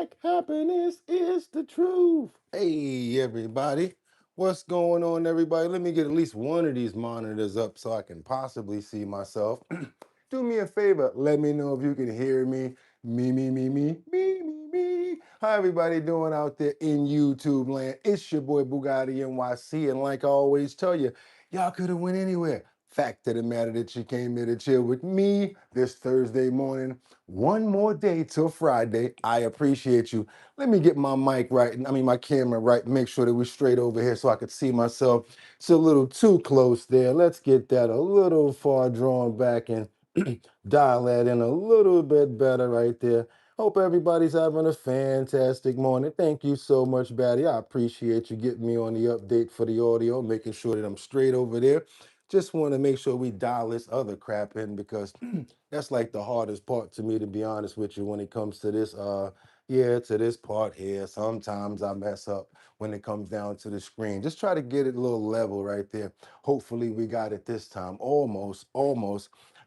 like happiness is the truth. Hey, everybody. What's going on, everybody? Let me get at least one of these monitors up so I can possibly see myself. Do me a favor. Let me know if you can hear me. Me. How everybody doing out there in YouTube land? It's your boy Bugatti NYC. And like I always tell you, y'all could have went anywhere. Fact of the matter that you came here to chill with me this Thursday morning. One more day till Friday. I appreciate you. Let me get my mic right. My camera right. Make sure that we're straight over here so I could see myself. It's a little too close there. Let's get that a little far drawn back and dial that in a little bit better right there. Hope everybody's having a fantastic morning. Thank you so much, Batty. I appreciate you getting me on the update for the audio, making sure that I'm straight over there. Just want to make sure we dial this other crap in because that's like the hardest part to me, to be honest with you, when it comes to this to this part here. Sometimes I mess up when it comes down to the screen. Just try to get it a little level right there. Hopefully we got it this time. Almost.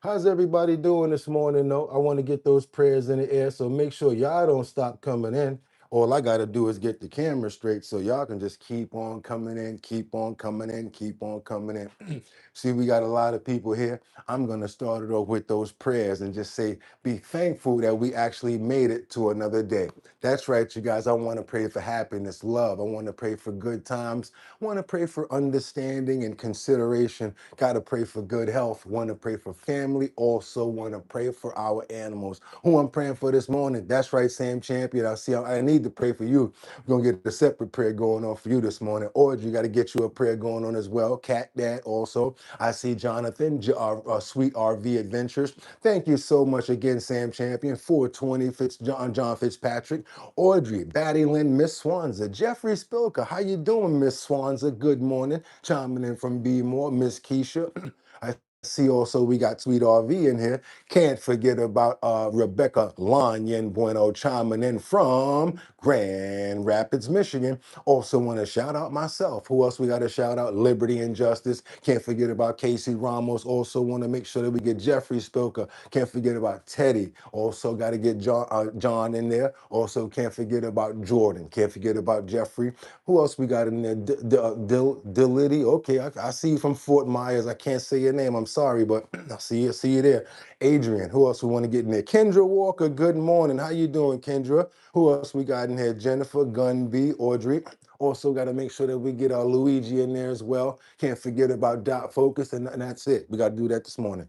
How's everybody doing this morning though? I want to get those prayers in the air, so make sure y'all don't stop coming in. All I got to do is get the camera straight so y'all can just keep on coming in, keep on coming in, keep on coming in. See, we got a lot of people here. I'm going to start it off with those prayers and just say, be thankful that we actually made it to another day. That's right, you guys. I want to pray for happiness, love. I want to pray for good times. I want to pray for understanding and consideration. Got to pray for good health. Want to pray for family. Also want to pray for our animals. Who I'm praying for this morning? That's right, Sam Champion. I need to pray for you. We're going to get a separate prayer going on for you this morning. Or you got to get you a prayer going on as well. Cat Dad also. I see Jonathan, Sweet RV Adventures. Thank you so much again, Sam Champion. 420 John Fitzpatrick, Audrey, Batty Lynn, Miss Swanza, Jeffrey Spilker. How you doing, Miss Swanza? Good morning. Chiming in from B More, Miss Keisha. I see also we got Sweet RV in here. Can't forget about Rebecca Lanyan Bueno chiming in from Grand Rapids, Michigan. Also want to shout out myself. Who else we got to shout out? Liberty and Justice. Can't forget about Casey Ramos. Also want to make sure that we get Jeffrey Spilker. Can't forget about Teddy. Also got to get John in there. Also can't forget about Jordan. Can't forget about Jeffrey. Who else we got in there? Dillity. Okay, I see you from Fort Myers. I can't say your name. I'm sorry, but I see you there. Adrian. Who else we want to get in there? Kendra Walker. Good morning. How you doing, Kendra? Who else we got in here? Jennifer, Gun B, Audrey. Also got to make sure that we get our Luigi in there as well. Can't forget about Dot Focus, and that's it. We got to do that this morning.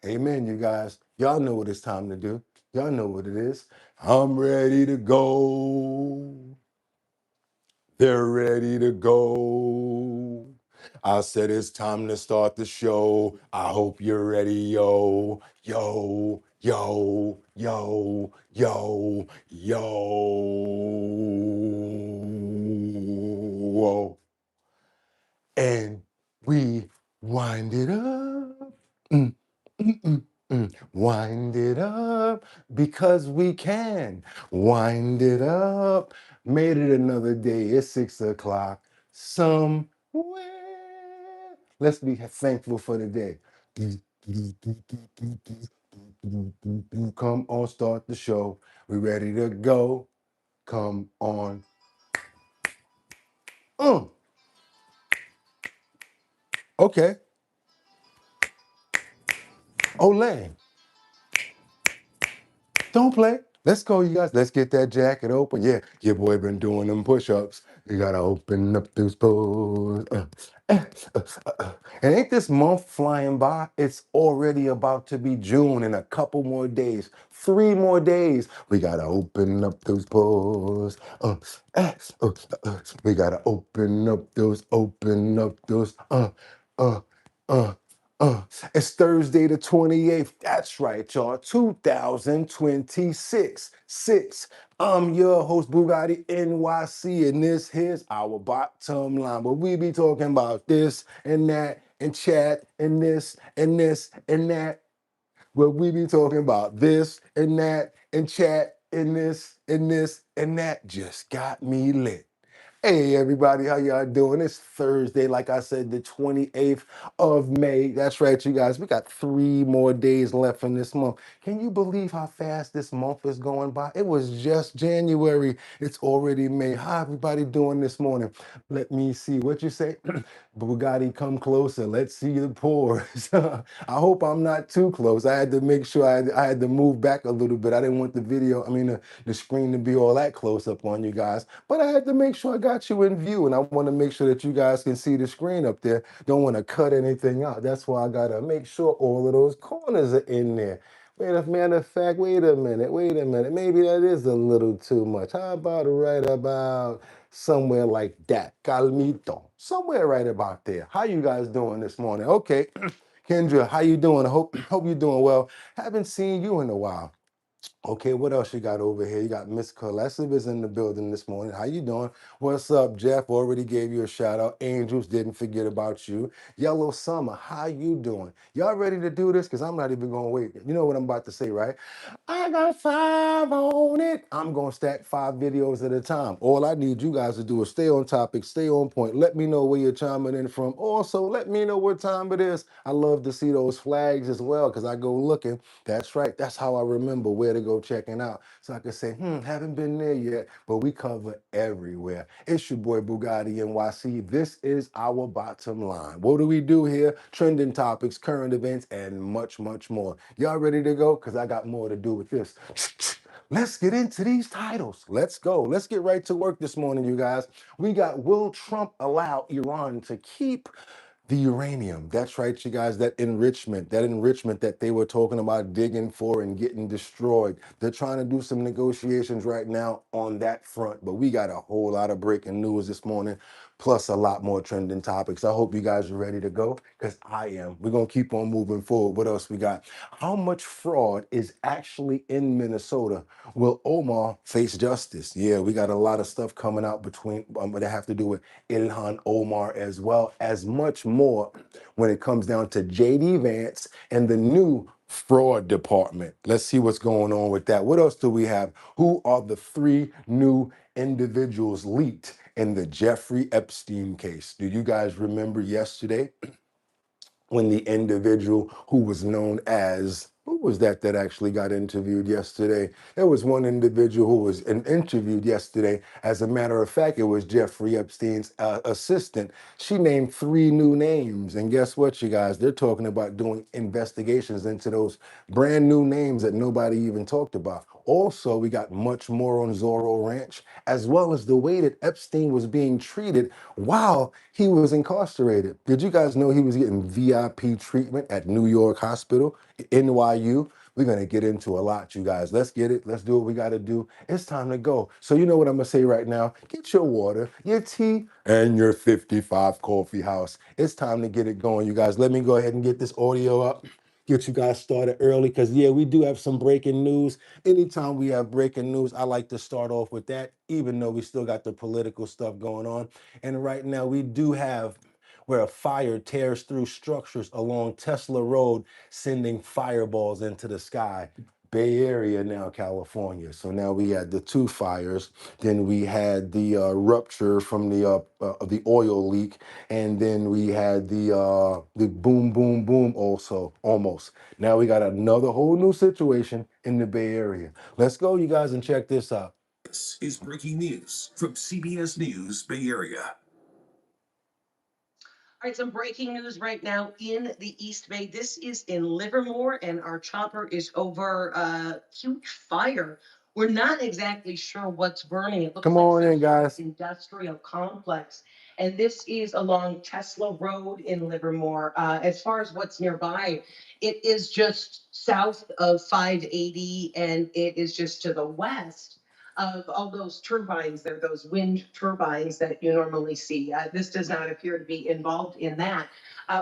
Amen, you guys. Y'all know what it's time to do. Y'all know what it is. I'm ready to go. They're ready to go. I said it's time to start the show. I hope you're ready, yo. Yo, yo, yo, yo, yo. And we wind it up. Mm, mm, mm, mm. Wind it up because we can. Wind it up. Made it another day. It's 6 o'clock somewhere. Let's be thankful for the day. Come on, start the show. We ready to go. Come on. Okay. Olay. Don't play. Let's go, you guys. Let's get that jacket open. Yeah, your boy been doing them push-ups. You gotta open up those pulls. And ain't this month flying by? It's already about to be June in a couple more days. 3 more days. We gotta open up those pulls. We gotta open up those. Uh, uh. It's Thursday the 28th. That's right, y'all. 2026. I'm your host, Bugatti NYC, and this here's our bottom line. But we be talking about this and that and chat and this and this and that. Well, we be talking about this and that and chat and this and this and that. Just got me lit. Hey everybody, how y'all doing? It's Thursday, like I said, the 28th of May. That's right, you guys. We got 3 more days left in this month. Can you believe how fast this month is going by? It was just January. It's already May. How everybody doing this morning? Let me see what you say. Bugatti, come closer. Let's see the pores. I hope I'm not too close. I had to make sure I had to move back a little bit. I didn't want the screen to be all that close up on you guys, but I had to make sure I got you in view, and I want to make sure that you guys can see the screen up there. Don't want to cut anything out. That's why I gotta make sure all of those corners are in there. Matter of fact, wait a minute. Maybe that is a little too much. How about right about somewhere like that? Calmito. Somewhere right about there. How you guys doing this morning? Okay. Kendra, how you doing? I hope you're doing well. Haven't seen you in a while. Okay, what else you got over here? You got Miss Colessive is in the building this morning. How you doing? What's up, Jeff? Already gave you a shout out. Angels, didn't forget about you. Yellow Summer, how you doing? Y'all ready to do this? Because I'm not even going to wait. You know what I'm about to say, right? I got 5 on it. I'm going to stack 5 videos at a time. All I need you guys to do is stay on topic, stay on point. Let me know where you're chiming in from. Also, let me know what time it is. I love to see those flags as well because I go looking. That's right. That's how I remember where to go checking out. So I can say, haven't been there yet, but we cover everywhere. It's your boy Bugatti NYC. This is our bottom line. What do we do here? Trending topics, current events, and much, much more. Y'all ready to go? Because I got more to do with this. Let's get into these titles. Let's go. Let's get right to work this morning, you guys. We got, will Trump allow Iran to keep the uranium? That's right, you guys, that enrichment that they were talking about digging for and getting destroyed. They're trying to do some negotiations right now on that front, but we got a whole lot of breaking news this morning, plus a lot more trending topics. I hope you guys are ready to go, because I am. We're going to keep on moving forward. What else we got? How much fraud is actually in Minnesota? Will Omar face justice? Yeah, we got a lot of stuff coming out between that have to do with Ilhan Omar, as well as much more when it comes down to JD Vance and the new fraud department. Let's see what's going on with that. What else do we have? Who are the 3 new individuals leaked in the Jeffrey Epstein case? Do you guys remember yesterday when the individual who was known as, who was that actually got interviewed yesterday? There was one individual who was interviewed yesterday. As a matter of fact, it was Jeffrey Epstein's assistant. She named 3 new names. And guess what, you guys? They're talking about doing investigations into those brand new names that nobody even talked about. Also, we got much more on Zorro Ranch, as well as the way that Epstein was being treated while he was incarcerated. Did you guys know he was getting VIP treatment at New York Hospital, NYU? We're going to get into a lot, you guys. Let's get it. Let's do what we got to do. It's time to go. So you know what I'm going to say right now. Get your water, your tea, and your 55 coffee house. It's time to get it going, you guys. Let me go ahead and get this audio up. Get you guys started early, because yeah, we do have some breaking news. Anytime we have breaking news, I like to start off with that, even though we still got the political stuff going on. And right now we do have where a fire tears through structures along Tesla Road, sending fireballs into the sky. Bay Area now, California. So now we had the 2 fires. Then we had the rupture from the oil leak, and then we had the boom, boom, boom. Also, almost. Now we got another whole new situation in the Bay Area. Let's go, you guys, and check this out. This is breaking news from CBS News Bay Area. All right, some breaking news right now in the East Bay. This is in Livermore, and our chopper is over a huge fire. We're not exactly sure what's burning. It looks Come like on some in, sort of guys. industrial complex. And this is along Tesla Road in Livermore. As far as what's nearby, it is just south of 580, and it is just to the west of all those turbines there, those wind turbines that you normally see. This does not appear to be involved in that.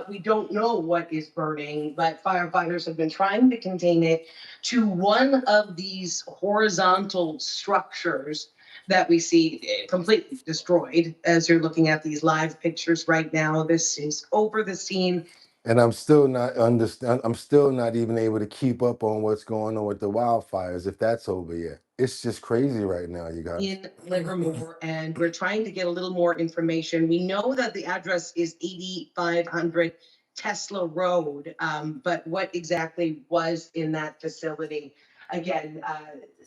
We don't know what is burning, but firefighters have been trying to contain it to one of these horizontal structures that we see completely destroyed. As you're looking at these live pictures right now, this is over the scene. And I'm still not understand. I'm still not even able to keep up on what's going on with the wildfires, if that's over yet. It's just crazy right now, you guys. In Livermore, and we're trying to get a little more information. We know that the address is 8500 Tesla Road, but what exactly was in that facility? Again,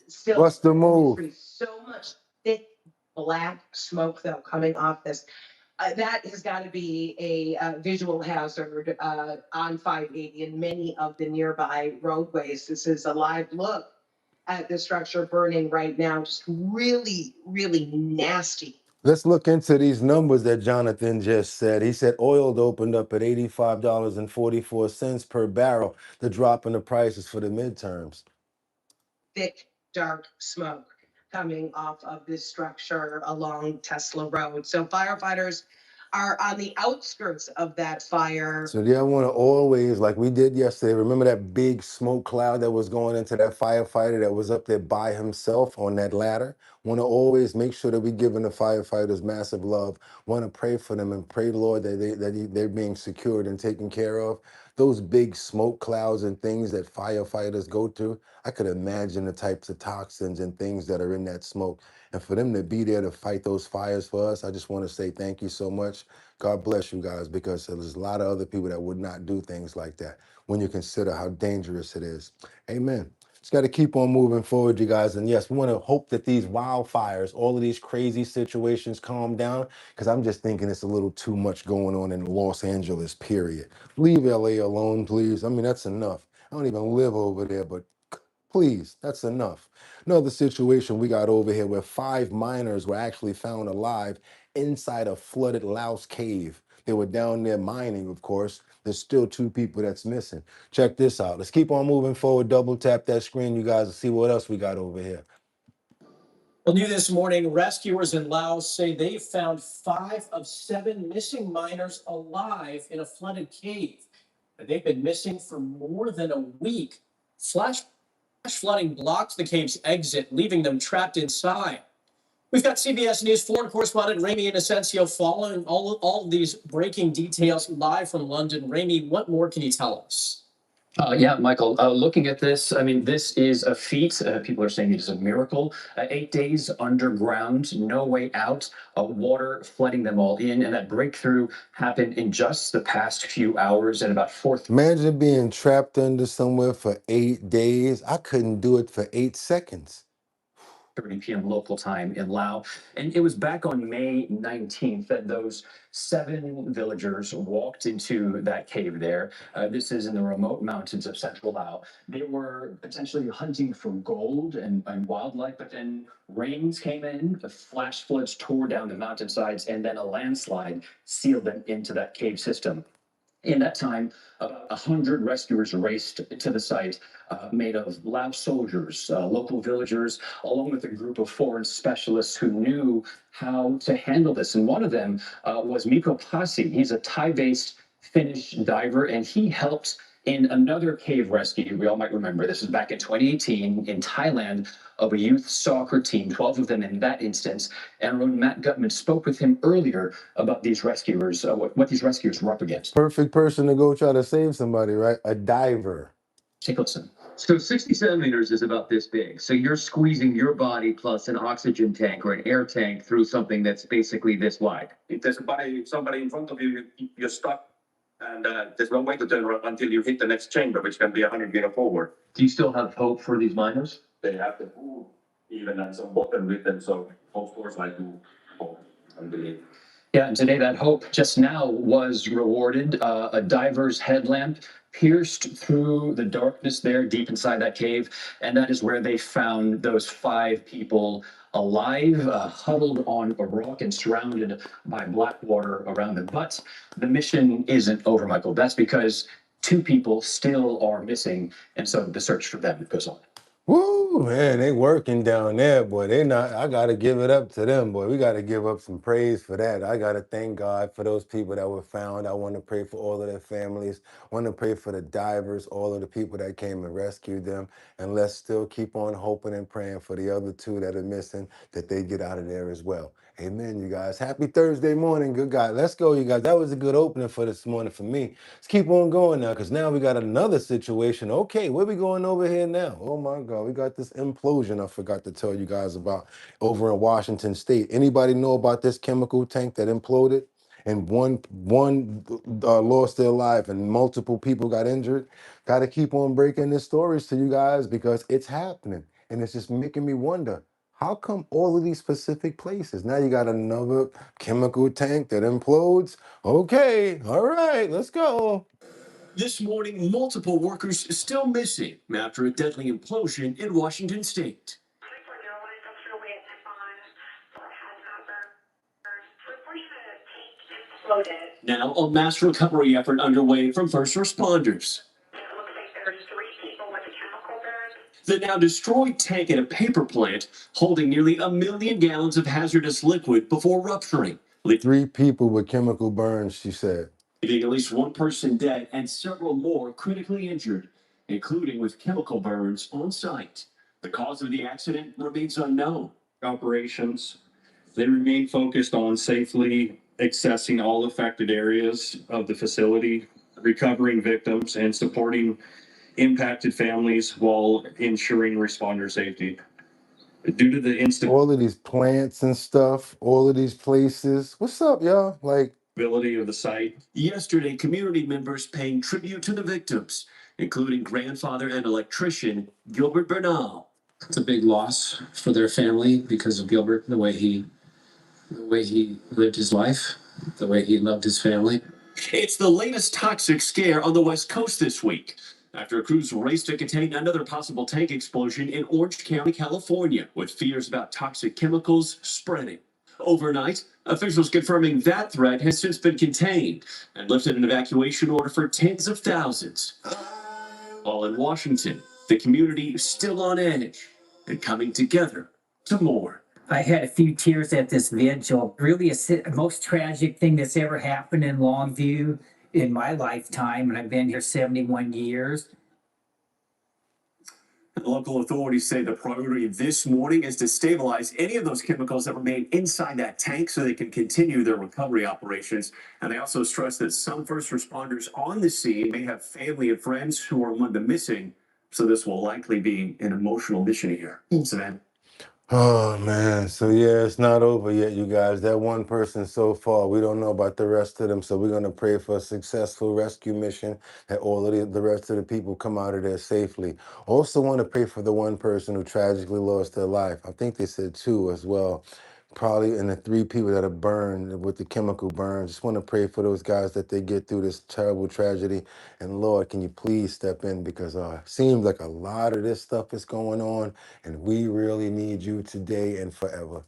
still What's the move? so much thick black smoke though coming off this. That has got to be a visual hazard on 580 and many of the nearby roadways. This is a live look at the structure burning right now. Just really, really nasty. Let's look into these numbers that Jonathan just said. He said oil opened up at $85.44 per barrel. The drop in the prices for the midterms. Thick, dark smoke coming off of this structure along Tesla Road. So firefighters are on the outskirts of that fire. So yeah, I want to always, like we did yesterday, remember that big smoke cloud that was going into that firefighter that was up there by himself on that ladder? Want to always make sure that we're giving the firefighters massive love. Want to pray for them and pray, Lord, that they're being secured and taken care of. Those big smoke clouds and things that firefighters go through, I could imagine the types of toxins and things that are in that smoke. And for them to be there to fight those fires for us, I just want to say thank you so much. God bless you guys, because there's a lot of other people that would not do things like that when you consider how dangerous it is. Amen. Just got to keep on moving forward, you guys. And yes, we want to hope that these wildfires, all of these crazy situations calm down, because I'm just thinking it's a little too much going on in Los Angeles, period. Leave LA alone, please. I mean, that's enough. I don't even live over there, but please, that's enough. Another situation we got over here where 5 miners were actually found alive inside a flooded Laos cave. They were down there mining, of course. There's still 2 people that's missing. Check this out. Let's keep on moving forward. Double tap that screen, you guys, and see what else we got over here. Well, new this morning, rescuers in Laos say they found 5 of 7 missing miners alive in a flooded cave. They've been missing for more than a week. Flash flooding blocked the cave's exit, leaving them trapped inside. We've got CBS News foreign correspondent Ramy Inocencio following all of these breaking details live from London. Ramy, what more can you tell us? Yeah, Michael, looking at this, I mean, this is a feat. People are saying it is a miracle. 8 days underground, no way out, water flooding them all in. And that breakthrough happened in just the past few hours at about 4:30. Imagine being trapped under somewhere for 8 days. I couldn't do it for 8 seconds. 30 p.m. local time in Laos. And it was back on May 19th that those 7 villagers walked into that cave there. This is in the remote mountains of central Laos. They were potentially hunting for gold and wildlife, but then rains came in, the flash floods tore down the mountainsides, and then a landslide sealed them into that cave system. In that time, about 100 rescuers raced to the site, made of Lao soldiers, local villagers, along with a group of foreign specialists who knew how to handle this. And one of them was Mikko Pasi. He's a Thai-based Finnish diver, and he helped in another cave rescue. We all might remember this was back in 2018 in Thailand, of a youth soccer team, 12 of them in that instance. And our own Matt Gutman spoke with him earlier about these rescuers, what these rescuers were up against. Perfect person to go try to save somebody, right? A diver. Take a listen. So 60 centimeters is about this big. So you're squeezing your body plus an oxygen tank or an air tank through something that's basically this wide. If there's somebody in front of you, you're stuck, and there's no way to turn around until you hit the next chamber, which can be 100 meters forward. Do you still have hope for these miners? They have the food, even and some water with them, so of course I do hope and believe. Yeah, and today that hope just now was rewarded. A diver's headlamp pierced through the darkness there deep inside that cave, and that is where they found those 5 people alive, huddled on a rock and surrounded by black water around them. But the mission isn't over, Michael. That's because 2 people still are missing, and so the search for them goes on. Woo, man, they working down there, boy. They not, I gotta give it up to them, boy. We gotta give up some praise for that. I gotta thank God for those people that were found. I want to pray for all of their families. I want to pray for the divers, all of the people that came and rescued them. And let's still keep on hoping and praying for the other 2 that are missing, that they get out of there as well. Amen, you guys. Happy Thursday morning, good God. Let's go, you guys. That was a good opening for this morning for me. Let's keep on going now, because now we got another situation. Okay, where we going over here now? Oh my God, we got this this implosion I forgot to tell you guys about over in Washington State. Anybody know about this chemical tank that imploded and one lost their life and multiple people got injured? Got to keep on breaking the stories to you guys because it's happening, and it's just making me wonder. How come all of these specific places? Now you got another chemical tank that implodes. Okay, all right, let's go. This morning, multiple workers still missing after a deadly implosion in Washington State. Now, a mass recovery effort underway from first responders. The now destroyed tank at a paper plant holding nearly 1 million gallons of hazardous liquid before rupturing, 3 people with chemical burns, she said. leaving at least one person dead and several more critically injured, including with chemical burns on site. The cause of the accident remains unknown. Operations, they remain focused on safely accessing all affected areas of the facility, recovering victims, and supporting impacted families while ensuring responder safety. Due to the All of these plants and stuff, all of these places. What's up, y'all? Like, instability of the site. Yesterday, community members paying tribute to the victims, including grandfather and electrician Gilbert Bernal. It's a big loss for their family because of Gilbert, the way he lived his life, the way he loved his family. It's the latest toxic scare on the West Coast this week, after a crews raced to contain another possible tank explosion in Orange County, California, with fears about toxic chemicals spreading. Overnight, officials confirming that threat has since been contained and lifted an evacuation order for tens of thousands. All in Washington, the community still on edge and coming together to mourn. I had a few tears at this vigil. Really, most tragic thing that's ever happened in Longview in my lifetime, and I've been here 71 years. Local authorities say the priority this morning is to stabilize any of those chemicals that remain inside that tank so they can continue their recovery operations. And they also stress that some first responders on the scene may have family and friends who are among the missing. So this will likely be an emotional mission here. Savannah. oh man, so yeah, it's not over yet, you guys. That one person so far, we don't know about the rest of them, so we're going to pray for a successful rescue mission, that all of the rest of the people come out of there safely. Also want to pray for the one person who tragically lost their life. I think they said 2 as well. Probably, and the 3 people that are burned with the chemical burns. Just want to pray for those guys that they get through this terrible tragedy. And Lord, can you please step in, because it seems like a lot of this stuff is going on, and we really need you today and forever.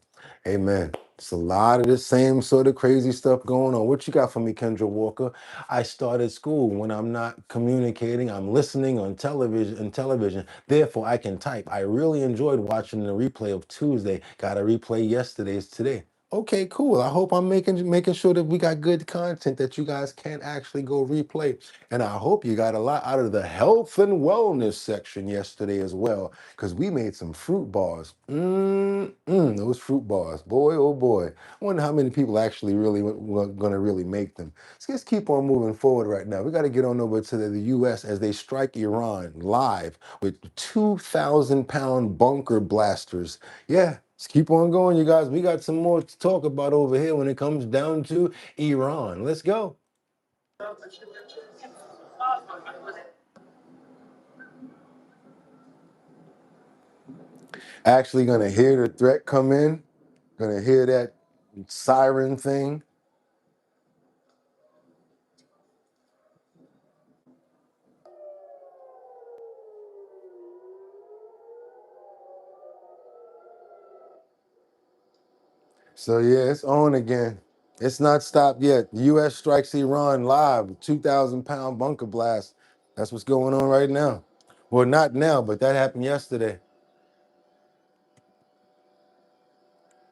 Amen. It's a lot of the same sort of crazy stuff going on. What you got for me, Kendra Walker? I started school. When I'm not communicating, I'm listening on television. Therefore, I can type. I really enjoyed watching the replay of Tuesday. Got a replay yesterday's today. Okay, cool. I hope I'm making sure that we got good content that you guys can actually go replay. And I hope you got a lot out of the health and wellness section yesterday as well, because we made some fruit bars. Those fruit bars, boy, oh boy. I wonder how many people actually really were gonna really make them. So let's keep on moving forward right now. We got to get on over to the U.S. as they strike Iran live with 2,000-pound bunker blasters. Yeah. Let's keep on going, you guys. We got some more to talk about over here when it comes down to Iran. Let's go. Actually gonna hear the threat come in. Gonna hear that siren thing. So yeah, it's on again. It's not stopped yet. The U.S. strikes Iran live with 2,000-pound bunker blast. That's what's going on right now. Well, not now, but that happened yesterday.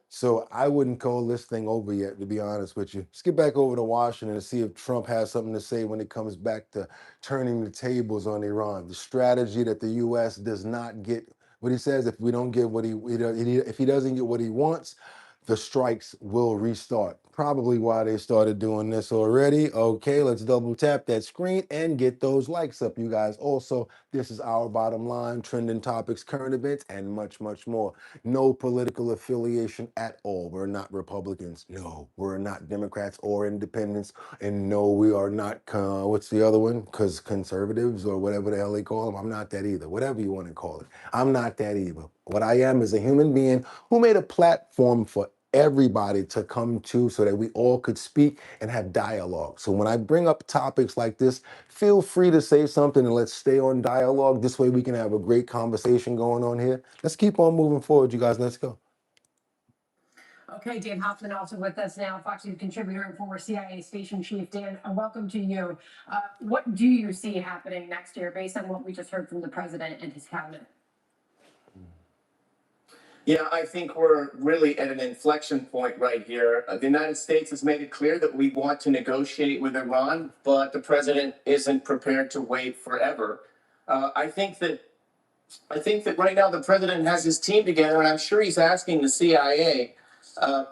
So I wouldn't call this thing over yet, to be honest with you. Let's get back over to Washington and see if Trump has something to say when it comes back to turning the tables on Iran. The strategy that the U.S. does not get what he says. If we don't get what if he doesn't get what he wants, the strikes will restart. Probably why they started doing this already. Okay, let's double tap that screen and get those likes up, you guys. Also, this is our bottom line, trending topics, current events, and much, much more. No political affiliation at all. We're not Republicans. No, we're not Democrats or independents. And no, we are not, what's the other one? Because conservatives or whatever the hell they call them. I'm not that either. Whatever you want to call it. I'm not that either. What I am is a human being who made a platform for everybody to come to so that we all could speak and have dialogue. So when I bring up topics like this, feel free to say something and let's stay on dialogue. This way we can have a great conversation going on here. Let's keep on moving forward, you guys. Let's go. Okay, Dan Hoffman also with us now, Fox News contributor and former CIA station chief. Dan, welcome to you. What do you see happening next year based on what we just heard from the president and his cabinet? Yeah, I think we're really at an inflection point right here. The United States has made it clear that we want to negotiate with Iran, but the president isn't prepared to wait forever. I think that right now the president has his team together, and I'm sure he's asking the CIA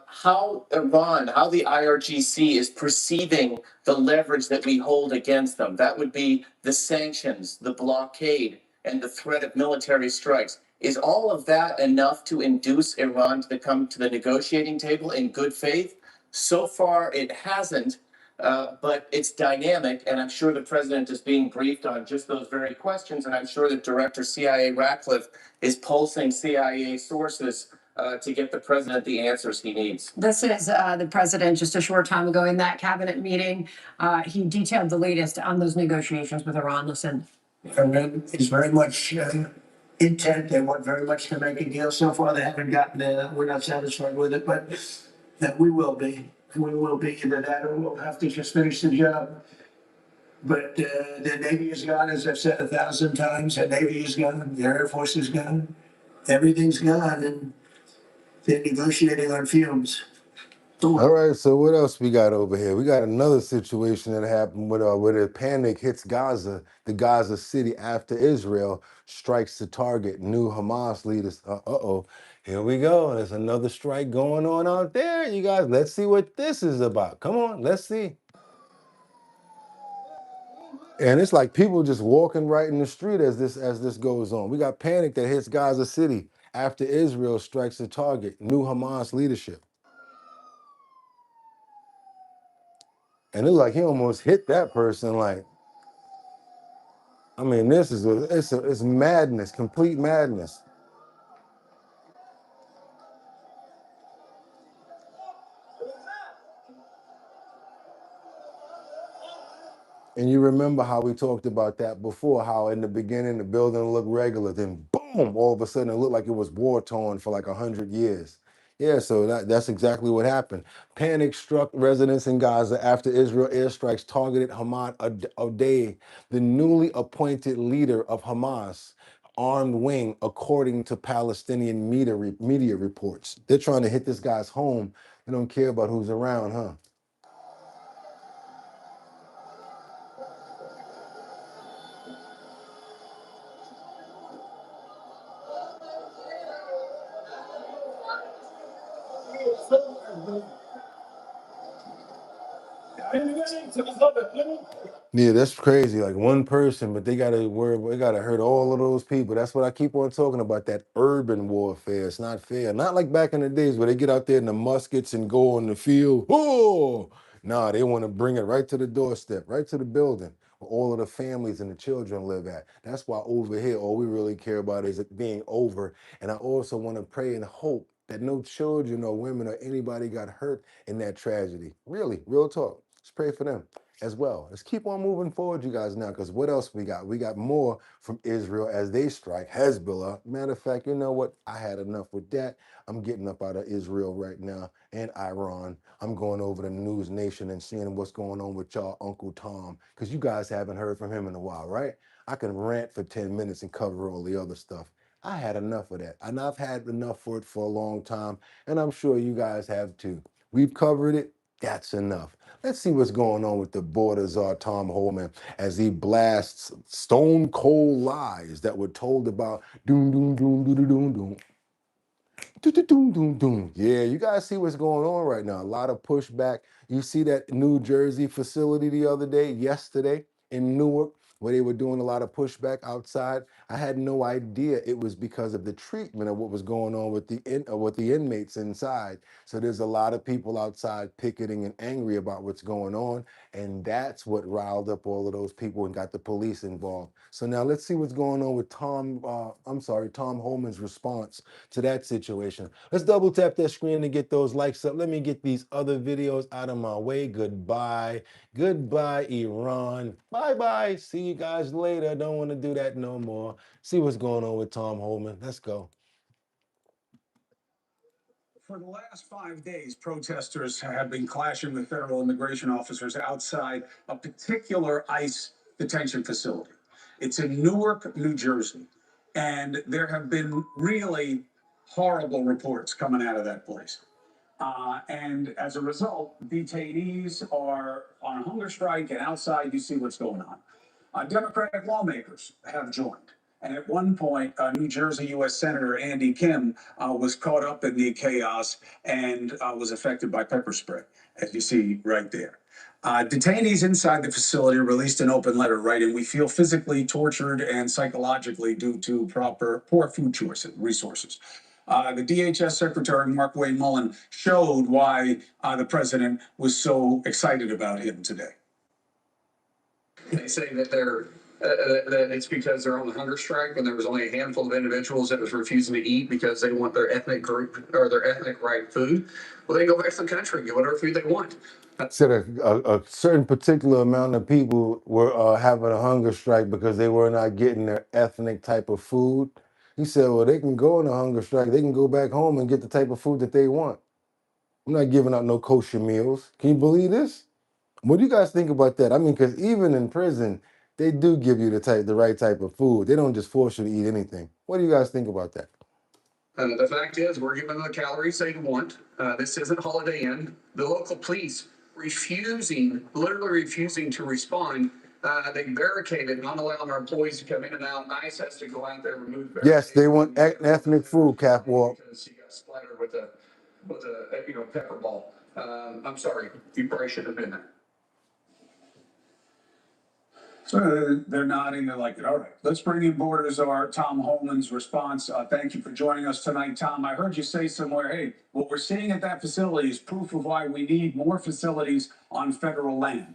how Iran, how the IRGC is perceiving the leverage that we hold against them. That would be the sanctions, the blockade, and the threat of military strikes. Is all of that enough to induce Iran to come to the negotiating table in good faith? So far, it hasn't. But it's dynamic, and I'm sure the president is being briefed on just those very questions, and I'm sure that Director CIA Ratcliffe is pulsing CIA sources to get the president the answers he needs. This is the president just a short time ago in that cabinet meeting. He detailed the latest on those negotiations with Iran. Listen. Iran is very much intent. They want very much to make a deal. So far, they haven't gotten there. We're not satisfied with it, but that we will be. We will be either that or we'll have to just finish the job. But the Navy is gone, as I've said 1,000 times. The Navy is gone. The Air Force is gone. Everything's gone, and they're negotiating on fumes. All right, so what else we got over here? We got another situation that happened with where the panic hits Gaza, the Gaza city after Israel strikes the target. New Hamas leaders. Here we go. There's another strike going on out there, you guys. Let's see what this is about. Come on, let's see. And it's like people just walking right in the street as this goes on. We got panic that hits Gaza city after Israel strikes the target. New Hamas leadership. And it's like he almost hit that person. Like, I mean, this is it's madness, complete madness. And you remember how we talked about that before, how in the beginning the building looked regular, then boom, all of a sudden it looked like it was war-torn for like 100 years. Yeah, so that's exactly what happened. Panic struck residents in Gaza after Israel airstrikes targeted Hamad Odeh, the newly appointed leader of Hamas armed wing, according to Palestinian media reports. They're trying to hit this guy's home. They don't care about who's around, huh? Yeah, that's crazy. Like one person, but they gotta hurt all of those people. That's what I keep on talking about. That urban warfare. It's not fair. Not like back in the days where they get out there in the muskets and go on the field. Oh, nah, they want to bring it right to the doorstep, right to the building where all of the families and the children live at. That's why over here, all we really care about is it being over. And I also want to pray and hope that no children or women or anybody got hurt in that tragedy. Really, real talk. Let's pray for them as well. Let's keep on moving forward, you guys, now, because what else we got? We got more from Israel as they strike Hezbollah. Matter of fact, you know what? I had enough with that. I'm getting up out of Israel right now and Iran. I'm going over to News Nation and seeing what's going on with y'all Uncle Tom, because you guys haven't heard from him in a while, right? I can rant for 10 minutes and cover all the other stuff. I had enough of that, and I've had enough for it for a long time, and I'm sure you guys have too. We've covered it. That's enough. Let's see what's going on with the border czar Tom Homan as he blasts stone cold lies that were told about doom doom doom doom doom doom. Doom, doom, doom. Yeah, you guys see what's going on right now. A lot of pushback. You see that New Jersey facility the other day, yesterday in Newark, where they were doing a lot of pushback outside. I had no idea it was because of the treatment of what was going on with with the inmates inside. So there's a lot of people outside picketing and angry about what's going on, and that's what riled up all of those people and got the police involved. So now let's see what's going on with Tom Holman's response to that situation. Let's double tap that screen to get those likes up. Let me get these other videos out of my way. Goodbye. Goodbye, Iran. Bye-bye. See you guys later. Don't want to do that no more. See what's going on with Tom Holman. Let's go. For the last 5 days, protesters have been clashing with federal immigration officers outside a particular ICE detention facility. It's in Newark, New Jersey. And there have been really horrible reports coming out of that place. And as a result, detainees are on a hunger strike, and outside you see what's going on. Democratic lawmakers have joined. And at one point, New Jersey U.S. Senator Andy Kim was caught up in the chaos and was affected by pepper spray, as you see right there. Detainees inside the facility released an open letter writing, "We feel physically tortured and psychologically due to poor food choices, resources." The DHS Secretary Mark Wayne Mullen showed why the president was so excited about him today. They say that that it's because they're on the hunger strike when there was only a handful of individuals that was refusing to eat because they want their ethnic group or their ethnic right food. Well, they go back to the country and get whatever food they want. Said a certain particular amount of people were having a hunger strike because they were not getting their ethnic type of food. He said, well, they can go on a hunger strike. They can go back home and get the type of food that they want. I'm not giving out no kosher meals. Can you believe this? What do you guys think about that? I mean, because even in prison, they do give you the right type of food. They don't just force you to eat anything. What do you guys think about that? The fact is, we're giving them the calories they want. This isn't Holiday Inn. The local police literally refusing to respond. They barricaded, not allowing our employees to come in and out. ICE has to go out there and remove barricades. Yes, they want ethnic food, Catwalk. Because he got splattered with a pepper ball. I'm sorry, you probably shouldn't have been there. So they're nodding. They're like, all right, let's bring in Borders our Tom Holman's response. Thank you for joining us tonight, Tom. I heard you say somewhere, hey, what we're seeing at that facility is proof of why we need more facilities on federal land.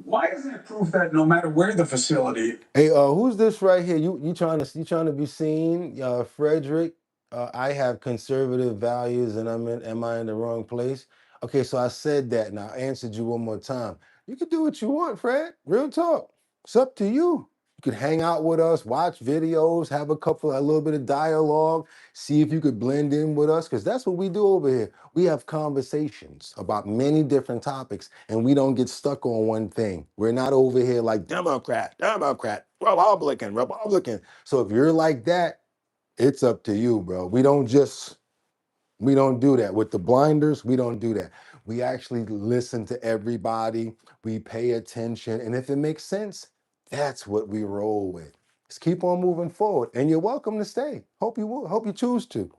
Why isn't it proof that no matter where the facility? Hey, who's this right here? You trying to be seen, Frederick? I have conservative values, and am I in the wrong place? Okay, so I said that, and I answered you one more time. You can do what you want, Fred. Real talk. It's up to you. You could hang out with us, watch videos, have a little bit of dialogue, see if you could blend in with us, because that's what we do over here. We have conversations about many different topics, and we don't get stuck on one thing. We're not over here like Democrat, Republican, Republican. So if you're like that, it's up to you, bro. We don't do that. With the blinders, we don't do that. We actually listen to everybody. We pay attention. And if it makes sense, that's what we roll with. Let's keep on moving forward. And you're welcome to stay. Hope you choose to.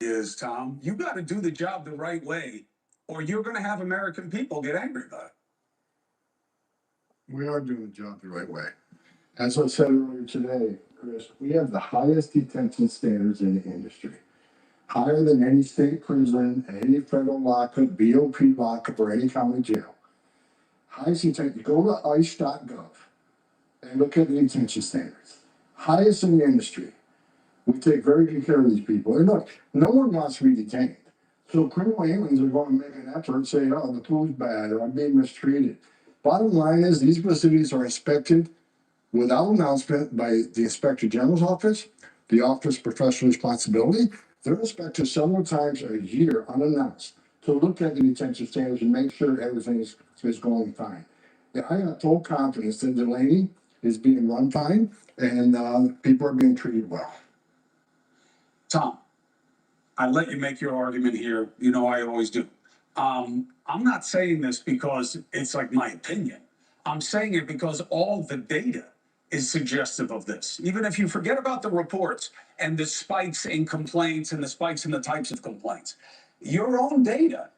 Is, Tom, you got to do the job the right way, or you're going to have American people get angry about it. We are doing the job the right way. As I said earlier today, Chris, we have the highest detention standards in the industry. Higher than any state prison, any federal lockup, BOP lockup, or any county jail. Highest detention. Go to ice.gov and look at the detention standards. Highest in the industry. We take very good care of these people. And look, no one wants to be detained. So criminal aliens are going to make an effort and say, oh, the food's bad, or I'm being mistreated. Bottom line is these facilities are inspected without announcement by the Inspector General's office, the Office of Professional Responsibility. They're inspected several times a year unannounced to look at the detention standards and make sure everything is going fine. I have full confidence that Delaney is being run fine and people are being treated well. Tom, I let you make your argument here. You know I always do. I'm not saying this because it's like my opinion. I'm saying it because all the data is suggestive of this. Even if you forget about the reports and the spikes in complaints and the spikes in the types of complaints, your own data,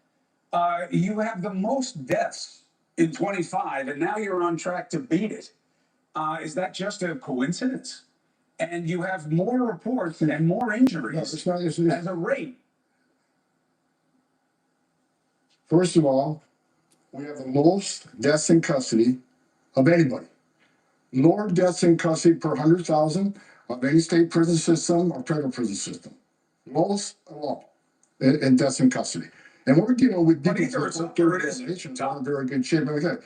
you have the most deaths in 25, and now you're on track to beat it. Is that just a coincidence? And you have more reports and more injuries as a rate. First of all, we have the most deaths in custody of anybody. Lower deaths in custody per 100,000 of any state prison system or federal prison system. Lowest of all in deaths in custody. And we're dealing with But either it's up or it isn't. not in very good shape. Like that.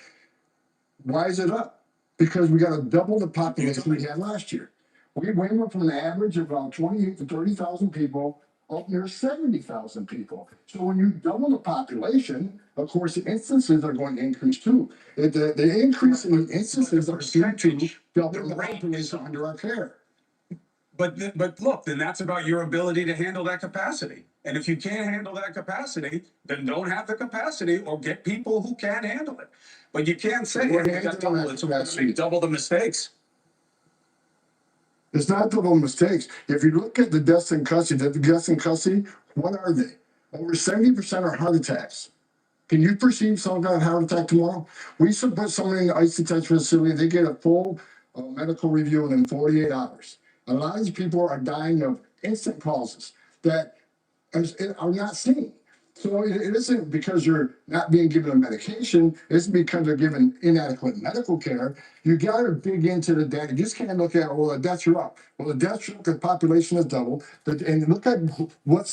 Why is it up? Because we got to double the population we had last year. We went from an average of about 28 to 30,000 people up near 70,000 people. So when you double the population, of course, the instances are going to increase too. The increase in the instances are due to double the population under our care. But look, then that's about your ability to handle that capacity. And if you can't handle that capacity, then don't have the capacity or get people who can handle it. But you can't say, hey, we got double it, so we're going to double the mistakes. It's not double mistakes. If you look at the deaths in custody, what are they? Over 70% are heart attacks. Can you perceive someone got a heart attack tomorrow? We used to put someone in the ice detention facility, they get a full medical review within 48 hours. A lot of these people are dying of instant causes that are not seen. So it isn't because you're not being given a medication, it's because they're given inadequate medical care. You got to dig into the data. You just can't look at, well, the deaths are up. Well, the deaths are up, the population is doubled. And look at what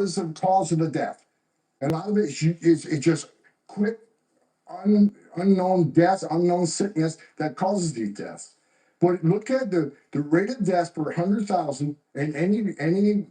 is the cause of the death. And a lot of it is just quick, unknown deaths, unknown sickness that causes these deaths. But look at the rate of deaths per 100,000 in any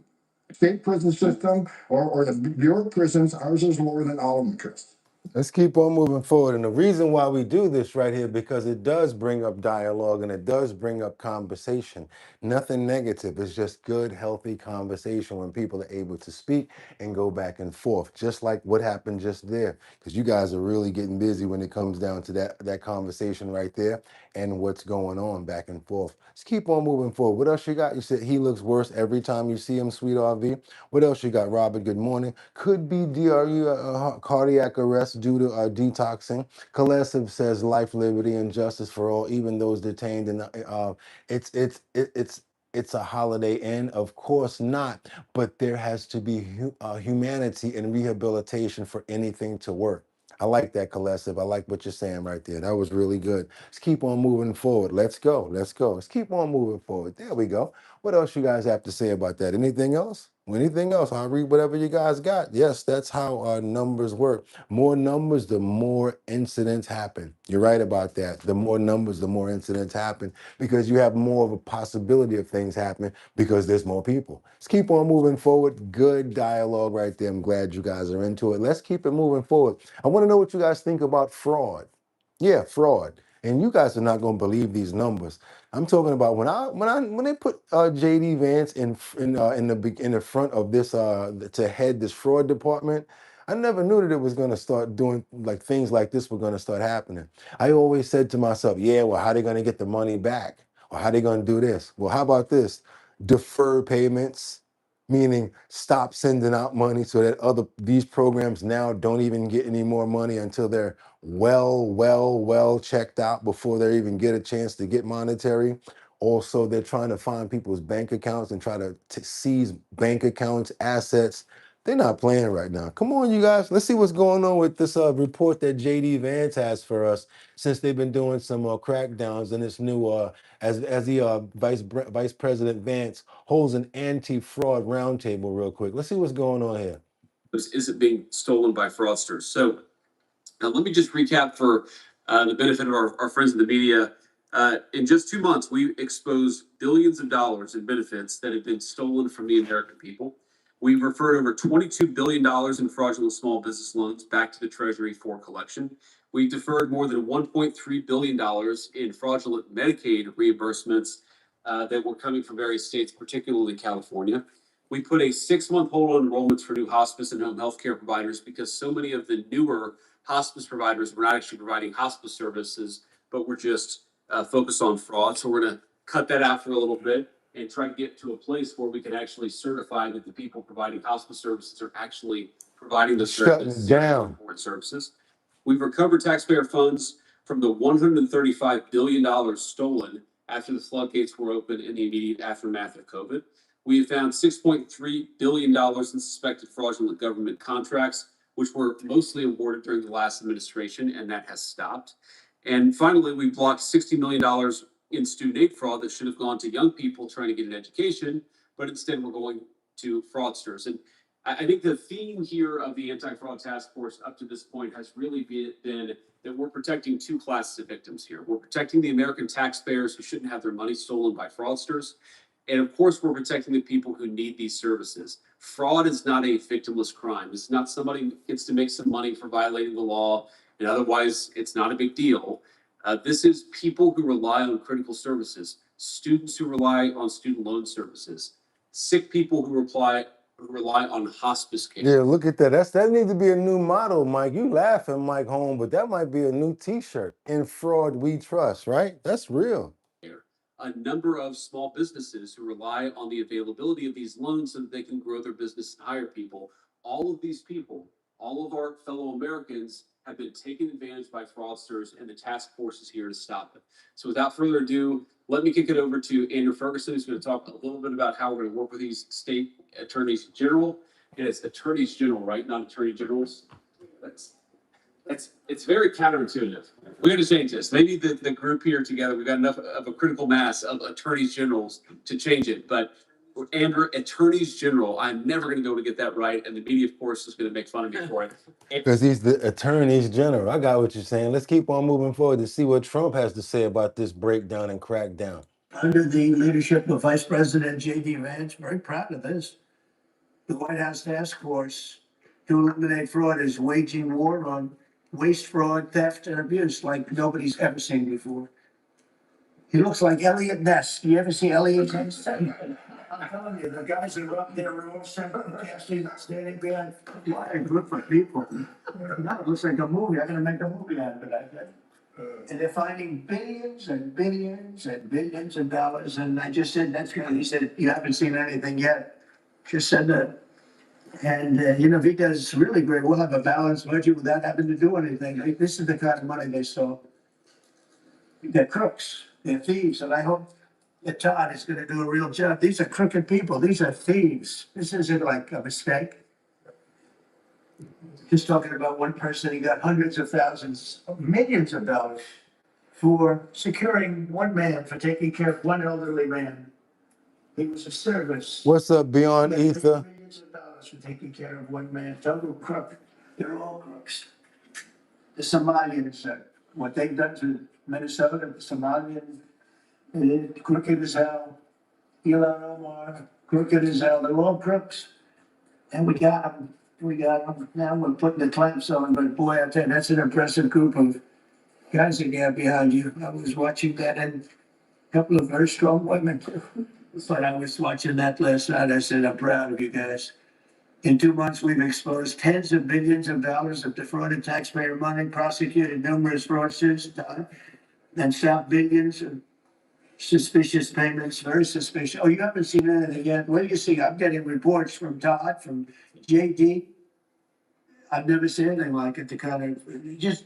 state prison system or the Bureau of Prisons. Ours is lower than all of them, Chris. Let's keep on moving forward. And the reason why we do this right here, because it does bring up dialogue and it does bring up conversation. Nothing negative. It's just good, healthy conversation when people are able to speak and go back and forth, just like what happened just there. Because you guys are really getting busy when it comes down to that conversation right there and what's going on back and forth. Let's keep on moving forward. What else you got? You said he looks worse every time you see him, sweet RV. What else you got, Robert? Good morning. Could be DRU, cardiac arrest due to detoxing. Kalesiv says life, liberty, and justice for all, even those detained. And it's a Holiday Inn, of course not. But there has to be humanity and rehabilitation for anything to work. I like that, Kalesiv. I like what you're saying right there. That was really good. Let's keep on moving forward. Let's go. Let's go. Let's keep on moving forward. There we go. What else you guys have to say about that? Anything else? Anything else? I'll read whatever you guys got. Yes, that's how our numbers work. More numbers, the more incidents happen. You're right about that. The more numbers, the more incidents happen because you have more of a possibility of things happening because there's more people. Let's keep on moving forward. Good dialogue right there. I'm glad you guys are into it. Let's keep it moving forward. I want to know what you guys think about fraud. Yeah, fraud. And you guys are not going to believe these numbers. I'm talking about when they put JD Vance in the front of this to head this fraud department. I never knew that it was going to start doing like things like this were going to start happening. I always said to myself, yeah, well, how are they going to get the money back? Or how are they going to do this? Well, how about this? Defer payments, meaning stop sending out money so that these programs now don't even get any more money until they're well checked out before they even get a chance to get monetary. Also, they're trying to find people's bank accounts and try to seize bank accounts, assets. They're not playing right now. Come on, you guys. Let's see what's going on with this report that JD Vance has for us since they've been doing some crackdowns in this new, as the Vice President Vance holds an anti-fraud roundtable real quick. Let's see what's going on here. Is it being stolen by fraudsters? So let me just recap for the benefit of our friends in the media. In just 2 months, we exposed billions of dollars in benefits that have been stolen from the American people. We've referred over $22 billion in fraudulent small business loans back to the Treasury for collection. We deferred more than $1.3 billion in fraudulent Medicaid reimbursements that were coming from various states, particularly California. We put a 6-month hold on enrollments for new hospice and home health care providers because so many of the newer hospice providers were not actually providing hospice services, but were just focus on fraud. So we're going to cut that out for a little bit and try to get to a place where we can actually certify that the people providing hospice services are actually providing the Shutting down. services. We've recovered taxpayer funds from the $135 billion stolen after the floodgates were open in the immediate aftermath of COVID. We have found $6.3 billion in suspected fraudulent government contracts, which were mostly awarded during the last administration, and that has stopped. And finally, we blocked $60 million in student aid fraud that should have gone to young people trying to get an education, but instead we're going to fraudsters. And I think the theme here of the anti-fraud task force up to this point has really been that we're protecting two classes of victims here. We're protecting the American taxpayers who shouldn't have their money stolen by fraudsters. And of course, we're protecting the people who need these services. Fraud is not a victimless crime. It's not somebody who gets to make some money for violating the law, and otherwise it's not a big deal. This is people who rely on critical services, students who rely on student loan services, sick people who rely on hospice care. Yeah, look at that. That needs to be a new motto, Mike. You laughing, Mike Home, but that might be a new T-shirt. In fraud, we trust, right? That's real. A number of small businesses who rely on the availability of these loans so that they can grow their business and hire people. All of these people, all of our fellow Americans have been taken advantage by fraudsters, and the task force is here to stop it. So without further ado, let me kick it over to Andrew Ferguson, who's going to talk a little bit about how we're going to work with these state attorneys general. And it's attorneys general, right? Not attorney generals. It's very counterintuitive. We got to change this. Maybe the group here together, we've got enough of a critical mass of attorneys generals to change it. But Andrew, attorneys general, I'm never going to be able to get that right. And the media, of course, is going to make fun of me for it. Because he's the attorneys general. I got what you're saying. Let's keep on moving forward to see what Trump has to say about this breakdown and crackdown. Under the leadership of Vice President J.D. Vance, very proud of this. The White House Task Force to eliminate fraud is waging war on waste, fraud, theft, and abuse like nobody's ever seen before. He looks like Elliot Ness. Do you ever see Elliot Ness? I'm telling you, the guys are up there, we're all standing behind. What a group of people. Now it looks like a movie. I'm gonna make a movie out of it, I bet. And they're finding billions and billions and billions of dollars. And I just said, that's good. He said, you haven't seen anything yet. Just said that. And, if he does really great, we'll have a balanced budget without having to do anything. This is the kind of money they stole. They're crooks, they're thieves, and I hope that Todd is gonna do a real job. These are crooked people, these are thieves. This isn't like a mistake. Just talking about one person, he got hundreds of thousands, millions of dollars for securing one man, for taking care of one elderly man. He was a service. What's up, Beyond Ether? Millions of dollars for taking care of one man, total crook. They're all crooks. The Somalians, what they've done to Minnesota, the Somalians, they're crooked as hell. Elon Omar, crooked as hell. They're all crooks. And we got them. Now we're putting the clamps on, but boy, I tell you, that's an impressive group of guys that you have behind you. I was watching that, and a couple of very strong women. But I was watching that last night. I said, I'm proud of you guys. In 2 months, we've exposed tens of billions of dollars of defrauded taxpayer money, prosecuted numerous fraudsters, and stopped billions of suspicious payments, very suspicious. Oh, you haven't seen anything yet? What do you see? I'm getting reports from Todd, from JD. I've never seen anything like it. The kind of just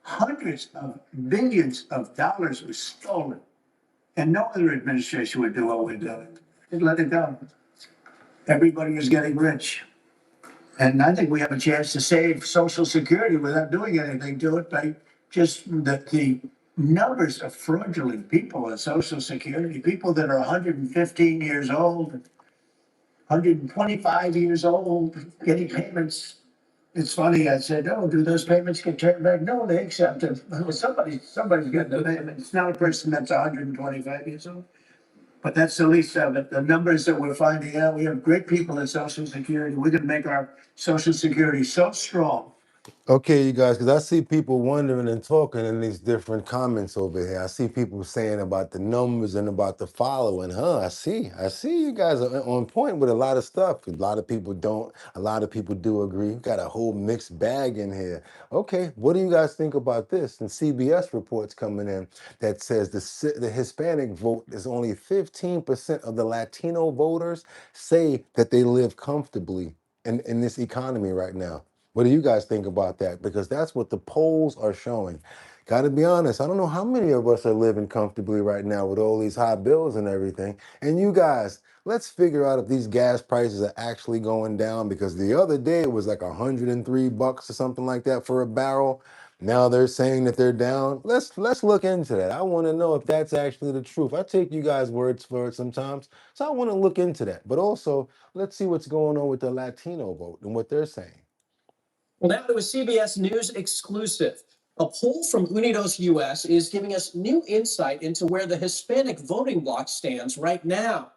hundreds of billions of dollars was stolen. And no other administration would do what we're doing. They'd let it go. Everybody is getting rich. And I think we have a chance to save Social Security without doing anything to it by just the numbers of fraudulent people on Social Security, people that are 115 years old, 125 years old, getting payments. It's funny, I said, oh, do those payments get turned back? No, they accept it. Well, somebody's getting the payment. It's not a person that's 125 years old. But that's the least of it. The numbers that we're finding out, we have great people in Social Security. We're gonna make our Social Security so strong. Okay, you guys, because I see people wondering and talking in these different comments over here. I see people saying about the numbers and about the following. I see you guys are on point with a lot of stuff. A lot of people don't, a lot of people do agree. Got a whole mixed bag in here. Okay, what do you guys think about this? And CBS reports coming in that says the Hispanic vote is only 15% of the Latino voters say that they live comfortably in this economy right now. What do you guys think about that? Because that's what the polls are showing. Got to be honest, I don't know how many of us are living comfortably right now with all these high bills and everything. And you guys, let's figure out if these gas prices are actually going down, because the other day it was like $103 or something like that for a barrel. Now they're saying that they're down. Let's look into that. I want to know if that's actually the truth. I take you guys' words for it sometimes. So I want to look into that. But also, let's see what's going on with the Latino vote and what they're saying. Well, now to a CBS News exclusive. A poll from Unidos US is giving us new insight into where the Hispanic voting bloc stands right now.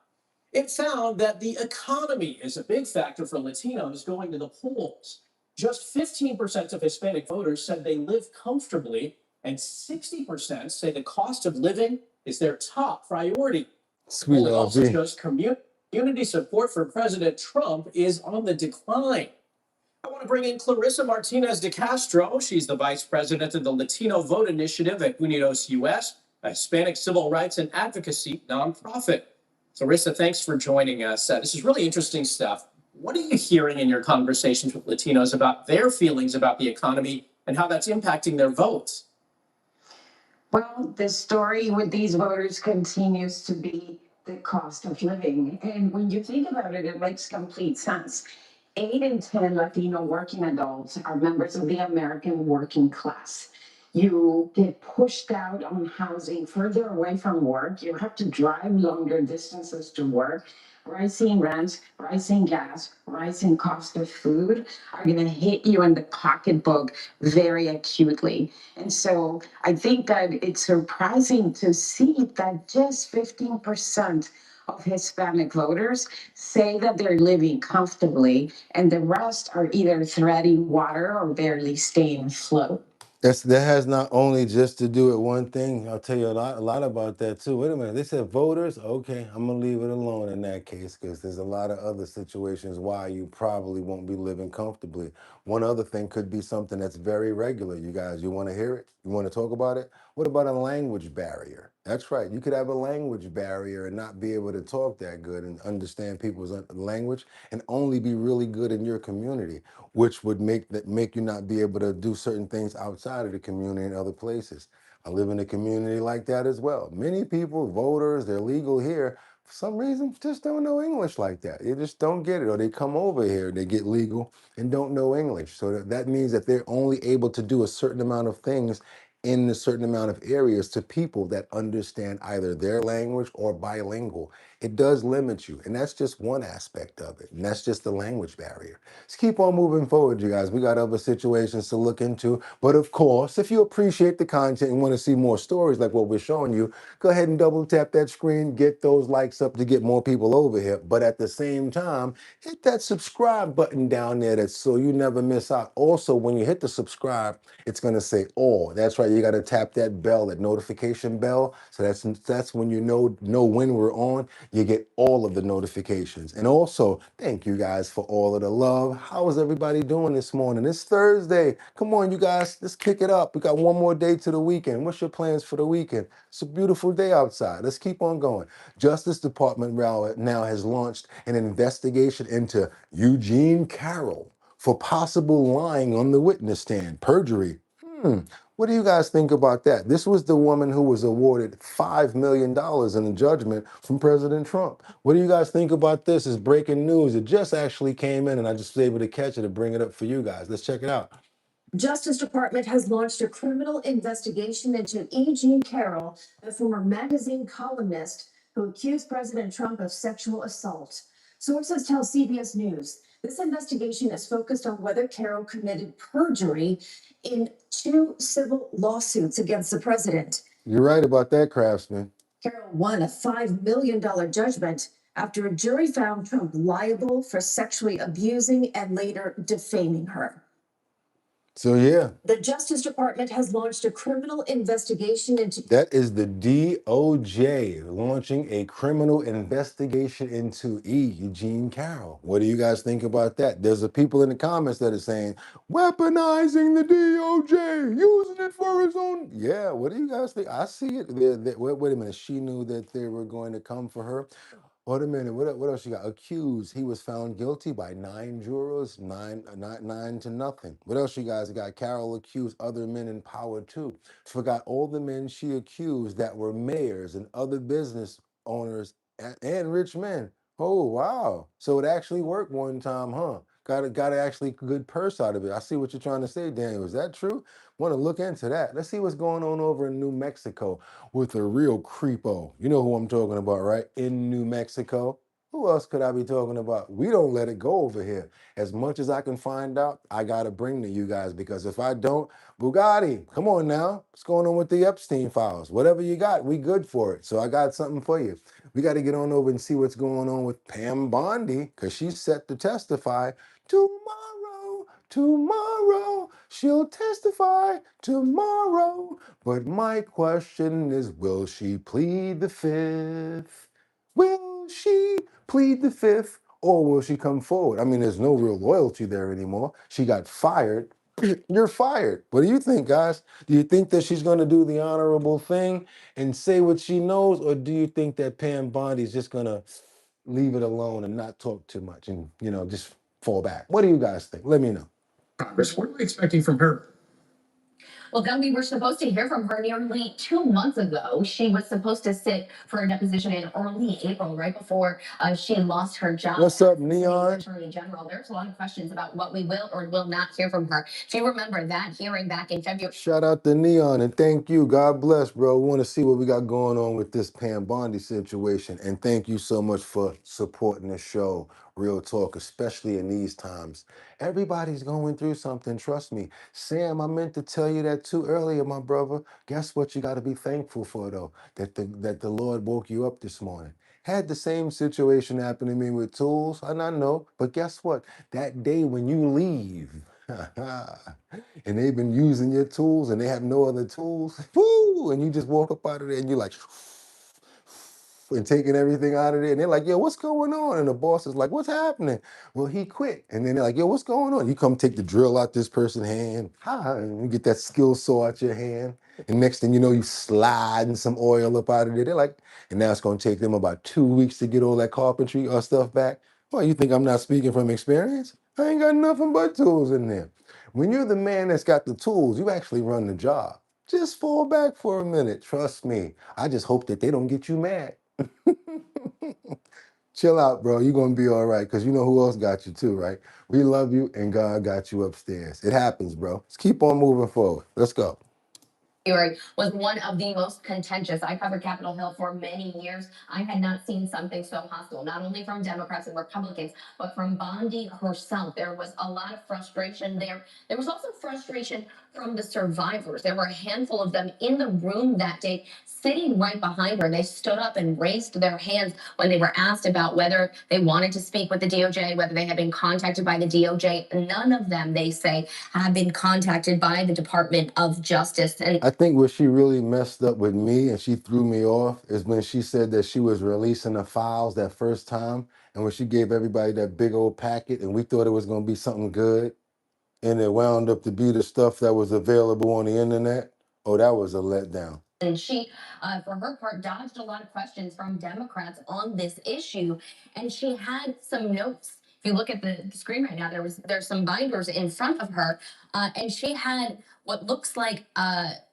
It found that the economy is a big factor for Latinos going to the polls. Just 15% of Hispanic voters said they live comfortably, and 60% say the cost of living is their top priority. Sweet Polling also LV. shows community support for President Trump is on the decline. I want to bring in Clarissa Martinez de Castro. She's the vice president of the Latino Vote Initiative at Unidos US, a Hispanic civil rights and advocacy nonprofit. Clarissa, thanks for joining us. This is really interesting stuff. What are you hearing in your conversations with Latinos about their feelings about the economy and how that's impacting their votes? Well, the story with these voters continues to be the cost of living. And when you think about it, it makes complete sense. 8 in 10 Latino working adults are members of the American working class. You get pushed out on housing further away from work. You have to drive longer distances to work. Rising rents, rising gas, rising cost of food are going to hit you in the pocketbook very acutely. And so I think that it's surprising to see that just 15% of Hispanic voters say that they're living comfortably, and the rest are either treading water or barely staying afloat. That has not only just to do with one thing. I'll tell you a lot about that too. Wait a minute. They said voters. Okay, I'm gonna leave it alone in that case, because there's a lot of other situations why you probably won't be living comfortably. One other thing could be something that's very regular. You guys, you want to hear it? You want to talk about it? What about a language barrier? That's right. You could have a language barrier and not be able to talk that good and understand people's language, and only be really good in your community, which would make you not be able to do certain things outside of the community in other places. I live in a community like that as well. Many people, voters, they're legal here, for some reason just don't know English like that. They just don't get it, or they come over here, they get legal and don't know English. So that means that they're only able to do a certain amount of things in a certain amount of areas to people that understand either their language or bilingual. It does limit you, and that's just one aspect of it, and that's just the language barrier. Let's keep on moving forward, you guys. We got other situations to look into, but of course, if you appreciate the content and want to see more stories like what we're showing you, go ahead and double tap that screen, get those likes up to get more people over here, but at the same time, hit that subscribe button down there, that's so you never miss out. Also, when you hit the subscribe, it's going to say all. That's right, you got to tap that bell, that notification bell, so that's when you know when we're on. You get all of the notifications. And also, thank you guys for all of the love. How is everybody doing this morning? It's Thursday. Come on, you guys, let's kick it up. We got one more day to the weekend. What's your plans for the weekend? It's a beautiful day outside. Let's keep on going. Justice Department now has launched an investigation into Eugene Carroll for possible lying on the witness stand, perjury. What do you guys think about that? This was the woman who was awarded $5 million in a judgment from President Trump. What do you guys think about this? It's breaking news. It just actually came in, and I just was able to catch it and bring it up for you guys. Let's check it out. Justice Department has launched a criminal investigation into E. Jean Carroll, a former magazine columnist who accused President Trump of sexual assault. Sources tell CBS News this investigation is focused on whether Carroll committed perjury in 2 civil lawsuits against the president. You're right about that, Craftsman. Carroll won a $5 million judgment after a jury found Trump liable for sexually abusing and later defaming her. So yeah, The Justice Department has launched a criminal investigation into. that is the DOJ launching a criminal investigation into Eugene Carroll. What do you guys think about that? There's a people in the comments that are saying weaponizing the DOJ, using it for his own. Yeah, what do you guys think? I see it. Wait a minute. She knew that they were going to come for her. Wait a minute. What else you got? Accused. He was found guilty by 9 jurors, nine to nothing. What else you guys got? Carol accused other men in power too. Forgot all the men she accused that were mayors and other business owners and rich men. Oh wow! So it actually worked one time, huh? Got a actually good purse out of it. I see what you're trying to say, Daniel. Is that true? Want to look into that? Let's see what's going on over in New Mexico with a real creepo. You know who I'm talking about, right? In New Mexico. Who else could I be talking about? We don't let it go over here. As much as I can find out, I got to bring to you guys, because if I don't, Bugatti, come on now. What's going on with the Epstein files? Whatever you got, we good for it. So I got something for you. We got to get on over and see what's going on with Pam Bondi, because she's set to testify tomorrow. Tomorrow, she'll testify tomorrow. But my question is, will she plead the fifth? Will she plead the fifth, or will she come forward? I mean, there's no real loyalty there anymore. She got fired. You're fired. What do you think, guys? Do you think that she's going to do the honorable thing and say what she knows, or do you think that Pam Bondi is just going to leave it alone and not talk too much and, just fall back? What do you guys think? Let me know. Congress, what are we expecting from her? Well, then we were supposed to hear from her nearly 2 months ago. She was supposed to sit for a deposition in early April, right before she lost her job. What's up, as the Neon? Attorney General. There's a lot of questions about what we will or will not hear from her. If you remember that hearing back in February. Shout out to Neon and thank you. God bless, bro. We want to see what we got going on with this Pam Bondi situation. And thank you so much for supporting the show, Real Talk, especially in these times. Everybody's going through something, trust me. Sam, I meant to tell you that too earlier, my brother. Guess what you got to be thankful for, though? That the Lord woke you up this morning. Had the same situation happen to me with tools, and I know, but guess what? That day when you leave, and they've been using your tools and they have no other tools, woo, and you just walk up out of there and you're like, and taking everything out of there. And they're like, yo, what's going on? And the boss is like, what's happening? Well, he quit. And then they're like, yo, what's going on? You come take the drill out this person's hand, and you get that skill saw out your hand. And next thing you know, you sliding some oil up out of there. They're like, and now it's going to take them about 2 weeks to get all that carpentry stuff back. Well, you think I'm not speaking from experience? I ain't got nothing but tools in there. When you're the man that's got the tools, you actually run the job. Just fall back for a minute. Trust me. I just hope that they don't get you mad. Chill out, bro. You're going to be all right, because you know who else got you too, right? We love you and God got you upstairs. It happens, bro. Let's keep on moving forward. Let's go. Was one of the most contentious. I covered Capitol Hill for many years. I had not seen something so hostile, not only from Democrats and Republicans, but from Bondi herself. There was a lot of frustration there. There was also frustration from the survivors. There were a handful of them in the room that day, sitting right behind her. They stood up and raised their hands when they were asked about whether they wanted to speak with the DOJ, whether they had been contacted by the DOJ. None of them, they say, have been contacted by the Department of Justice. And I think where she really messed up with me and she threw me off is when she said that she was releasing the files that first time, and when she gave everybody that big old packet and we thought it was going to be something good, and it wound up to be the stuff that was available on the internet. Oh, that was a letdown. And she, for her part, dodged a lot of questions from Democrats on this issue. And she had some notes. If you look at the screen right now, there's some binders in front of her. And she had what looks like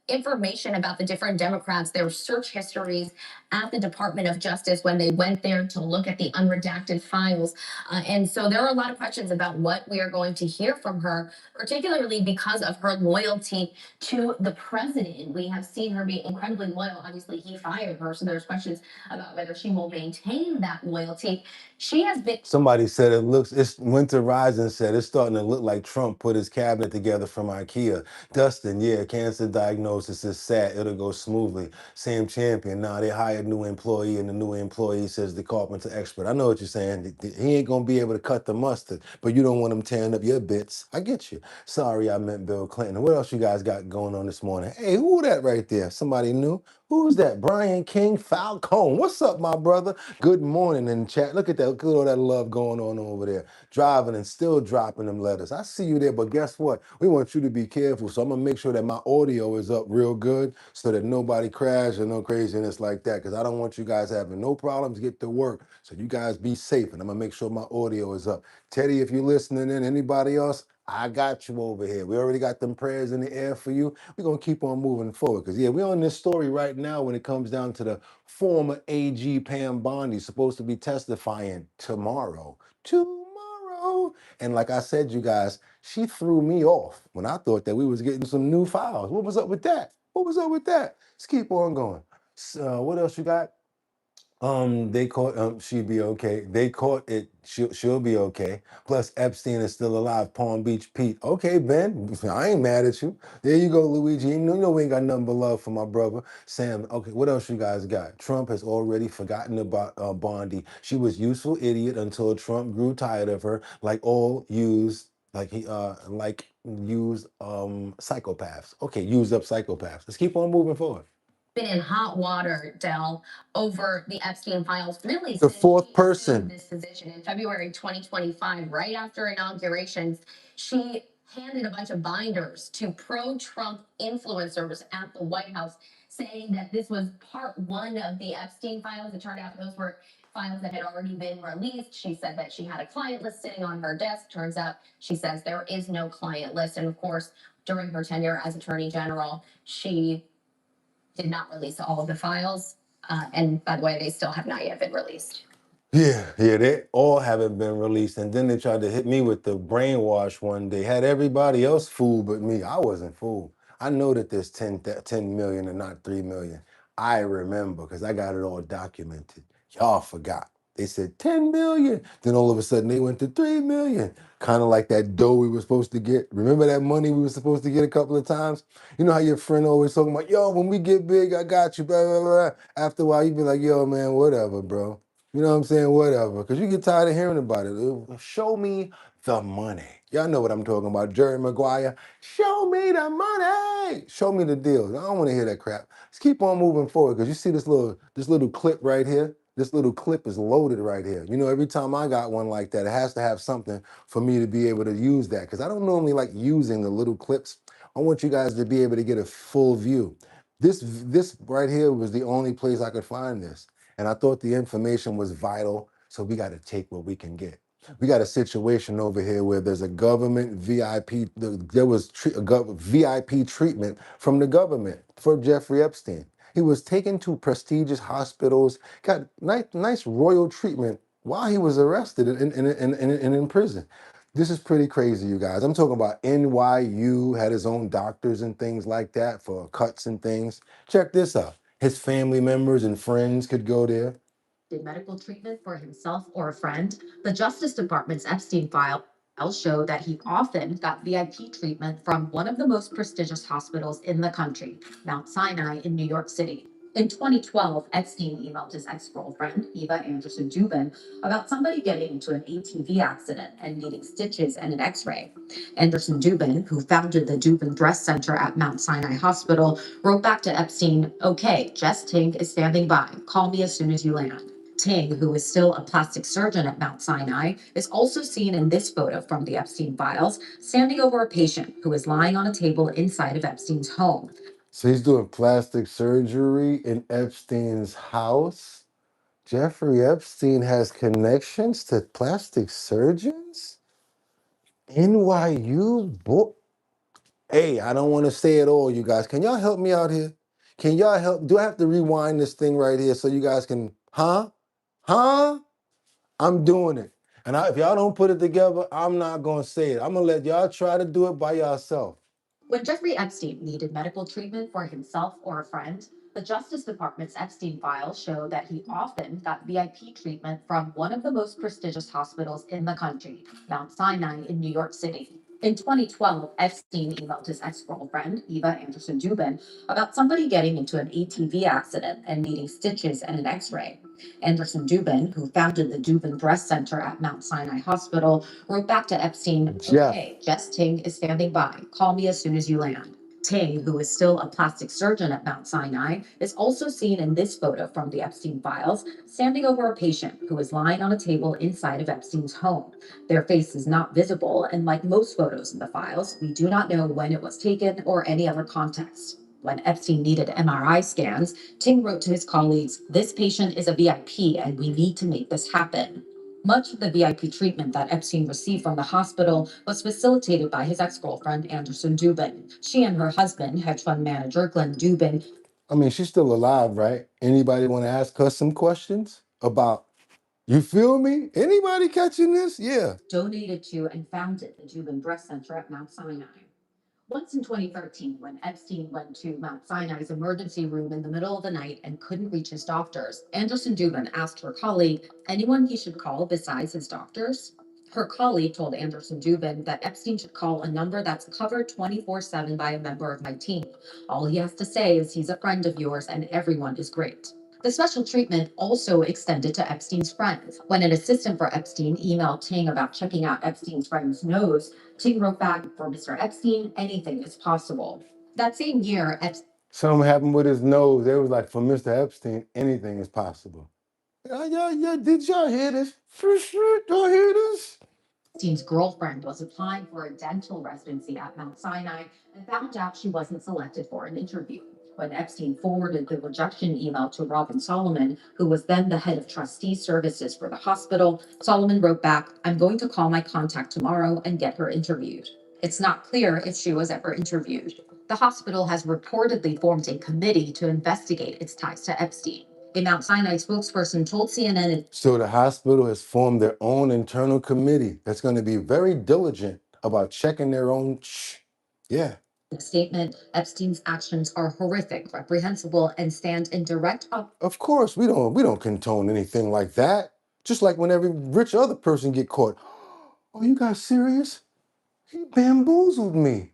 information about the different Democrats, their search histories at the Department of Justice when they went there to look at the unredacted files. And so there are a lot of questions about what we are going to hear from her, particularly because of her loyalty to the president. We have seen her be incredibly loyal. Obviously, he fired her, so there's questions about whether she will maintain that loyalty. She has been. Somebody said it's Winter Rising said it's starting to look like Trump put his cabinet together from IKEA. Dustin, yeah, cancer diagnosis is sad. It'll go smoothly. Sam Champion, nah, they hired hire a new employee and the new employee says the carpenter expert. I know what you're saying. He ain't gonna be able to cut the mustard, but you don't want him tearing up your bits. I get you. Sorry, I meant Bill Clinton. What else you guys got going on this morning? Hey, who that right there? Somebody new? Who's that? Brian King Falcone. What's up, my brother? Good morning in chat. Look at that. Look at all that love going on over there. Driving and still dropping them letters. I see you there, but guess what? We want you to be careful. So I'm gonna make sure that my audio is up real good so that nobody crash or no craziness like that. Because I don't want you guys having no problems get to work. So you guys be safe. And I'm gonna make sure my audio is up. Teddy, if you're listening in, anybody else, I got you over here. We already got them prayers in the air for you. We're going to keep on moving forward because, yeah, we're on this story right now when it comes down to the former AG Pam Bondi supposed to be testifying tomorrow. Tomorrow. And like I said, you guys, she threw me off when I thought that we was getting some new files. What was up with that? What was up with that? Let's keep on going. So, what else you got? They caught she'd be okay. They caught it, she'll be okay. Plus Epstein is still alive. Palm Beach Pete. Okay, Ben. I ain't mad at you. There you go, Luigi. You know we ain't got nothing but love for my brother. Sam. Okay, what else you guys got? Trump has already forgotten about Bondi. She was useful idiot until Trump grew tired of her, like all used used psychopaths. Okay, used up psychopaths. Let's keep on moving forward. Been in hot water, Dell, over the Epstein files, really The since fourth she person. assumed this position in February 2025, right after inaugurations. She handed a bunch of binders to pro-Trump influencers at the White House, saying that this was part one of the Epstein files. It turned out those were files that had already been released. She said that she had a client list sitting on her desk. Turns out she says there is no client list. And of course, during her tenure as Attorney General, she did not release all of the files. And by the way, they still have not yet been released. Yeah, they all haven't been released. And then they tried to hit me with the brainwash one day. Had everybody else fooled but me. I wasn't fooled. I know that there's 10 million and not 3 million. I remember because I got it all documented. Y'all forgot. They said 10 million. Then all of a sudden they went to 3 million. Kind of like that dough we were supposed to get. Remember that money we were supposed to get a couple of times? You know how your friend always talking about, yo, when we get big, I got you, blah, blah, blah. After a while, you be like, yo, man, whatever, bro. You know what I'm saying? Whatever. Because you get tired of hearing about it. Show me the money. Y'all know what I'm talking about. Jerry Maguire. Show me the money. Show me the deals. I don't want to hear that crap. Let's keep on moving forward. Because you see this little clip right here. This little clip is loaded right here. You know, every time I got one like that, it has to have something for me to be able to use that. Because I don't normally like using the little clips. I want you guys to be able to get a full view. This right here was the only place I could find this. And I thought the information was vital, so we got to take what we can get. We got a situation over here where there's a government VIP, there was VIP treatment from the government for Jeffrey Epstein. He was taken to prestigious hospitals, got nice royal treatment while he was arrested and in prison. This is pretty crazy, you guys. I'm talking about NYU had his own doctors and things like that for cuts and things. Check this out. His family members and friends could go there. Did medical treatment for himself or a friend. The Justice Department's Epstein files show that he often got VIP treatment from one of the most prestigious hospitals in the country, Mount Sinai in New York City. In 2012, Epstein emailed his ex-girlfriend, Eva Anderson Dubin, about somebody getting into an ATV accident and needing stitches and an x-ray. Anderson Dubin, who founded the Dubin Breast Center at Mount Sinai Hospital, wrote back to Epstein, "Okay, Jess Tink is standing by. Call me as soon as you land." Ting, who is still a plastic surgeon at Mount Sinai, is also seen in this photo from the Epstein files, standing over a patient who is lying on a table inside of Epstein's home. So he's doing plastic surgery in Epstein's house. Jeffrey Epstein has connections to plastic surgeons? NYU boy. Hey, I don't want to say it all, you guys. Can y'all help me out here? Can y'all help? Do I have to rewind this thing right here so you guys can, huh? Huh? I'm doing it. And if y'all don't put it together, I'm not going to say it. I'm going to let y'all try to do it by yourself. When Jeffrey Epstein needed medical treatment for himself or a friend, the Justice Department's Epstein files show that he often got VIP treatment from one of the most prestigious hospitals in the country, Mount Sinai in New York City. In 2012, Epstein emailed his ex-girlfriend, Eva Anderson Dubin, about somebody getting into an ATV accident and needing stitches and an x-ray. Anderson Dubin, who founded the Dubin Breast Center at Mount Sinai Hospital, wrote back to Epstein, Jeff. "Okay, Jess Ting is standing by. Call me as soon as you land." Ting, who is still a plastic surgeon at Mount Sinai, is also seen in this photo from the Epstein files, standing over a patient who is lying on a table inside of Epstein's home. Their face is not visible, and like most photos in the files, we do not know when it was taken or any other context. When Epstein needed MRI scans, Ting wrote to his colleagues, "This patient is a VIP and we need to make this happen." Much of the VIP treatment that Epstein received from the hospital was facilitated by his ex-girlfriend, Anderson Dubin. She and her husband, hedge fund manager Glenn Dubin, I mean, she's still alive, right? Anybody want to ask her some questions about, you feel me? Anybody catching this? Yeah. donated to and founded the Dubin Breast Center at Mount Sinai. Once in 2013, when Epstein went to Mount Sinai's emergency room in the middle of the night and couldn't reach his doctors, Anderson Dubin asked her colleague, anyone he should call besides his doctors? Her colleague told Anderson Dubin that Epstein should call a number that's covered 24/7 by a member of my team. All he has to say is he's a friend of yours and everyone is great. The special treatment also extended to Epstein's friends. When an assistant for Epstein emailed Ting about checking out Epstein's friend's nose, Ting wrote back, "For Mr. Epstein, anything is possible." That same year, Something happened with his nose. They was like, for Mr. Epstein, anything is possible. Yeah, did y'all hear this? Y'all hear this? Epstein's girlfriend was applying for a dental residency at Mount Sinai and found out she wasn't selected for an interview. When Epstein forwarded the rejection email to Robin Solomon, who was then the head of trustee services for the hospital, Solomon wrote back, "I'm going to call my contact tomorrow and get her interviewed." It's not clear if she was ever interviewed. The hospital has reportedly formed a committee to investigate its ties to Epstein. A Mount Sinai spokesperson told CNN. So the hospital has formed their own internal committee that's going to be very diligent about checking their own. Yeah. The statement, Epstein's actions are horrific, reprehensible, and stand in direct Of course, we don't condone anything like that. Just like when every rich other person get caught. Oh, you guys serious? He bamboozled me.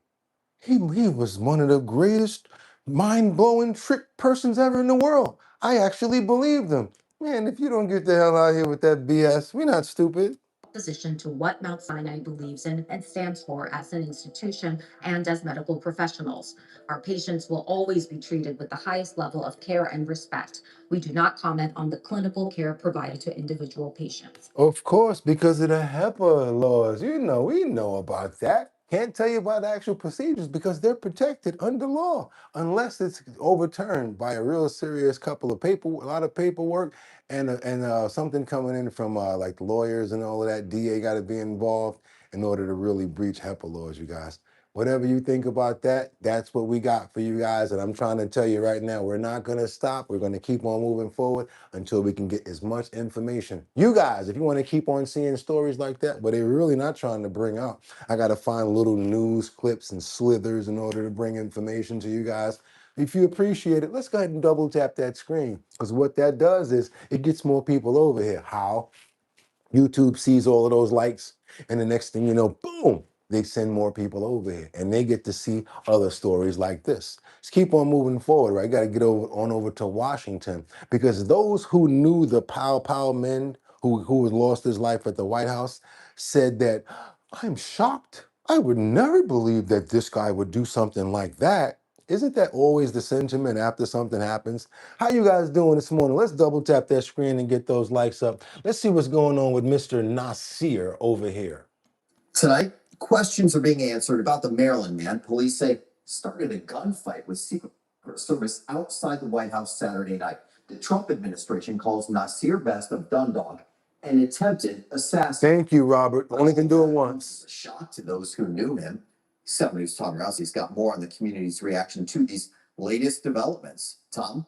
He was one of the greatest mind-blowing trick persons ever in the world. I actually believed him. Man, if you don't get the hell out of here with that BS, we're not stupid. opposition to what Mount Sinai believes in and stands for as an institution and as medical professionals. Our patients will always be treated with the highest level of care and respect. We do not comment on the clinical care provided to individual patients. Of course, because of the HIPAA laws. We know about that. Can't tell you about the actual procedures because they're protected under law, unless it's overturned by a real serious couple of a lot of paperwork, and something coming in from like lawyers and all of that. DA got to be involved in order to really breach HIPAA laws, you guys. Whatever you think about that, that's what we got for you guys. And I'm trying to tell you right now, we're not going to stop. We're going to keep on moving forward until we can get as much information. You guys, if you want to keep on seeing stories like that, but they're really not trying to bring out, I got to find little news clips and slithers in order to bring information to you guys. If you appreciate it, let's go ahead and double tap that screen, because what that does is it gets more people over here. How? YouTube sees all of those likes, and the next thing you know, boom, they send more people over here, and they get to see other stories like this. Let's keep on moving forward, right? Got to get over to Washington, because those who knew the Pow men who lost his life at the White House said that, I'm shocked. I would never believe that this guy would do something like that. Isn't that always the sentiment after something happens? How you guys doing this morning? Let's double tap that screen and get those likes up. Let's see what's going on with Mr. Nasir over here. Tonight, questions are being answered about the Maryland man police say started a gunfight with Secret Service outside the White House Saturday night. The Trump administration calls Nasir Best of Dundalk an attempted assassin. Thank you, Robert. Only can do it once. A shock to those who knew him. 7 News Tom Rousey's got more on the community's reaction to these latest developments. Tom?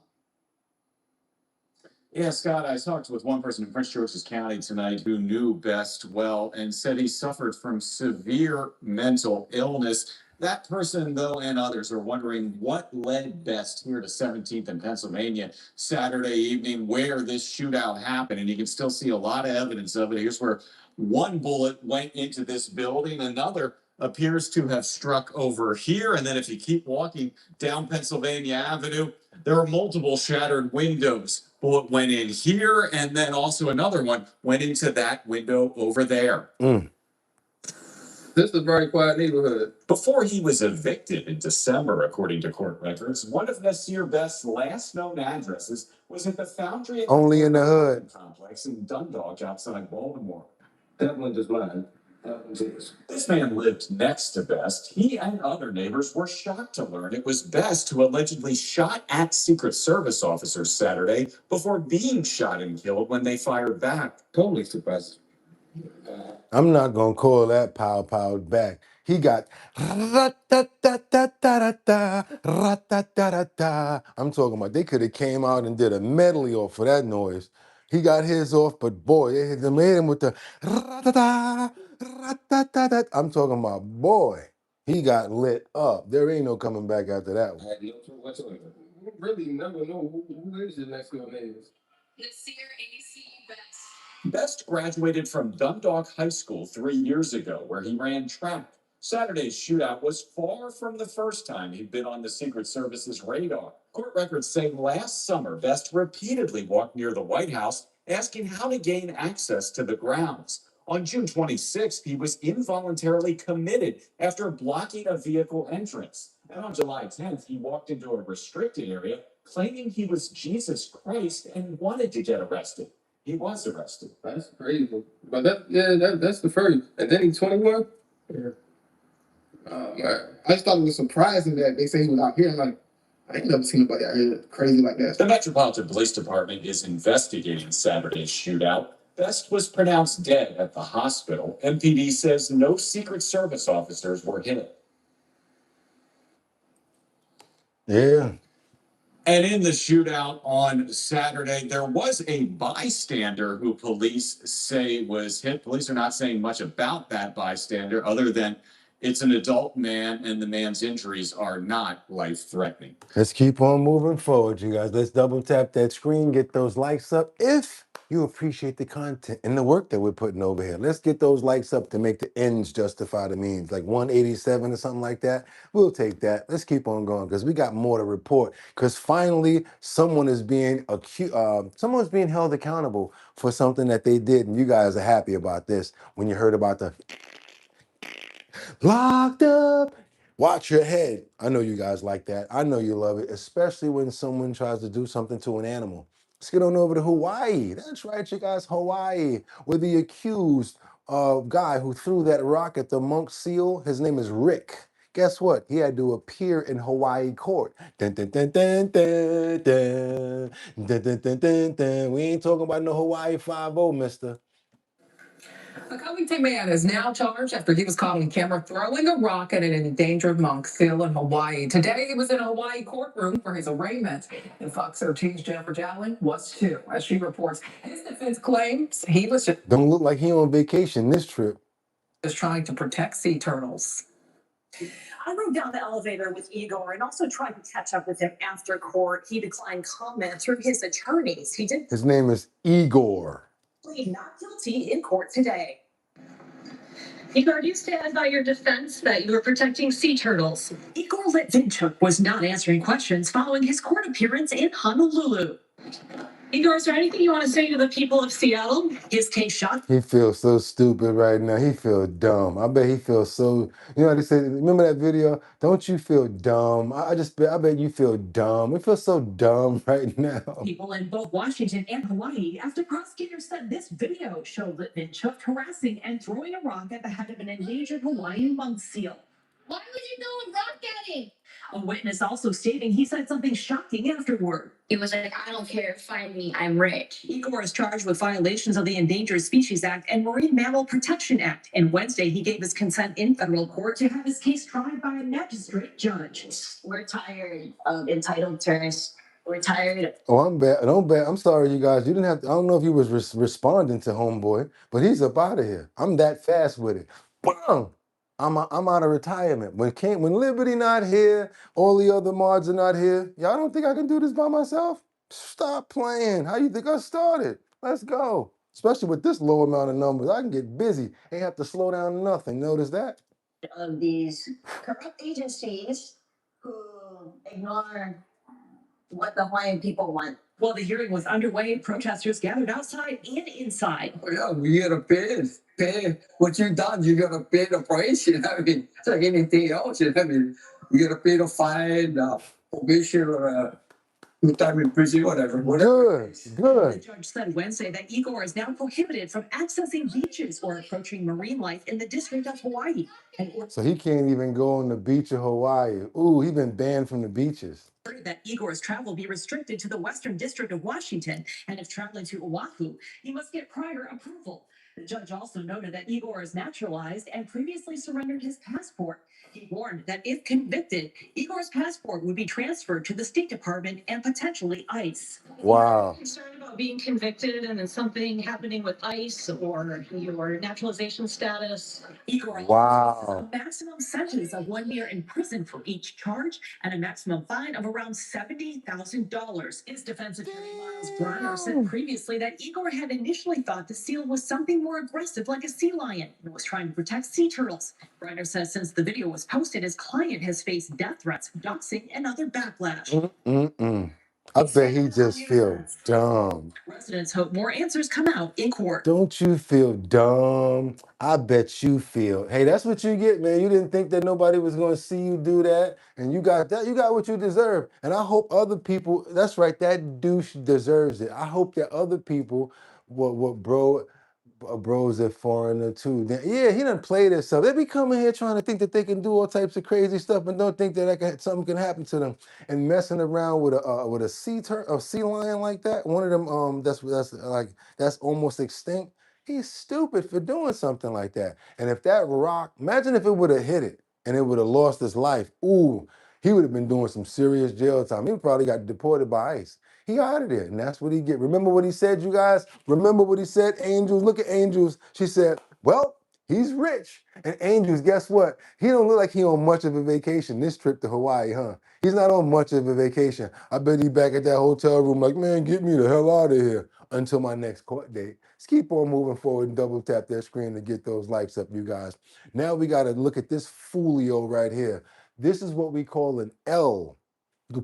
Yeah, Scott, I talked with one person in Prince George's County tonight who knew Best well and said he suffered from severe mental illness. That person, though, and others are wondering what led Best here to 17th in Pennsylvania Saturday evening, where this shootout happened. And you can still see a lot of evidence of it. Here's where one bullet went into this building, another appears to have struck over here. And then if you keep walking down Pennsylvania Avenue, there are multiple shattered windows. Bullet went in here, and then also another one went into that window over there. This is a very quiet neighborhood. Before he was evicted in December, according to court records, one of Nasir Best's last known addresses was at the Foundry and Only in the hood. complex in Dundalk outside Baltimore. That one is mine. That one's his. This man lived next to Best. He and other neighbors were shocked to learn it was Best who allegedly shot at Secret Service officers Saturday before being shot and killed when they fired back. Totally surprised. I'm not gonna call that pow pow back. He got rat-ta-ta-ta-ta-ta, rat-ta-ta-ta-ta. I'm talking about they could have came out and did a medley off of that noise. He got his off, but boy, they hit him with the rat-ta-ta, rat-ta-ta-ta. I'm talking about boy, he got lit up. There ain't no coming back after that one. I had no clue whatsoever. We really never know who is your next door neighbors. Best graduated from Dundalk High School 3 years ago, where he ran track. Saturday's shootout was far from the first time he'd been on the Secret Service's radar. Court records say last summer, Best repeatedly walked near the White House, asking how to gain access to the grounds. On June 26th, he was involuntarily committed after blocking a vehicle entrance. And on July 10th, he walked into a restricted area, claiming he was Jesus Christ and wanted to get arrested. He was arrested. That's crazy. But that's the first. And then he's 21? Yeah. Oh man. I just thought it was surprising that they say he was out here. I'm like, I ain't never seen nobody out here crazy like that. The Metropolitan Police Department is investigating Saturday's shootout. Best was pronounced dead at the hospital. MPD says no Secret Service officers were hit. Yeah. And in the shootout on Saturday, there was a bystander who police say was hit. Police are not saying much about that bystander other than it's an adult man and the man's injuries are not life-threatening. Let's keep on moving forward, you guys. Let's double tap that screen, get those likes up. If you appreciate the content and the work that we're putting over here, let's get those likes up to make the ends justify the means. Like 187 or something like that. We'll take that. Let's keep on going because we got more to report. Because finally, someone is being accused. Someone's being held accountable for something that they did, and you guys are happy about this when you heard about the locked up. Watch your head. I know you guys like that. I know you love it, especially when someone tries to do something to an animal. Let's get on over to Hawaii. That's right, you guys, Hawaii, where the accused guy who threw that rock at the monk seal, his name is Rick. Guess what? He had to appear in Hawaii court. Dun, dun, dun, dun, dun, dun, dun, dun, dun, dun, dun. We ain't talking about no Hawaii 5-0, mister. A Covington man is now charged after he was caught on camera throwing a rock at an endangered monk seal in Hawaii. Today, he was in a Hawaii courtroom for his arraignment. And Fox 13's Jennifer Jowling was too. As she reports, his defense claims he was Don't look like he on vacation this trip. just trying to protect sea turtles. I rode down the elevator with Igor and also tried to catch up with him after court. He declined comment through his attorneys. He did His name is Igor. plead not guilty in court today. Igor, do you stand by your defense that you were protecting sea turtles? Igor Litvinchuk was not answering questions following his court appearance in Honolulu. Igor, is there anything you want to say to the people of Seattle? His case shot. He feels so stupid right now. He feels dumb. I bet he feels so. You know what they say? Remember that video? Don't you feel dumb? I bet you feel dumb. We feel so dumb right now. People in both Washington and Hawaii after prosecutors said this video showed Litvinchuk harassing and throwing a rock at the head of an endangered Hawaiian monk seal. Why would you go and rock at him? A witness also stating he said something shocking afterward. He was like, I don't care, find me, I'm rich. Igor is charged with violations of the Endangered Species Act and Marine Mammal Protection Act. And Wednesday, he gave his consent in federal court to have his case tried by a magistrate judge. We're tired of entitled tourists. We're tired. Oh, I'm bad. Don't bad. I'm sorry, you guys. You didn't have to. I don't know if you was responding to homeboy, but he's up out of here. I'm that fast with it. Bang! I'm out of retirement. When Liberty not here, all the other mods are not here. Y'all don't think I can do this by myself? Stop playing. How you think I started? Let's go. Especially with this low amount of numbers, I can get busy. Ain't have to slow down nothing. Notice that? of these corrupt agencies who ignore what the Hawaiian people want. While the hearing was underway, protesters gathered outside and inside. Oh, yeah, we gotta pay what you done. You gotta pay the price. I mean, it's like anything else. I mean, you gotta pay the fine, probation, or time in prison, whatever. Good, good. The judge said Wednesday that Igor is now prohibited from accessing beaches or approaching marine life in the District of Hawaii. So he can't even go on the beach of Hawaii. Ooh, he's been banned from the beaches. That Igor's travel be restricted to the Western District of Washington, and if traveling to Oahu, he must get prior approval. The judge also noted that Igor is naturalized and previously surrendered his passport. He warned that if convicted, Igor's passport would be transferred to the State Department and potentially ICE. Wow. Concerned about being convicted and then something happening with ICE or your naturalization status? Igor Wow. a maximum sentence of 1 year in prison for each charge and a maximum fine of around $70,000. His defense attorney Miles Bronner said previously that Igor had initially thought the seal was something more aggressive like a sea lion and was trying to protect sea turtles. Bronner says since the video was posted, his client has faced death threats, doxing, and other backlash. I bet he just feels dumb. Residents hope more answers come out in court. Don't you feel dumb? I bet you feel. Hey, that's what you get, man. You didn't think that nobody was going to see you do that, and you got that. You got what you deserve. And I hope other people. That's right. That douche deserves it. I hope that other people, bro's a foreigner too. Yeah, he done played himself. They be coming here trying to think that they can do all types of crazy stuff and don't think that something can happen to them. And messing around with a sea lion like that, one of them that's almost extinct. He's stupid for doing something like that. And if that rock, imagine if it would have hit it and it would have lost his life. Ooh, he would have been doing some serious jail time. He probably got deported by ICE. He out of there, and that's what he get. Remember what he said, you guys? Remember what he said, Angels? Look at Angels. She said, well, he's rich. And Angels, guess what? He don't look like he on much of a vacation this trip to Hawaii, huh? He's not on much of a vacation. I bet he back at that hotel room like, man, get me the hell out of here until my next court date. Let's keep on moving forward and double tap that screen to get those likes up, you guys. Now we got to look at this folio right here. This is what we call an L. You can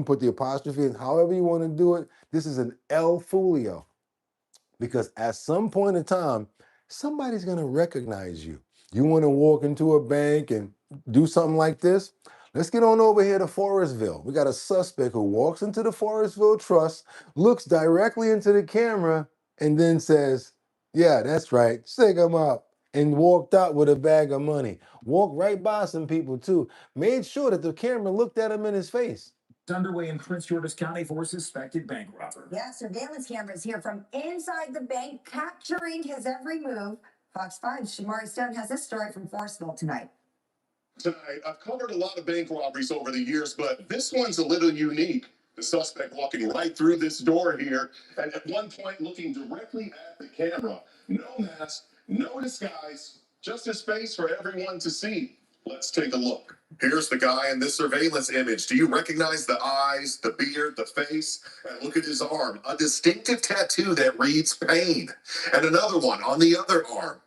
put the apostrophe in however you want to do it. This is an L folio because at some point in time, somebody's going to recognize you. You want to walk into a bank and do something like this? Let's get on over here to Forestville. We got a suspect who walks into the Forestville Trust, looks directly into the camera, and then says, yeah, that's right, stick him up, and walked out with a bag of money. Walked right by some people too. Made sure that the camera looked at him in his face. It's underway in Prince George's County for a suspected bank robber. Yeah, surveillance cameras here from inside the bank, capturing his every move. Fox 5's Shamari Stone has this story from Forestville tonight. Tonight, I've covered a lot of bank robberies over the years, but this one's a little unique. The suspect walking right through this door here, and at one point looking directly at the camera. No mask, no disguise, just his face for everyone to see. Let's take a look. Here's the guy in this surveillance image. Do you recognize the eyes, the beard, the face? And look at his arm, a distinctive tattoo that reads pain. And another one on the other arm.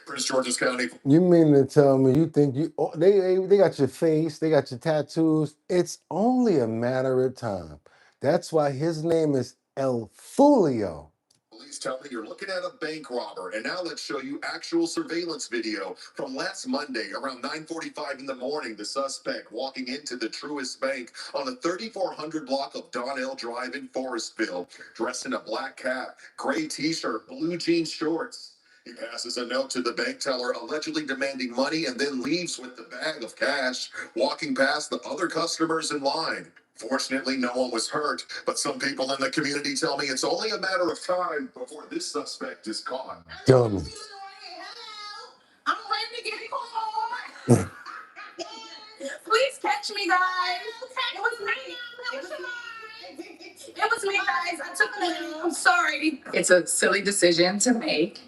Prince George's County. You mean to tell me you think they got your face, they got your tattoos? It's only a matter of time. That's why his name is El Fulio. Police tell me you're looking at a bank robber, and now let's show you actual surveillance video from last Monday around 9:45 in the morning. The suspect walking into the Truist Bank on the 3400 block of Donnell Drive in Forestville, dressed in a black cap, gray t-shirt, blue jean shorts. He passes a note to the bank teller, allegedly demanding money, and then leaves with the bag of cash, walking past the other customers in line. Fortunately, no one was hurt, but some people in the community tell me it's only a matter of time before this suspect is caught. Dummy. I'm ready to get caught. Please catch me, guys. It was me. It was me, guys. I took the. I'm sorry. It's a silly decision to make,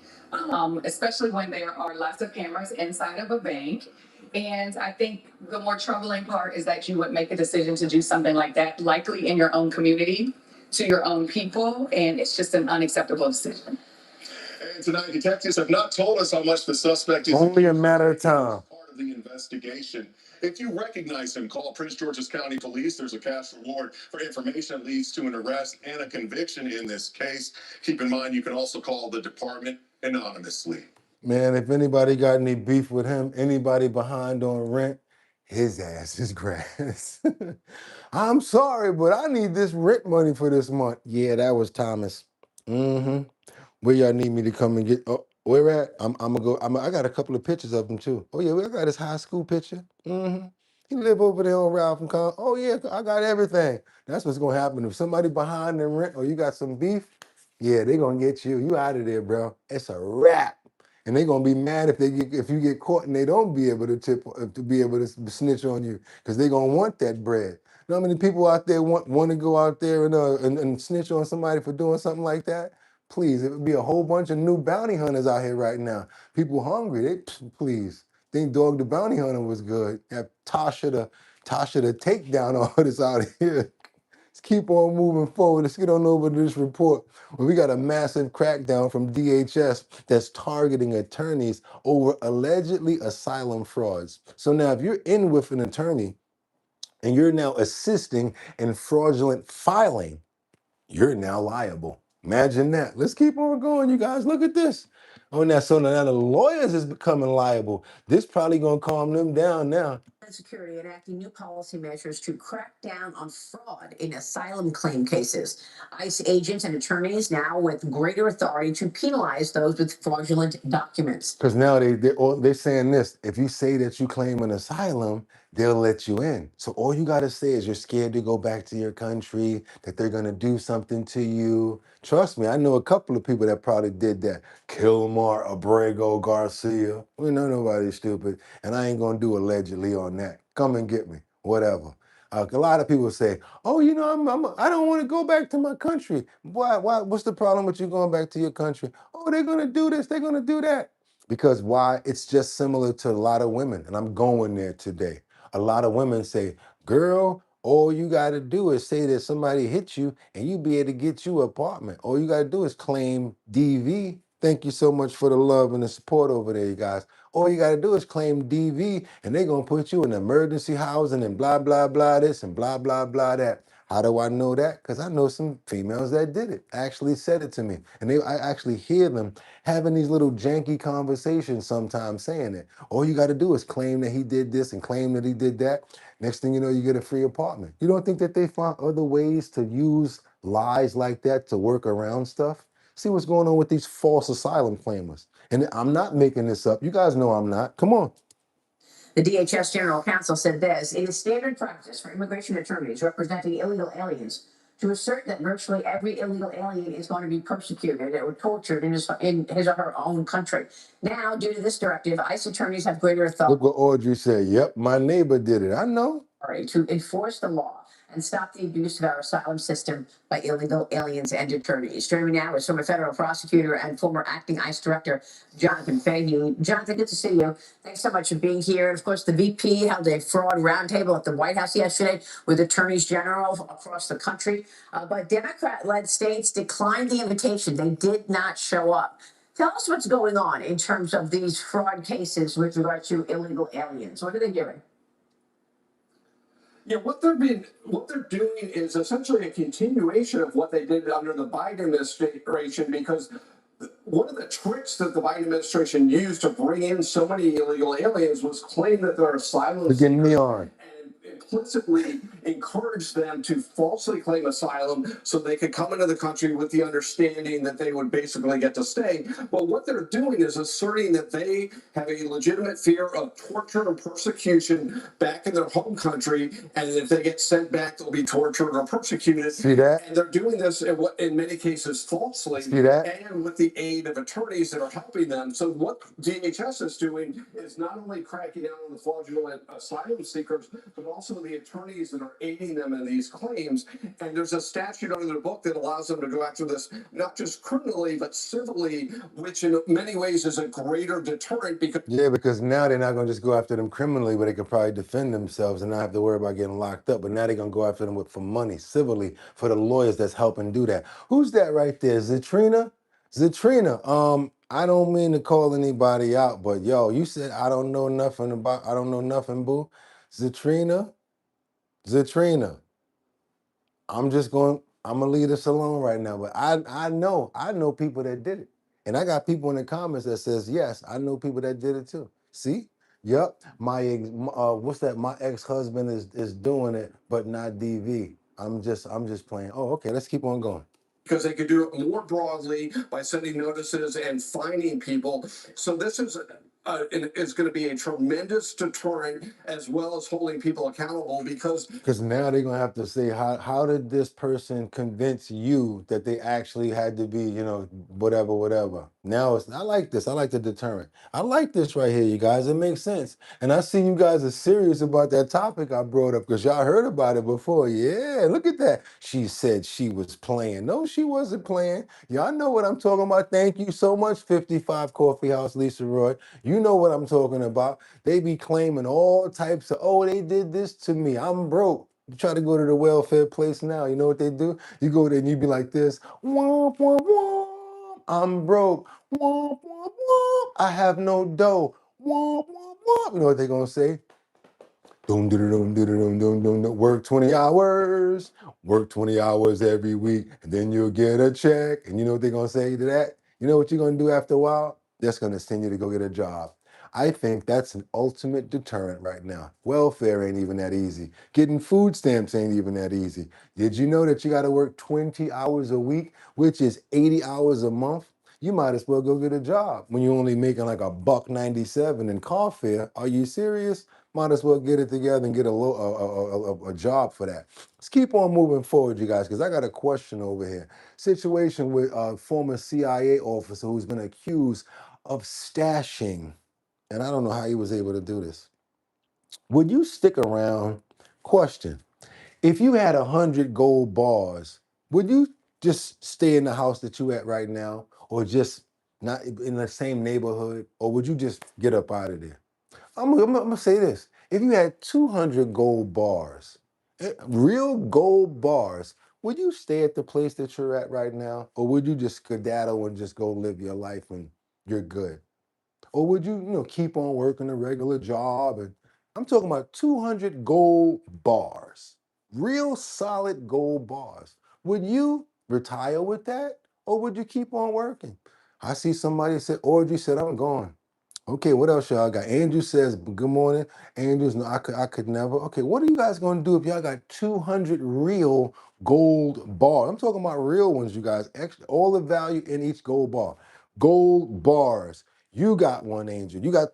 especially when there are lots of cameras inside of a bank. And I think the more troubling part is that you would make a decision to do something like that, likely in your own community, to your own people, and it's just an unacceptable decision. And tonight, detectives have not told us how much the suspect is. Only a matter of time. Part of the investigation. If you recognize him, call Prince George's County Police. There's a cash reward for information that leads to an arrest and a conviction in this case. Keep in mind, you can also call the department anonymously. Man, if anybody got any beef with him, anybody behind on rent, his ass is grass. I'm sorry, but I need this rent money for this month. Yeah, that was Thomas. Mm-hmm. Where y'all need me to come and get? Oh, where at? I'm gonna go. I got a couple of pictures of him too. Oh yeah, I got his high school picture. Mm-hmm. He live over there on Ralph and Con. Oh yeah, I got everything. That's what's gonna happen if somebody behind them rent or you got some beef. Yeah, they gonna get you. You out of there, bro. It's a wrap. And they gonna be mad if you get caught and they don't be able to to be able to snitch on you because they gonna want that bread. You know how many people out there want to go out there and snitch on somebody for doing something like that? Please, it would be a whole bunch of new bounty hunters out here right now. People hungry. Please. Think Dog the Bounty Hunter was good. Have Tasha the takedown artist out here. Let's keep on moving forward. Let's get on over to this report where we got a massive crackdown from DHS that's targeting attorneys over allegedly asylum frauds. So now if you're in with an attorney and you're now assisting in fraudulent filing, you're now liable. Imagine that. Let's keep on going, you guys. Look at this. Oh, now the lawyers is becoming liable. This probably gonna calm them down now. Security enacting new policy measures to crack down on fraud in asylum claim cases. ICE agents and attorneys now with greater authority to penalize those with fraudulent documents. Because now they're saying this: if you say that you claim an asylum, they'll let you in. So all you gotta say is you're scared to go back to your country, that they're gonna do something to you. Trust me, I know a couple of people that probably did that. Kilmar Abrego Garcia. We know nobody's stupid, and I ain't gonna do allegedly on that. Come and get me, whatever. A lot of people say, "Oh, you know, I don't want to go back to my country." Why? What's the problem with you going back to your country? Oh, they're gonna do this. They're gonna do that. Because why? It's just similar to a lot of women, and I'm going there today. A lot of women say, "Girl, all you got to do is say that somebody hit you, and you be able to get you an apartment. All you got to do is claim DV." Thank you so much for the love and the support over there, you guys. All you got to do is claim DV, and they're going to put you in emergency housing and blah, blah, blah this and blah, blah, blah that. How do I know that? Because I know some females that did it, actually said it to me. And I actually hear them having these little janky conversations sometimes saying it. All you got to do is claim that he did this and claim that he did that. Next thing you know, you get a free apartment. You don't think that they found other ways to use lies like that to work around stuff? See what's going on with these false asylum claimers. And I'm not making this up. You guys know I'm not. Come on. The DHS General Counsel said this: it is standard practice for immigration attorneys representing illegal aliens to assert that virtually every illegal alien is going to be persecuted or tortured in his or her own country. Now, due to this directive, ICE attorneys have greater authority. Look what Audrey said. Yep, my neighbor did it. I know. To enforce the law and stop the abuse of our asylum system by illegal aliens and attorneys. Joining me now is former federal prosecutor and former acting ICE director, Jonathan Fahey. Jonathan, good to see you. Thanks so much for being here. And of course, the VP held a fraud roundtable at the White House yesterday with attorneys general across the country. But Democrat-led states declined the invitation. They did not show up. Tell us what's going on in terms of these fraud cases with regard to illegal aliens. What are they doing? Yeah, what they're doing is essentially a continuation of what they did under the Biden administration, because one of the tricks that the Biden administration used to bring in so many illegal aliens was claim that they're asylum Getting me on. implicitly encourage them to falsely claim asylum so they could come into the country with the understanding that they would basically get to stay. But what they're doing is asserting that they have a legitimate fear of torture and persecution back in their home country, and if they get sent back, they'll be tortured or persecuted. See that? And they're doing this in many cases falsely. See that? And with the aid of attorneys that are helping them. So what DHS is doing is not only cracking down on the fraudulent asylum seekers, but also the attorneys that are aiding them in these claims. And there's a statute under their book that allows them to go after this, not just criminally, but civilly, which in many ways is a greater deterrent because now they're not going to just go after them criminally, but they could probably defend themselves and not have to worry about getting locked up. But now they're going to go after them for money, civilly, for the lawyers that's helping do that. Who's that right there? Zatrina? I don't mean to call anybody out, but yo, you said I don't know nothing about, I don't know nothing, boo. Zatrina, I'm gonna leave this alone right now. But I know people that did it. And I got people in the comments that says, yes, I know people that did it too. See? Yep. What's that? My ex-husband is doing it, but not DV. I'm just playing. Oh, okay, let's keep on going. Because they could do it more broadly by sending notices and fining people. So this is going to be a tremendous deterrent as well as holding people accountable because Now they're gonna have to say, how did this person convince you that they actually had to be, whatever. Now I like this. I like the deterrent. I like this right here, you guys. It makes sense. And I see you guys are serious about that topic I brought up because y'all heard about it before. Yeah, look at that. She said she was playing. No, she wasn't playing. Y'all know what I'm talking about. Thank you so much, 55 Coffee House, Lisa Roy. You know what I'm talking about. They be claiming all types of, oh, they did this to me. I'm broke. You try to go to the welfare place now. You know what they do? You go there and you be like this. Womp, womp, womp. I'm broke. Womp, womp, womp. I have no dough. Womp, womp, womp. You know what they gonna say? Doom, doom, doom, doom, doom, doom, doom, doom. Work 20 hours. Work 20 hours every week, and then you'll get a check. And you know what they're gonna say to that? You know what you're gonna do after a while? That's gonna send you to go get a job. I think that's an ultimate deterrent right now. Welfare ain't even that easy. Getting food stamps ain't even that easy. Did you know that you got to work 20 hours a week, which is 80 hours a month? You might as well go get a job when you're only making like $1.97 in car fare. Are you serious? Might as well get it together and get a job for that. Let's keep on moving forward, you guys, because I got a question over here. Situation with a former CIA officer who's been accused of stashing, and I don't know how he was able to do this. Would you stick around? Question. If you had 100 gold bars, would you just stay in the house that you at right now, or just not in the same neighborhood, or would you just get up out of there? I'm gonna say this. If you had 200 gold bars, real gold bars, would you stay at the place that you're at right now, or would you just skedaddle and just go live your life and you're good? Or would you, keep on working a regular job? And I'm talking about 200 gold bars, real solid gold bars. Would you retire with that, or would you keep on working? I see somebody said, Audrey said, I'm going. Okay, what else y'all got? Andrew says, good morning. Andrew's, no, I could never. Okay, what are you guys gonna do if y'all got 200 real gold bars? I'm talking about real ones, you guys. Extra, all the value in each gold bar. Gold bars. You got one, Angel. You got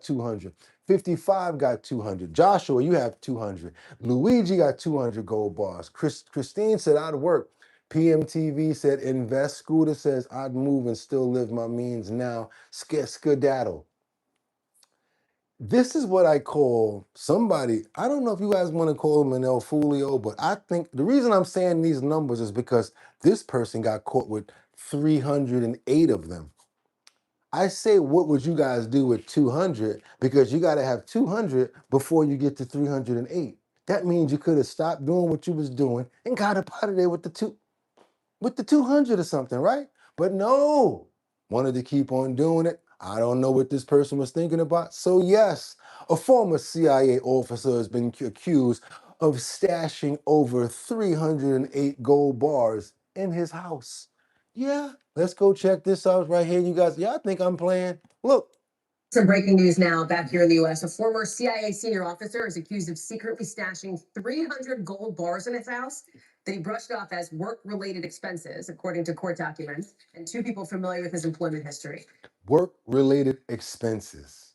200. 55 got 200. Joshua, you have 200. Luigi got 200 gold bars. Christine said, I'd work. PMTV said, invest. Scooter says, I'd move and still live my means now. Skedaddle. This is what I call somebody, I don't know if you guys want to call him an El Fulio, but I think the reason I'm saying these numbers is because this person got caught with 308 of them. I say, what would you guys do with 200? Because you got to have 200 before you get to 308. That means you could have stopped doing what you was doing and got up out of there with the 200 or something, right? But no, wanted to keep on doing it. I don't know what this person was thinking about. So yes, a former CIA officer has been accused of stashing over 308 gold bars in his house. Yeah, let's go check this out right here, you guys. Y'all think I'm playing? Look. Some breaking news now back here in the U.S. A former CIA senior officer is accused of secretly stashing 300 gold bars in his house that he brushed off as work-related expenses, according to court documents, and two people familiar with his employment history. Work-related expenses.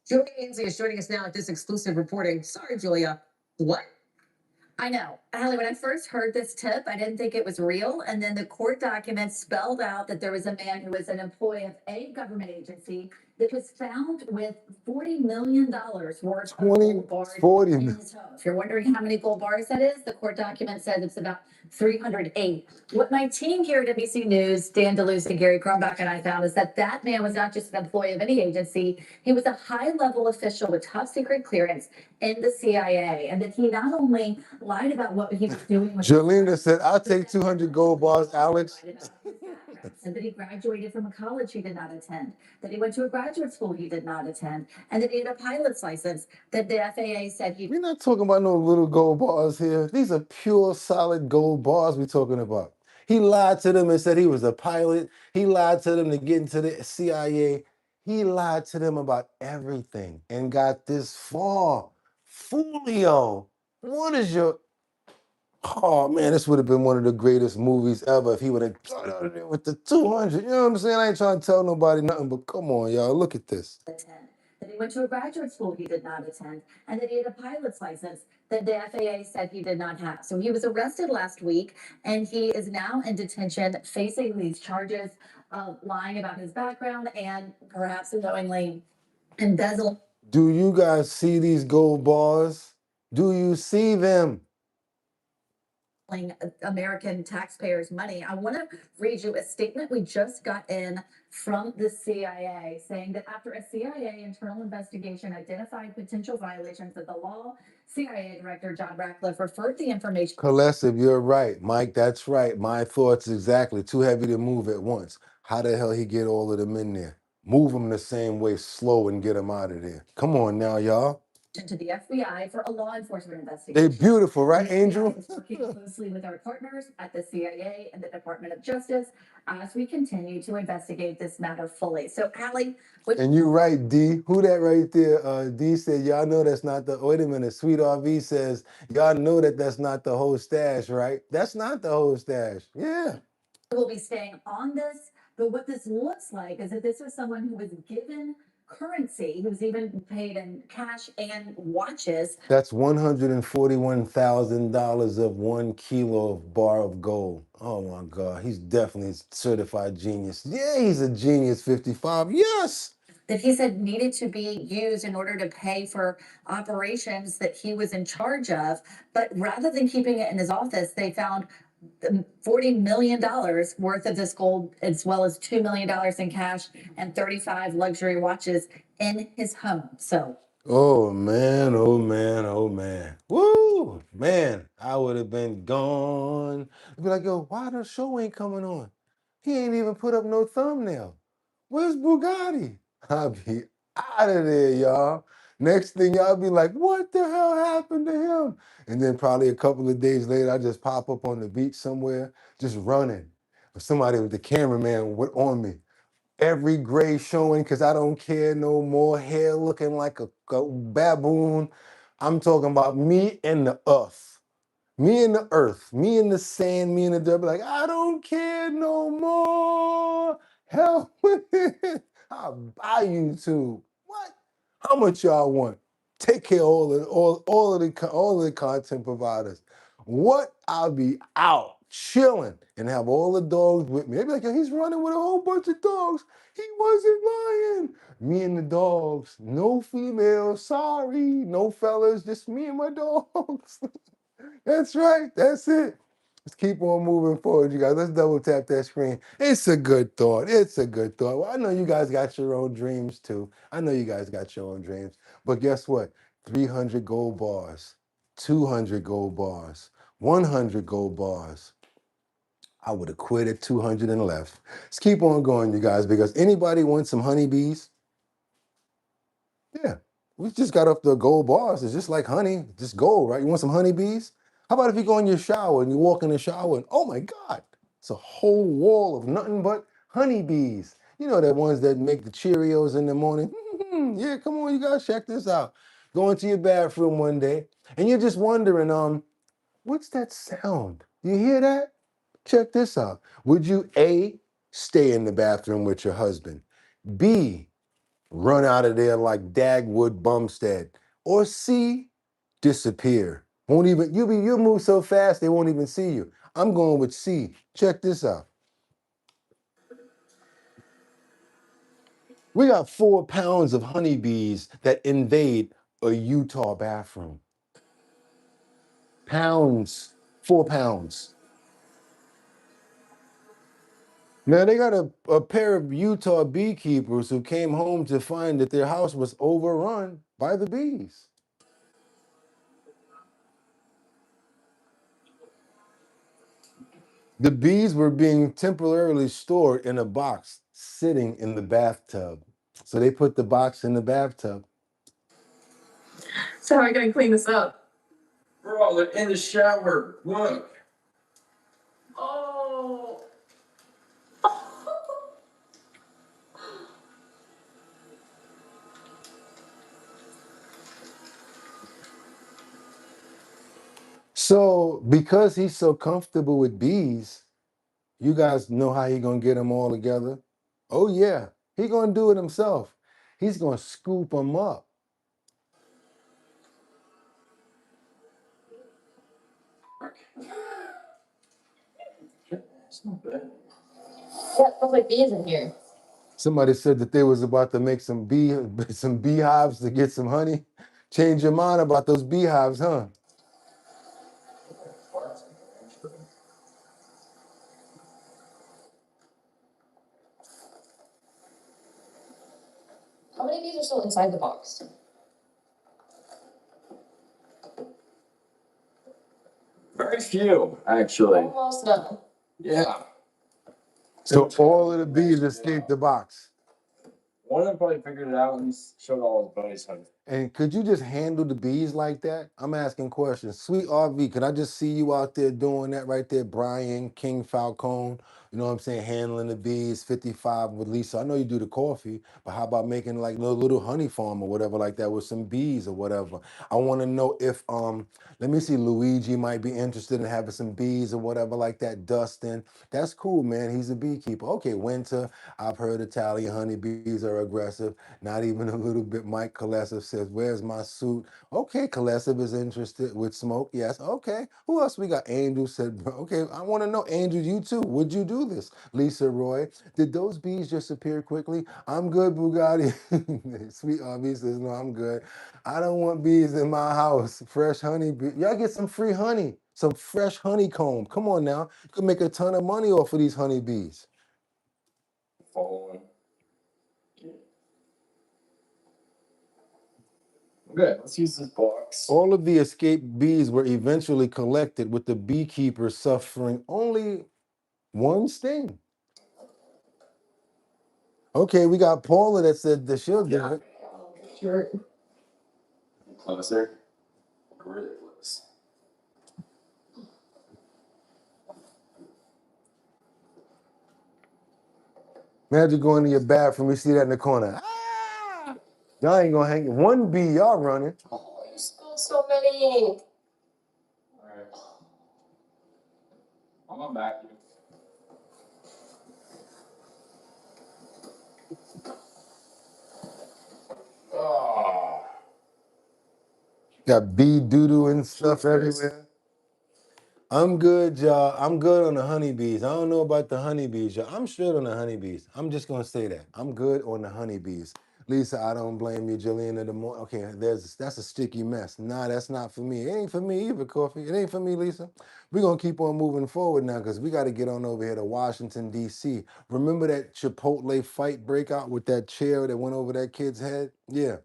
Julia Ainsley is joining us now at this exclusive reporting. Sorry, Julia. What? I know. Allie, when I first heard this tip, I didn't think it was real. And then the court documents spelled out that there was a man who was an employee of a government agency that was found with $40 million worth of gold bars 40 in his home. If you're wondering how many gold bars that is, the court document said it's about 308. What my team here at NBC News, Dan DeLuce and Gary Cronbach and I found is that that man was not just an employee of any agency. He was a high-level official with top secret clearance in the CIA, and that he not only lied about what he was doing. Jolena said, I'll take 200 gold bars, Alex. Said that he graduated from a college he did not attend, that he went to a graduate school he did not attend, and that he had a pilot's license that the FAA said he. We're not talking about no little gold bars here. These are pure, solid gold bars we're talking about. He lied to them and said he was a pilot. He lied to them to get into the CIA. He lied to them about everything and got this far. Foolio, what is your... Oh man, this would have been one of the greatest movies ever if he would have got out of there with the 200. You know what I'm saying? I ain't trying to tell nobody nothing, but come on, y'all, look at this. Attend, that he went to a graduate school he did not attend, and that he had a pilot's license that the FAA said he did not have. So he was arrested last week, and he is now in detention facing these charges of lying about his background and perhaps unknowingly embezzling. Do you guys see these gold bars? Do you see them? American taxpayers' money. I want to read you a statement we just got in from the CIA saying that after a CIA internal investigation identified potential violations of the law, CIA Director John Ratcliffe referred the information. Colessive, you're right. Mike, that's right. My thoughts exactly. Too heavy to move at once. How the hell he get all of them in there? Move them the same way, slow, and get them out of there. Come on now, y'all. To the FBI for a law enforcement investigation. They beautiful, right, The Angel? FBI is working closely with our partners at the CIA and the Department of Justice as we continue to investigate this matter fully. So, Allie, And you right, D. Who that right there? D said, y'all know that's not the... Wait a minute. Sweet RV says, y'all know that that's not the whole stash, right? That's not the whole stash. Yeah. we'll be staying on this, but what this looks like is that this is someone who was given currency, who's even paid in cash and watches. That's $141,000 of 1 kilo of bar of gold. Oh my God, he's definitely a certified genius. Yeah, he's a genius, 55. Yes. That he said needed to be used in order to pay for operations that he was in charge of. But rather than keeping it in his office, they found $40 million worth of this gold, as well as $2 million in cash and 35 luxury watches in his home. So, Oh man, oh man, oh man. Woo! Man, I would have been gone. I'd be like, yo, why the show ain't coming on? He ain't even put up no thumbnail. Where's Bugatti? I'll be out of there, y'all. Next thing y'all be like, what the hell happened to him? And then probably a couple of days later, I just pop up on the beach somewhere, just running. Or somebody with the cameraman on me. Every gray showing because I don't care no more. Hair looking like a baboon. I'm talking about me and the earth. Me and the earth. Me and the sand. Me and the dirt. Be like, I don't care no more. Help me. I'll buy YouTube. What? How much y'all want? Take care of all of the content providers. What? I'll be out chilling and have all the dogs with me. They be like, yo, he's running with a whole bunch of dogs. He wasn't lying. Me and the dogs. No females. Sorry. No fellas. Just me and my dogs. That's right. That's it. Let's keep on moving forward, you guys. Let's double tap that screen. It's a good thought. It's a good thought. Well, I know you guys got your own dreams too. I know you guys got your own dreams. But guess what? 300 gold bars, 200 gold bars, 100 gold bars. I would have quit at 200 and left. Let's keep on going, you guys, because anybody wants some honeybees? Yeah, we just got up the gold bars. It's just like honey, just gold, right? You want some honeybees? How about if you go in your shower and you walk in the shower and oh my God, it's a whole wall of nothing but honeybees. You know, the ones that make the Cheerios in the morning. Yeah, come on, you guys check this out. Go into your bathroom one day and you're just wondering, what's that sound? You hear that? Check this out. Would you A, stay in the bathroom with your husband? B, run out of there like Dagwood Bumstead? Or C, disappear? Won't even, you'll move so fast they won't even see you. I'm going with C. Check this out. We got 4 pounds of honeybees that invade a Utah bathroom. Pounds, 4 pounds. Now they got a pair of Utah beekeepers who came home to find that their house was overrun by the bees. The bees were being temporarily stored in a box sitting in the bathtub. So they put the box in the bathtub. So how are we gonna clean this up? Bro, they're in the shower. Look. Oh. So because he's so comfortable with bees, you guys know how he gonna get them all together? Oh yeah, he gonna do it himself. He's gonna scoop them up. It's not bad. Yeah, it smells like bees in here. Somebody said that they was about to make some beehives to get some honey. Change your mind about those beehives, huh? How many bees are still inside the box? Very few, actually. Almost done. Yeah. So all of the bees escaped the box. One of them probably figured it out and showed all his buddies how to. And could you just handle the bees like that? I'm asking questions. Sweet RV, could I just see you out there doing that right there? Brian, King Falcone, you know what I'm saying? Handling the bees, 55 with Lisa. I know you do the coffee, but how about making like a little honey farm or whatever like that with some bees or whatever? I want to know if, let me see, Luigi might be interested in having some bees or whatever like that. Dustin, that's cool, man. He's a beekeeper. Okay, Winter, I've heard Italian honeybees are aggressive. Not even a little bit. Mike Kalesiv says, where's my suit? Okay, Kalesiv is interested with smoke. Yes, okay. Who else we got? Angel said, okay, I want to know, Angel, you too. Would you do this? Lisa Roy, did those bees just appear quickly? I'm good, Bugatti. Sweet RV says, no, I'm good. I don't want bees in my house. Fresh honey. Y'all get some free honey, some fresh honeycomb. Come on now. You can make a ton of money off of these honeybees. Following. Okay, let's use this box. All of the escaped bees were eventually collected, with the beekeeper suffering only one sting. Okay, we got Paula that said that she'll do it. Sure. Closer. Really close. Imagine going to your bathroom, you see that in the corner. Ah! Y'all ain't gonna hang one bee, y'all running. Oh, you spilled so many. Alright. I'm on vacuum. Oh. Got bee doo-doo and stuff everywhere. I'm good, y'all. I'm good on the honeybees. I don't know about the honeybees, y'all. I'm straight on the honeybees. I'm just gonna say that. I'm good on the honeybees. Lisa, I don't blame you. Jillian, okay, that's a sticky mess. Nah, that's not for me. It ain't for me either, Coffee. It ain't for me, Lisa. We're gonna keep on moving forward now because we got to get on over here to Washington, D.C. Remember that Chipotle fight breakout with that chair that went over that kid's head? Yeah.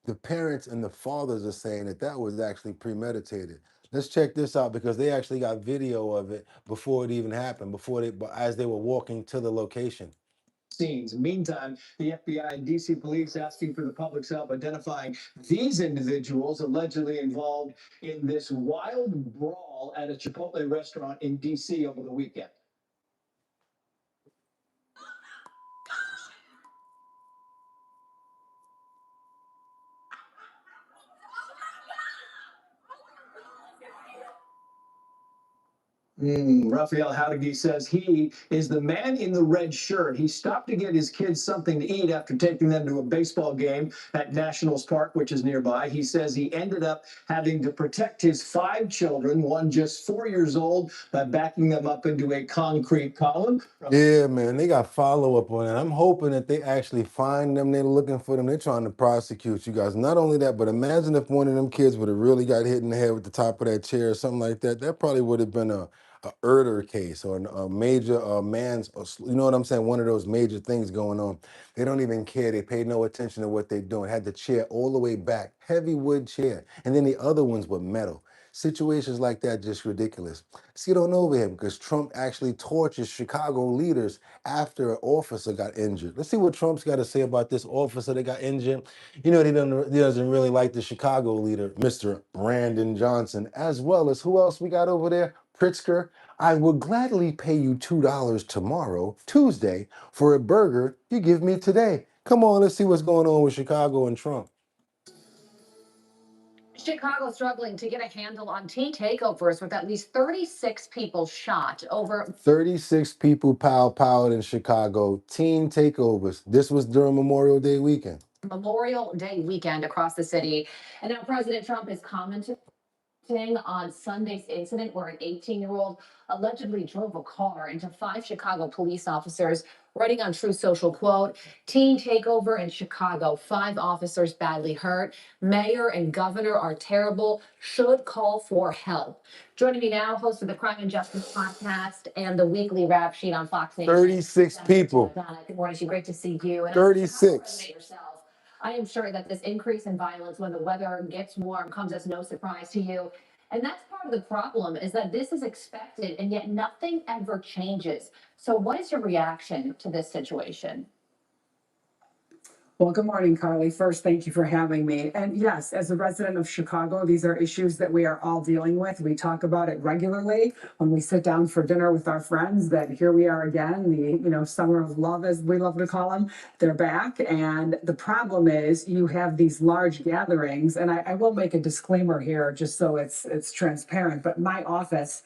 The parents and the fathers are saying that that was actually premeditated. Let's check this out because they actually got video of it before it even happened, as they were walking to the location. Scenes. Meantime, the FBI and DC police asking for the public's help identifying these individuals allegedly involved in this wild brawl at a Chipotle restaurant in DC over the weekend. Raphael Howdigi says he is the man in the red shirt. He stopped to get his kids something to eat after taking them to a baseball game at Nationals Park, which is nearby. He says he ended up having to protect his 5 children, one just 4 years old, by backing them up into a concrete column. Yeah, man, they got follow-up on it. I'm hoping that they actually find them. They're looking for them. They're trying to prosecute you guys. Not only that, but imagine if one of them kids would have really got hit in the head with the top of that chair or something like that. That probably would have been a murder case or a major man's, you know what I'm saying? One of those major things going on. They don't even care. They pay no attention to what they're doing. Had the chair all the way back, heavy wood chair, and then the other ones were metal. Situations like that just ridiculous. Let's get on over here because Trump actually tortures Chicago leaders after an officer got injured. Let's see what Trump's got to say about this officer that got injured. You know, he doesn't really like the Chicago leader, Mr. Brandon Johnson, as well as who else we got over there? Pritzker. I will gladly pay you $2 tomorrow, Tuesday, for a burger you give me today. Come on, let's see what's going on with Chicago and Trump. Chicago struggling to get a handle on teen takeovers with at least 36 people shot over 36 people powed in Chicago. Teen takeovers. This was during Memorial Day weekend. Memorial Day weekend across the city. And now President Trump is commenting on Sunday's incident where an 18-year-old allegedly drove a car into 5 Chicago police officers, writing on True Social, quote, teen takeover in Chicago, 5 officers badly hurt. Mayor and governor are terrible, should call for help. Joining me now, host of the Crime and Justice podcast and the weekly rap sheet on Fox News. 36 people. Good morning, Sue. Great to see you. And 36. I am sure that this increase in violence when the weather gets warm comes as no surprise to you. And that's part of the problem, is that this is expected and yet nothing ever changes. So what is your reaction to this situation? Well, good morning, Carly. First, thank you for having me. And yes, as a resident of Chicago, these are issues that we are all dealing with. We talk about it regularly when we sit down for dinner with our friends, that here we are again, the summer of love, as we love to call them. They're back. And the problem is you have these large gatherings. And I will make a disclaimer here just so it's transparent, but my office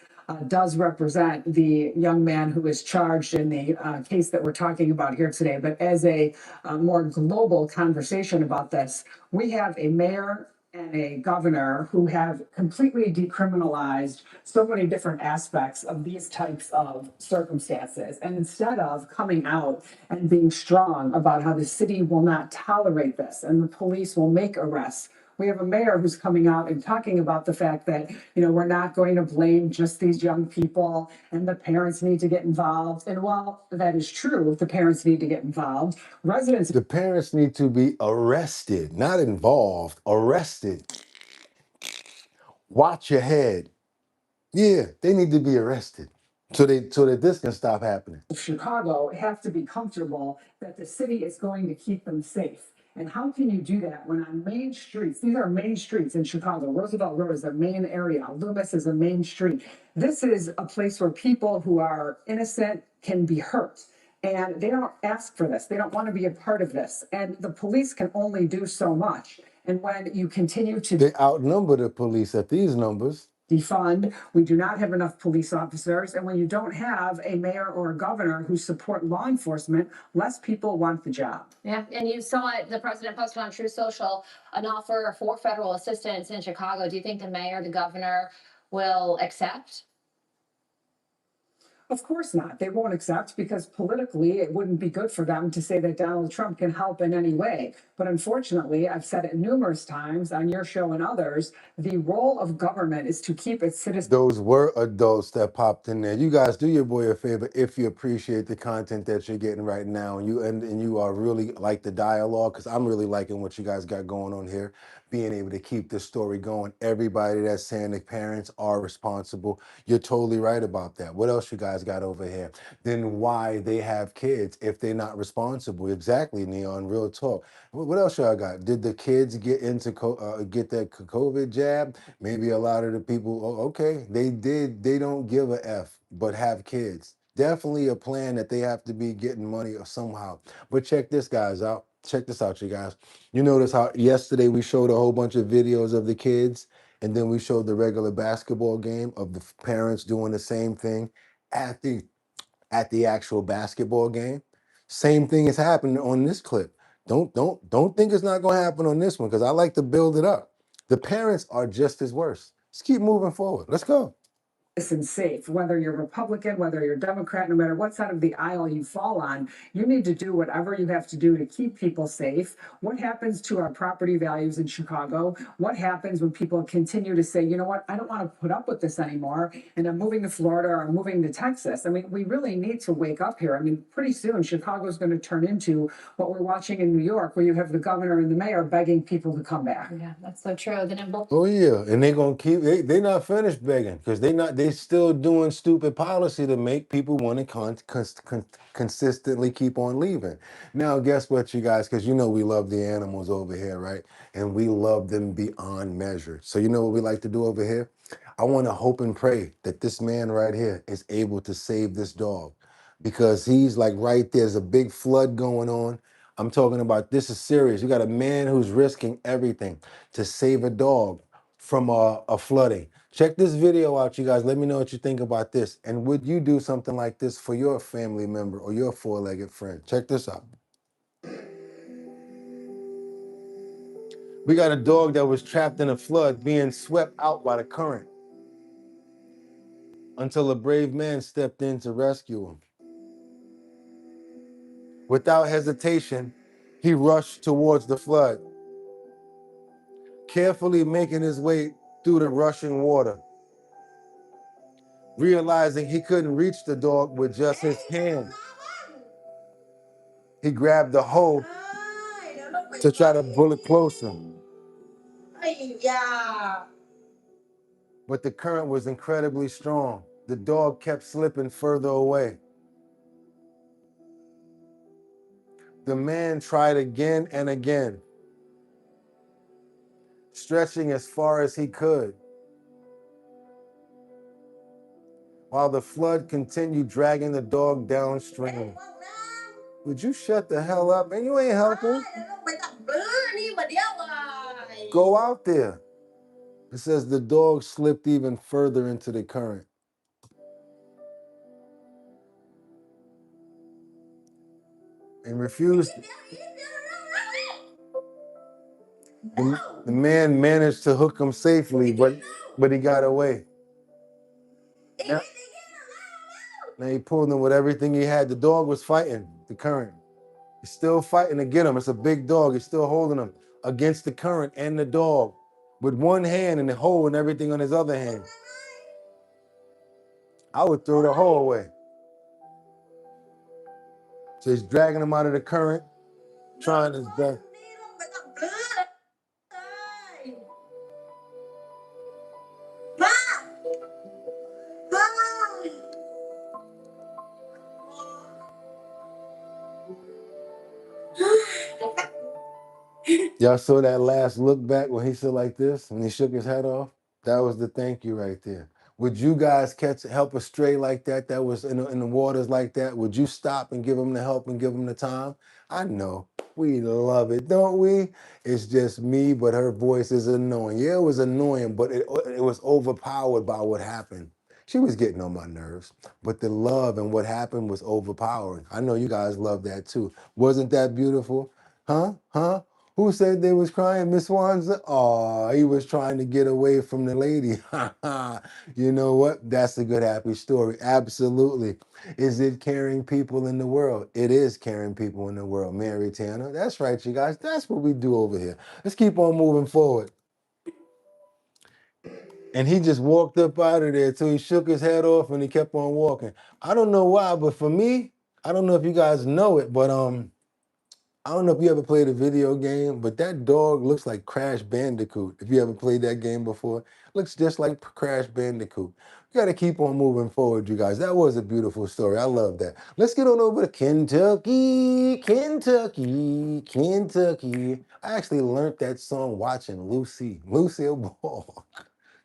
does represent the young man who is charged in the case that we're talking about here today. But as a more global conversation about this, we have a mayor and a governor who have completely decriminalized so many different aspects of these types of circumstances. And instead of coming out and being strong about how the city will not tolerate this and the police will make arrests, we have a mayor who's coming out and talking about the fact that, we're not going to blame just these young people and the parents need to get involved. And while that is true, the parents need to get involved. The parents need to be arrested, not involved, arrested. Watch your head. Yeah, they need to be arrested so that this can stop happening. Chicago have to be comfortable that the city is going to keep them safe. And how can you do that when on main streets, these are main streets in Chicago, Roosevelt Road is a main area, Loomis is a main street. This is a place where people who are innocent can be hurt. And they don't ask for this. They don't want to be a part of this. And the police can only do so much. And when you continue to They outnumber the police at these numbers. Defund. We do not have enough police officers. And when you don't have a mayor or a governor who support law enforcement, less people want the job. Yeah, and you saw it, the president posted on True Social an offer for federal assistance in Chicago. Do you think the mayor, the governor will accept? Of course not. They won't accept because politically it wouldn't be good for them to say that Donald Trump can help in any way. But unfortunately, I've said it numerous times on your show and others, the role of government is to keep its citizens. Those were adults that popped in there. You guys do your boy a favor if you appreciate the content that you're getting right now and you are really like the dialogue, because I'm really liking what you guys got going on here. Being able to keep this story going. Everybody that's saying the parents are responsible. You're totally right about that. What else you guys got over here? Then why they have kids if they're not responsible? Exactly, Neon. Real talk. What else y'all got? Did the kids get into get that COVID jab? Maybe a lot of the people. Oh, okay, they did. They don't give a f, but have kids. Definitely a plan that they have to be getting money or somehow. But check this guys out. Check this out, you guys. You notice how yesterday we showed a whole bunch of videos of the kids, and then we showed the regular basketball game of the parents doing the same thing at the actual basketball game. Same thing is happening on this clip. Don't think it's not going to happen on this one, because I like to build it up. The parents are just as worse. Let's keep moving forward. Let's go. citizens safe, whether you're Republican, whether you're Democrat, no matter what side of the aisle you fall on, you need to do whatever you have to do to keep people safe. What happens to our property values in Chicago? What happens when people continue to say, you know what, I don't want to put up with this anymore, and I'm moving to Florida or I'm moving to Texas? I mean, we really need to wake up here. I mean, pretty soon Chicago is going to turn into what we're watching in New York, where you have the governor and the mayor begging people to come back. Yeah, that's so true. Then it will. Oh yeah, and they're gonna keep. They not finished begging because they still doing stupid policy to make people want to consistently keep on leaving. Now, guess what, you guys? Because you know we love the animals over here, right? And we love them beyond measure. So you know what we like to do over here? I want to hope and pray that this man right here is able to save this dog because he's like right there's a big flood going on. I'm talking about this is serious. You got a man who's risking everything to save a dog from a flooding. Check this video out, you guys. Let me know what you think about this. And would you do something like this for your family member or your four-legged friend? Check this out. We got a dog that was trapped in a flood being swept out by the current until a brave man stepped in to rescue him. Without hesitation, he rushed towards the flood, carefully making his way through the rushing water. Realizing he couldn't reach the dog with just his hand, he grabbed the hoe to try to pull it closer. But the current was incredibly strong. The dog kept slipping further away. The man tried again and again, stretching as far as he could, while the flood continued dragging the dog downstream. Would you shut the hell up? Man, you ain't helping. Go out there. It says the dog slipped even further into the current. And refused. The man managed to hook him safely, but he got away. Now he pulled him with everything he had. The dog was fighting the current. He's still fighting to get him. It's a big dog. He's still holding him against the current and the dog with one hand and the hoe and everything on his other hand. I would throw the hoe away. So he's dragging him out of the current, trying his best. Y'all saw that last look back when he said like this, when he shook his head off? That was the thank you right there. Would you guys help a stray like that was in the waters like that? Would you stop and give him the help and give him the time? I know. We love it, don't we? It's just me, but her voice is annoying. Yeah, it was annoying, but it was overpowered by what happened. She was getting on my nerves, but the love and what happened was overpowering. I know you guys love that too. Wasn't that beautiful? Huh? Huh? Who said they was crying? Miss Wanza? Oh, he was trying to get away from the lady. You know what? That's a good, happy story. Absolutely. Is it caring people in the world? It is caring people in the world, Mary Tanner. That's right, you guys. That's what we do over here. Let's keep on moving forward. And he just walked up out of there till he shook his head off and he kept on walking. I don't know why, but for me, I don't know if you guys know it, but I don't know if you ever played a video game, but that dog looks like Crash Bandicoot. If you ever played that game before, looks just like Crash Bandicoot. You got to keep on moving forward, you guys. That was a beautiful story. I love that. Let's get on over to Kentucky, Kentucky, Kentucky. I actually learned that song watching Lucille Ball.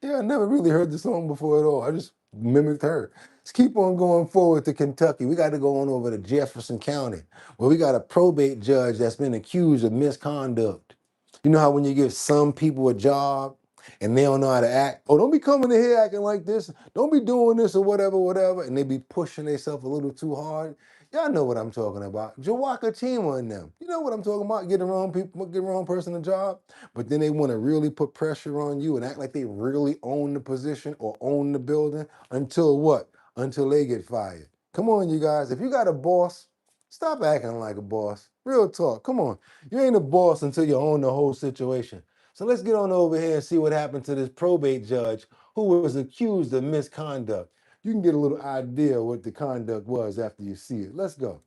Yeah, I never really heard the song before at all. I just mimicked her. Let's keep on going forward to Kentucky. We got to go on over to Jefferson County, where we got a probate judge that's been accused of misconduct. You know how when you give some people a job and they don't know how to act. Oh, don't be coming in here acting like this. Don't be doing this or whatever, whatever. And they be pushing themselves a little too hard. Y'all know what I'm talking about. Jawaka Chima and them. You know what I'm talking about. Get the wrong people, get the wrong person a job. But then they want to really put pressure on you and act like they really own the position or own the building until what? Until they get fired. Come on, you guys. If you got a boss, stop acting like a boss. Real talk. Come on. You ain't a boss until you own the whole situation. So let's get on over here and see what happened to this probate judge who was accused of misconduct. You can get a little idea what the conduct was after you see it. Let's go.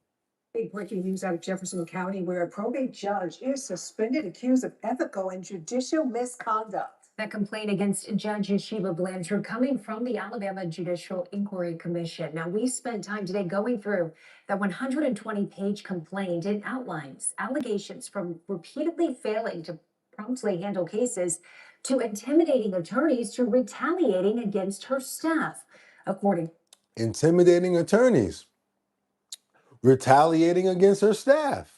Big breaking news out of Jefferson County where a probate judge is suspended accused of ethical and judicial misconduct. That complaint against Judge Sheba Blanchard coming from the Alabama Judicial Inquiry Commission. Now, we spent time today going through that 120-page complaint. It outlines allegations from repeatedly failing to promptly handle cases to intimidating attorneys to retaliating against her staff, according. Intimidating attorneys, retaliating against her staff.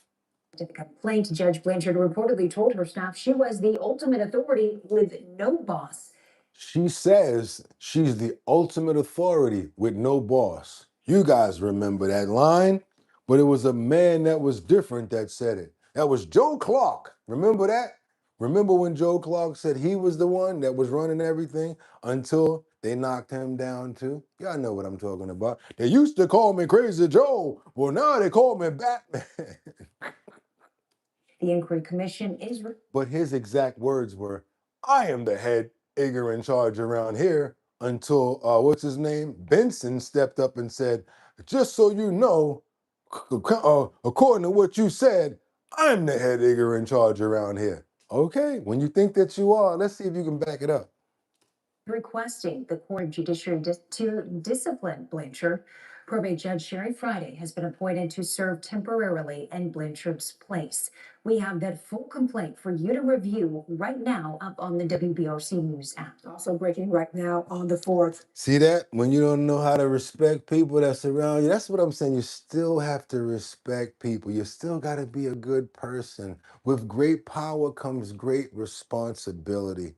To the complaint, Judge Blanchard reportedly told her staff she was the ultimate authority with no boss. She says she's the ultimate authority with no boss. You guys remember that line? But it was a man that was different that said it. That was Joe Clark. Remember that? Remember when Joe Clark said he was the one that was running everything until they knocked him down too? Y'all know what I'm talking about. They used to call me Crazy Joe. Well, now they call me Batman. The Inquiry Commission is. But his exact words were, I am the head Igor in charge around here until, what's his name? Benson stepped up and said, just so you know, according to what you said, I'm the head Igor in charge around here. Okay, when you think that you are, let's see if you can back it up. Requesting the court judiciary to discipline Blanchard. Probate Judge Sherry Friday has been appointed to serve temporarily in Blanchard's place. We have that full complaint for you to review right now up on the WBRC News app. Also breaking right now on the 4th. See that? When you don't know how to respect people that surround you, that's what I'm saying. You still have to respect people. You still got to be a good person. With great power comes great responsibility.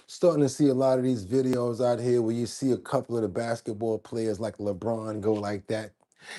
Starting to see a lot of these videos out here where you see a couple of the basketball players like LeBron go like that.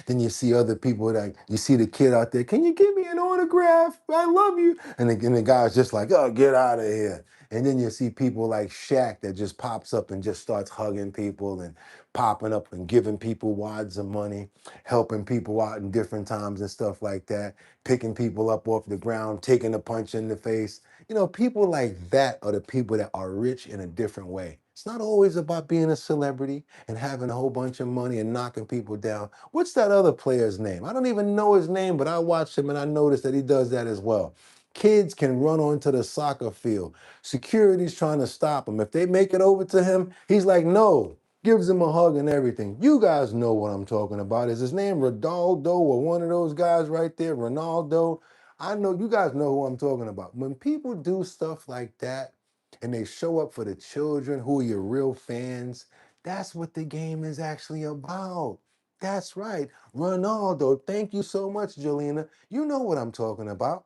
Then you see other people that you see the kid out there, can you give me an autograph? I love you. And the guy's just like, oh, get out of here. And then you see people like Shaq that just pops up and just starts hugging people and popping up and giving people wads of money, helping people out in different times and stuff like that, picking people up off the ground, taking a punch in the face. You know, people like that are the people that are rich in a different way. It's not always about being a celebrity and having a whole bunch of money and knocking people down. What's that other player's name? I don't even know his name, but I watch him and I notice that he does that as well. Kids can run onto the soccer field. Security's trying to stop him. If they make it over to him, he's like, no. Gives him a hug and everything. You guys know what I'm talking about. Is his name Ronaldo or one of those guys right there? Ronaldo? I know you guys know who I'm talking about. When people do stuff like that and they show up for the children who are your real fans, that's what the game is actually about. That's right. Ronaldo. Thank you so much, Jolena. You know what I'm talking about.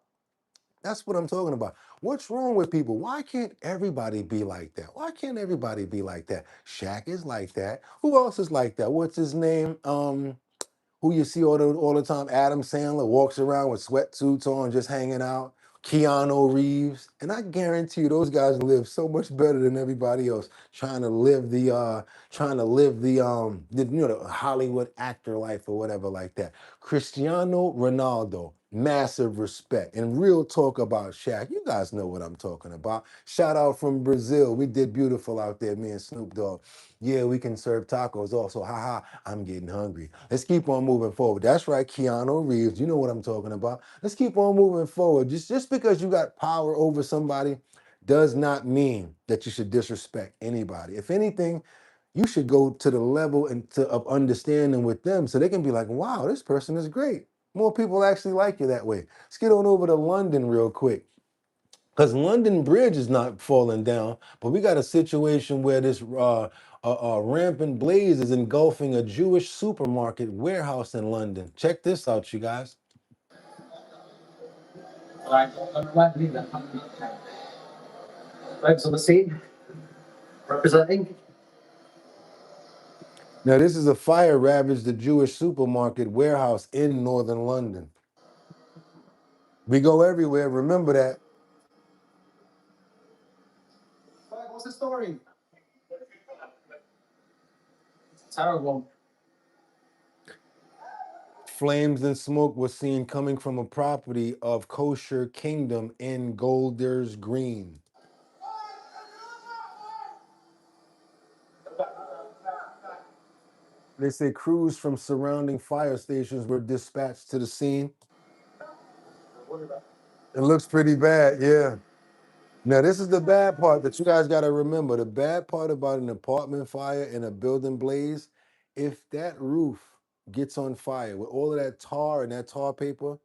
That's what I'm talking about. What's wrong with people? Why can't everybody be like that? Why can't everybody be like that? Shaq is like that. Who else is like that? What's his name? Who you see all the time? Adam Sandler walks around with sweatsuits on, just hanging out. Keanu Reeves, and I guarantee you, those guys live so much better than everybody else. Trying to live the the Hollywood actor life or whatever like that. Cristiano Ronaldo, massive respect. And real talk about Shaq. You guys know what I'm talking about. Shout out from Brazil. We did beautiful out there, me and Snoop Dogg. Yeah, we can serve tacos also. Haha, I'm getting hungry. Let's keep on moving forward. That's right, Keanu Reeves. You know what I'm talking about. Let's keep on moving forward. Just because you got power over somebody does not mean that you should disrespect anybody. If anything, you should go to the level of understanding with them so they can be like, wow, this person is great. More people actually like you that way. Let's get on over to London real quick. Because London Bridge is not falling down, but we got a situation where this rampant blaze is engulfing a Jewish supermarket warehouse in London. Check this out, you guys. Right on the scene. Representing. Now, this is a fire ravaged the Jewish supermarket warehouse in northern London. We go everywhere. Remember that. What's the story? Terrible. Flames and smoke was seen coming from a property of Kosher Kingdom in Golders Green. They say crews from surrounding fire stations were dispatched to the scene. It looks pretty bad, yeah. Now, this is the bad part that you guys got to remember. The bad part about an apartment fire and a building blaze, if that roof gets on fire with all of that tar and that tar paper,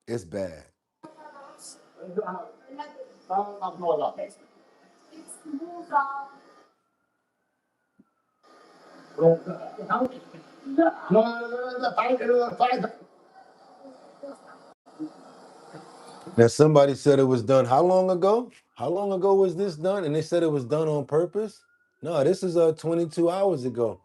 it's bad. Now, somebody said it was done how long ago? How long ago was this done? And they said it was done on purpose? No, this is 22 hours ago.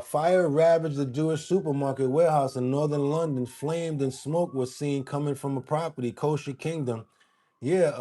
Fire ravaged the Jewish supermarket warehouse in northern London. Flamed and smoke was seen coming from a property, Kosher Kingdom. Yeah.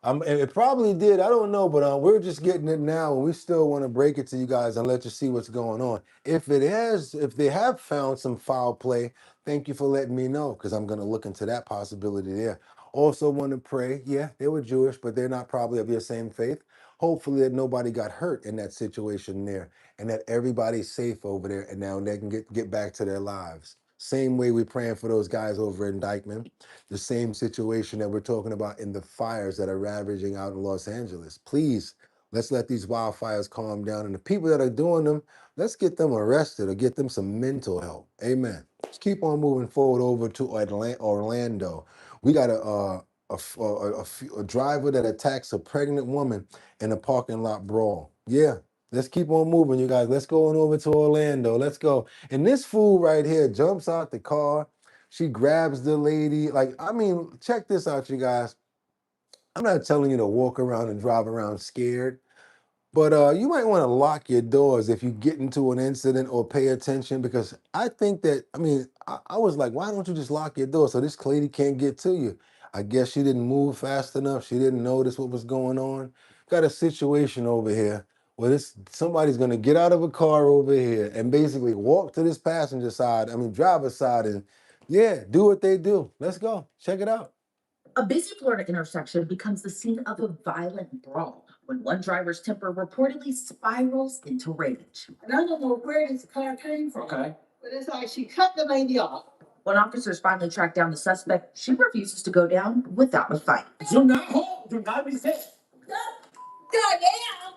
It probably did. I don't know, but we're just getting it now, and we still want to break it to you guys and let you see what's going on. If they have found some foul play, thank you for letting me know, because I'm going to look into that possibility there. Also want to pray. Yeah, they were Jewish, but they're not probably of your same faith. Hopefully that nobody got hurt in that situation there, and that everybody's safe over there, and now they can get back to their lives. Same way we're praying for those guys over in Dykeman. The same situation that we're talking about in the fires that are ravaging out in Los Angeles. Please, let's let these wildfires calm down. And the people that are doing them, let's get them arrested or get them some mental help. Amen. Let's keep on moving forward over to Orlando. We got a driver that attacks a pregnant woman in a parking lot brawl. Yeah, let's keep on moving, you guys. Let's go on over to Orlando. Let's go. And this fool right here jumps out the car. She grabs the lady. Check this out, you guys. I'm not telling you to walk around and drive around scared. But you might want to lock your doors if you get into an incident or pay attention, because I think that, I was like, why don't you just lock your door so this lady can't get to you? I guess she didn't move fast enough. She didn't notice what was going on. Got a situation over here where somebody's going to get out of a car over here and basically walk to this driver's side, and yeah, do what they do. Let's go. Check it out. A busy Florida intersection becomes the scene of a violent brawl when one driver's temper reportedly spirals into rage. And I don't know where this car came from. Okay. But it's like she cut the lady off. When officers finally track down the suspect, she refuses to go down without a fight. Do not hold. Do not resist. Goddamn.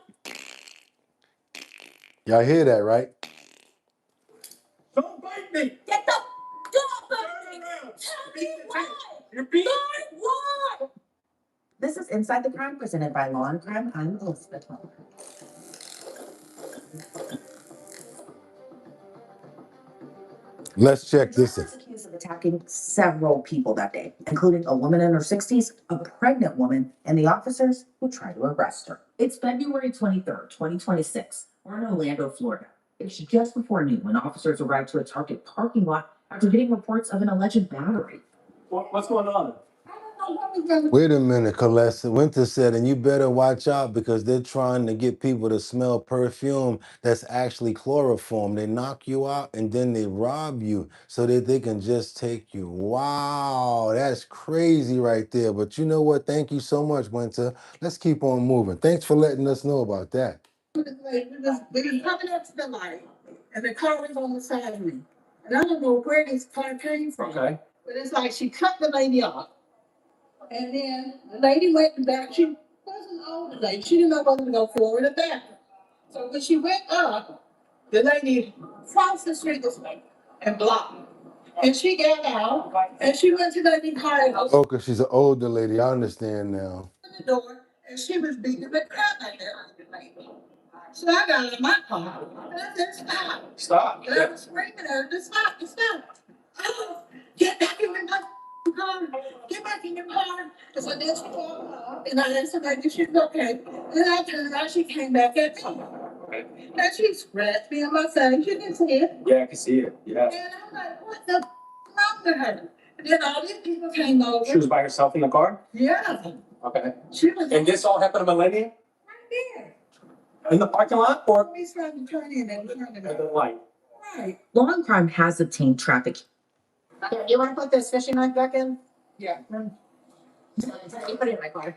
Y'all hear that, right? Don't bite me. Get the. Don't bite me. Tell me why. You're being. Why? This is Inside the Crime, presented by Law and Crime. I'm Elizabeth. Let's check this out. The driver was accused of attacking several people that day, including a woman in her 60s, a pregnant woman, and the officers who tried to arrest her. It's February 23rd, 2026. We're in Orlando, Florida. It's just before noon when officers arrived to a Target parking lot after getting reports of an alleged battery. What's going on? Wait a minute, Celeste. Winter said, and you better watch out because they're trying to get people to smell perfume that's actually chloroform. They knock you out and then they rob you so that they can just take you. Wow, that's crazy right there. But you know what? Thank you so much, Winter. Let's keep on moving. Thanks for letting us know about that. We was coming up to the light, and the car was on the side of me. And I don't know where this car came from. Okay. But it's like she cut the lady off. And then the lady went back. She was an older lady. She didn't know whether to go forward or back. So when she went up, the lady crossed the street this way and blocked. And she got out and she went to the lady's car and opened Oh, because she's an older lady. I understand now. the door, and she was beating the crap out of the lady. So I got out of my car and I said, stop. Stop. And I was screaming at her to stop, to stop. Oh, get back in my car. Get back in your car. And so then she called her, and I asked her like if she's okay. And I turned around, she came back at me. And she scratched me on my face. You can see it. Yeah, I can see it. Yeah. And I'm like, what the wrong with her? And then all these people came over. She was by herself in the car? Yeah. Okay. She was And this all happened in Millennium? right there. In the parking lot or Police tried to turn in and turn it at the off. light? Right. Law and crime has obtained traffic. Here, you want to put this fishing knife back in? Yeah. You put it in my car.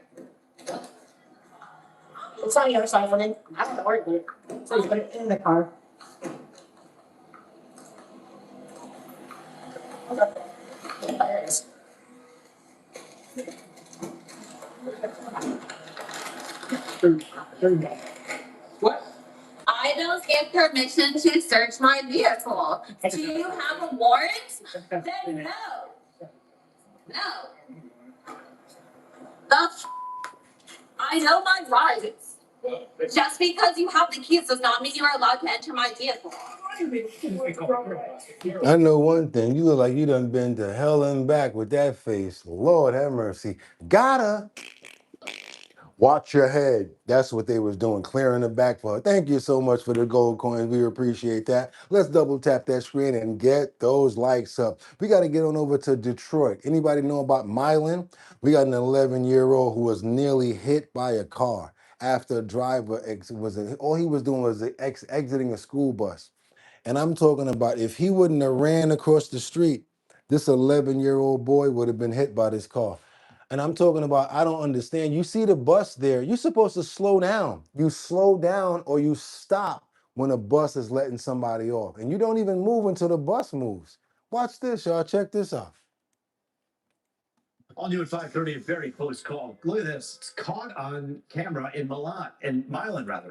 It's on your side, honey. I don't know where to put it. So you put it in the car. Okay. There it is. What? I don't get permission to search my vehicle. Do you have a warrant? Then no. No. I know my rights. Just because you have the keys does not mean you are allowed to enter my vehicle. I know one thing. You look like you done been to hell and back with that face. Lord have mercy. Gotta watch your head. That's what they was doing, clearing the back for her. Thank you so much for the gold coins. We appreciate that. Let's double tap that screen and get those likes up. We got to get on over to Detroit. Anybody know about Mylan? We got an 11-year-old who was nearly hit by a car after a driver all he was doing was exiting a school bus. And I'm talking about if he wouldn't have ran across the street, this 11-year-old boy would have been hit by this car. And I'm talking about, I don't understand. You see the bus there, you're supposed to slow down. You slow down or you stop when a bus is letting somebody off. And you don't even move until the bus moves. Watch this, y'all. Check this out. All new at 5:30, a very close call. Look at this. It's caught on camera in Milan,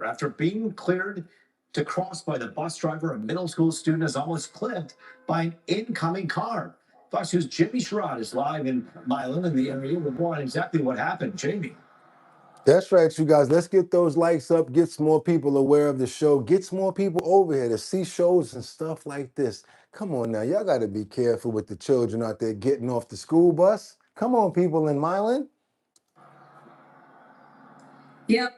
after being cleared to cross by the bus driver. A middle school student is almost clipped by an incoming car. Fox News' Jimmy Sherrod is live in Milan in the area with more on exactly what happened. Jamie. That's right, you guys. Let's get those likes up, get some more people aware of the show, get some more people over here to see shows and stuff like this. Come on now, y'all got to be careful with the children out there getting off the school bus. Come on, people in Milan. Yep.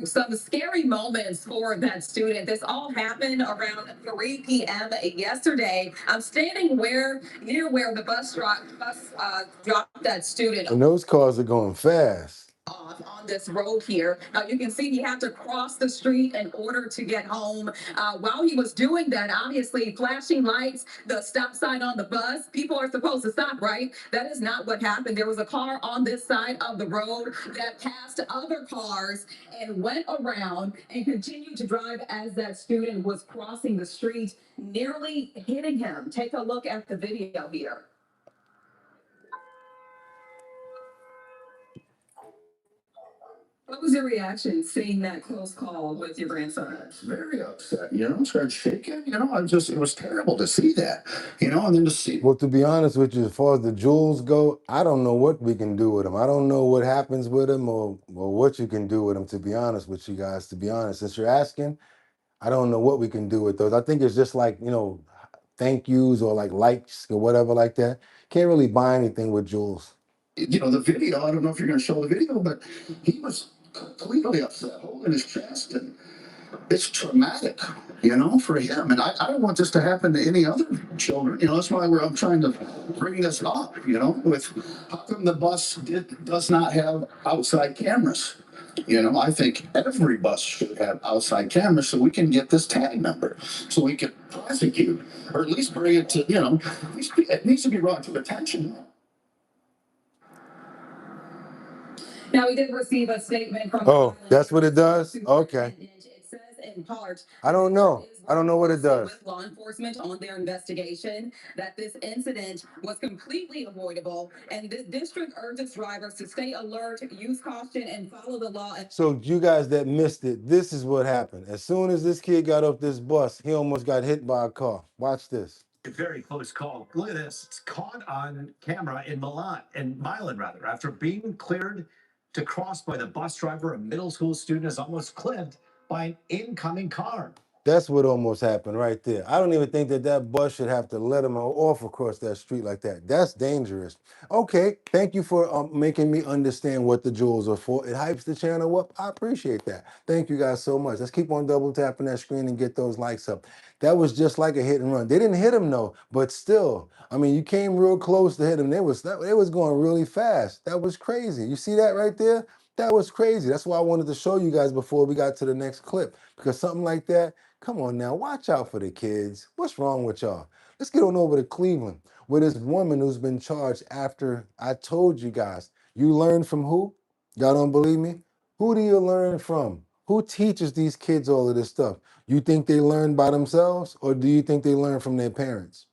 Some scary moments for that student. This all happened around 3 p.m. yesterday. I'm standing near where the bus dropped that student And those cars are going fast. off on this road here. You can see he had to cross the street in order to get home. While he was doing that, obviously flashing lights, the stop sign on the bus, people are supposed to stop, right? That is not what happened. There was a car on this side of the road that passed other cars and went around and continued to drive as that student was crossing the street, nearly hitting him. Take a look at the video here. What was your reaction seeing that close call with your grandson? Very upset, started shaking, it was terrible to see that, and then to see. Well, to be honest with you, as far as the jewels go, I don't know what we can do with them. I don't know what happens with them or what you can do with them, to be honest with you guys, to be honest. Since you're asking, I don't know what we can do with those. I think it's just like, thank yous or like likes or whatever like that. Can't really buy anything with jewels. The video, I don't know if you're going to show the video, but he was completely upset, holding his chest, and it's traumatic, for him. And I don't want this to happen to any other children. That's why I'm trying to bring this up, with how come the bus does not have outside cameras? I think every bus should have outside cameras so we can get this tag number, so we can prosecute, or at least bring it to, at least it needs to be brought to attention. Now, we did receive a statement from. Oh, that's what it does? Okay. It says in part. I don't know. I don't know what it does. With law enforcement on their investigation, that this incident was completely avoidable, and the district urges drivers to stay alert, use caution, and follow the law. So you guys that missed it, this is what happened. As soon as this kid got off this bus, he almost got hit by a car. Watch this. A very close call. Look at this. It's caught on camera in Milan, after being cleared to cross by the bus driver. A middle school student is almost clipped by an incoming car. That's what almost happened right there. I don't even think that that bus should have to let them off across that street like that. That's dangerous. Okay, thank you for making me understand what the jewels are for. It hypes the channel up. I appreciate that. Thank you guys so much. Let's keep on double tapping that screen and get those likes up. That was just like a hit and run. They didn't hit him though, but still, I mean, you came real close to hit him. They was going really fast. That was crazy. You see that right there? That was crazy. That's why I wanted to show you guys before we got to the next clip, because something like that. Come on now, watch out for the kids. What's wrong with y'all? Let's get on over to Cleveland, where this woman who's been charged after I told you guys. You learned from who? Y'all don't believe me? Who do you learn from? Who teaches these kids all of this stuff? You think they learn by themselves, or do you think they learn from their parents?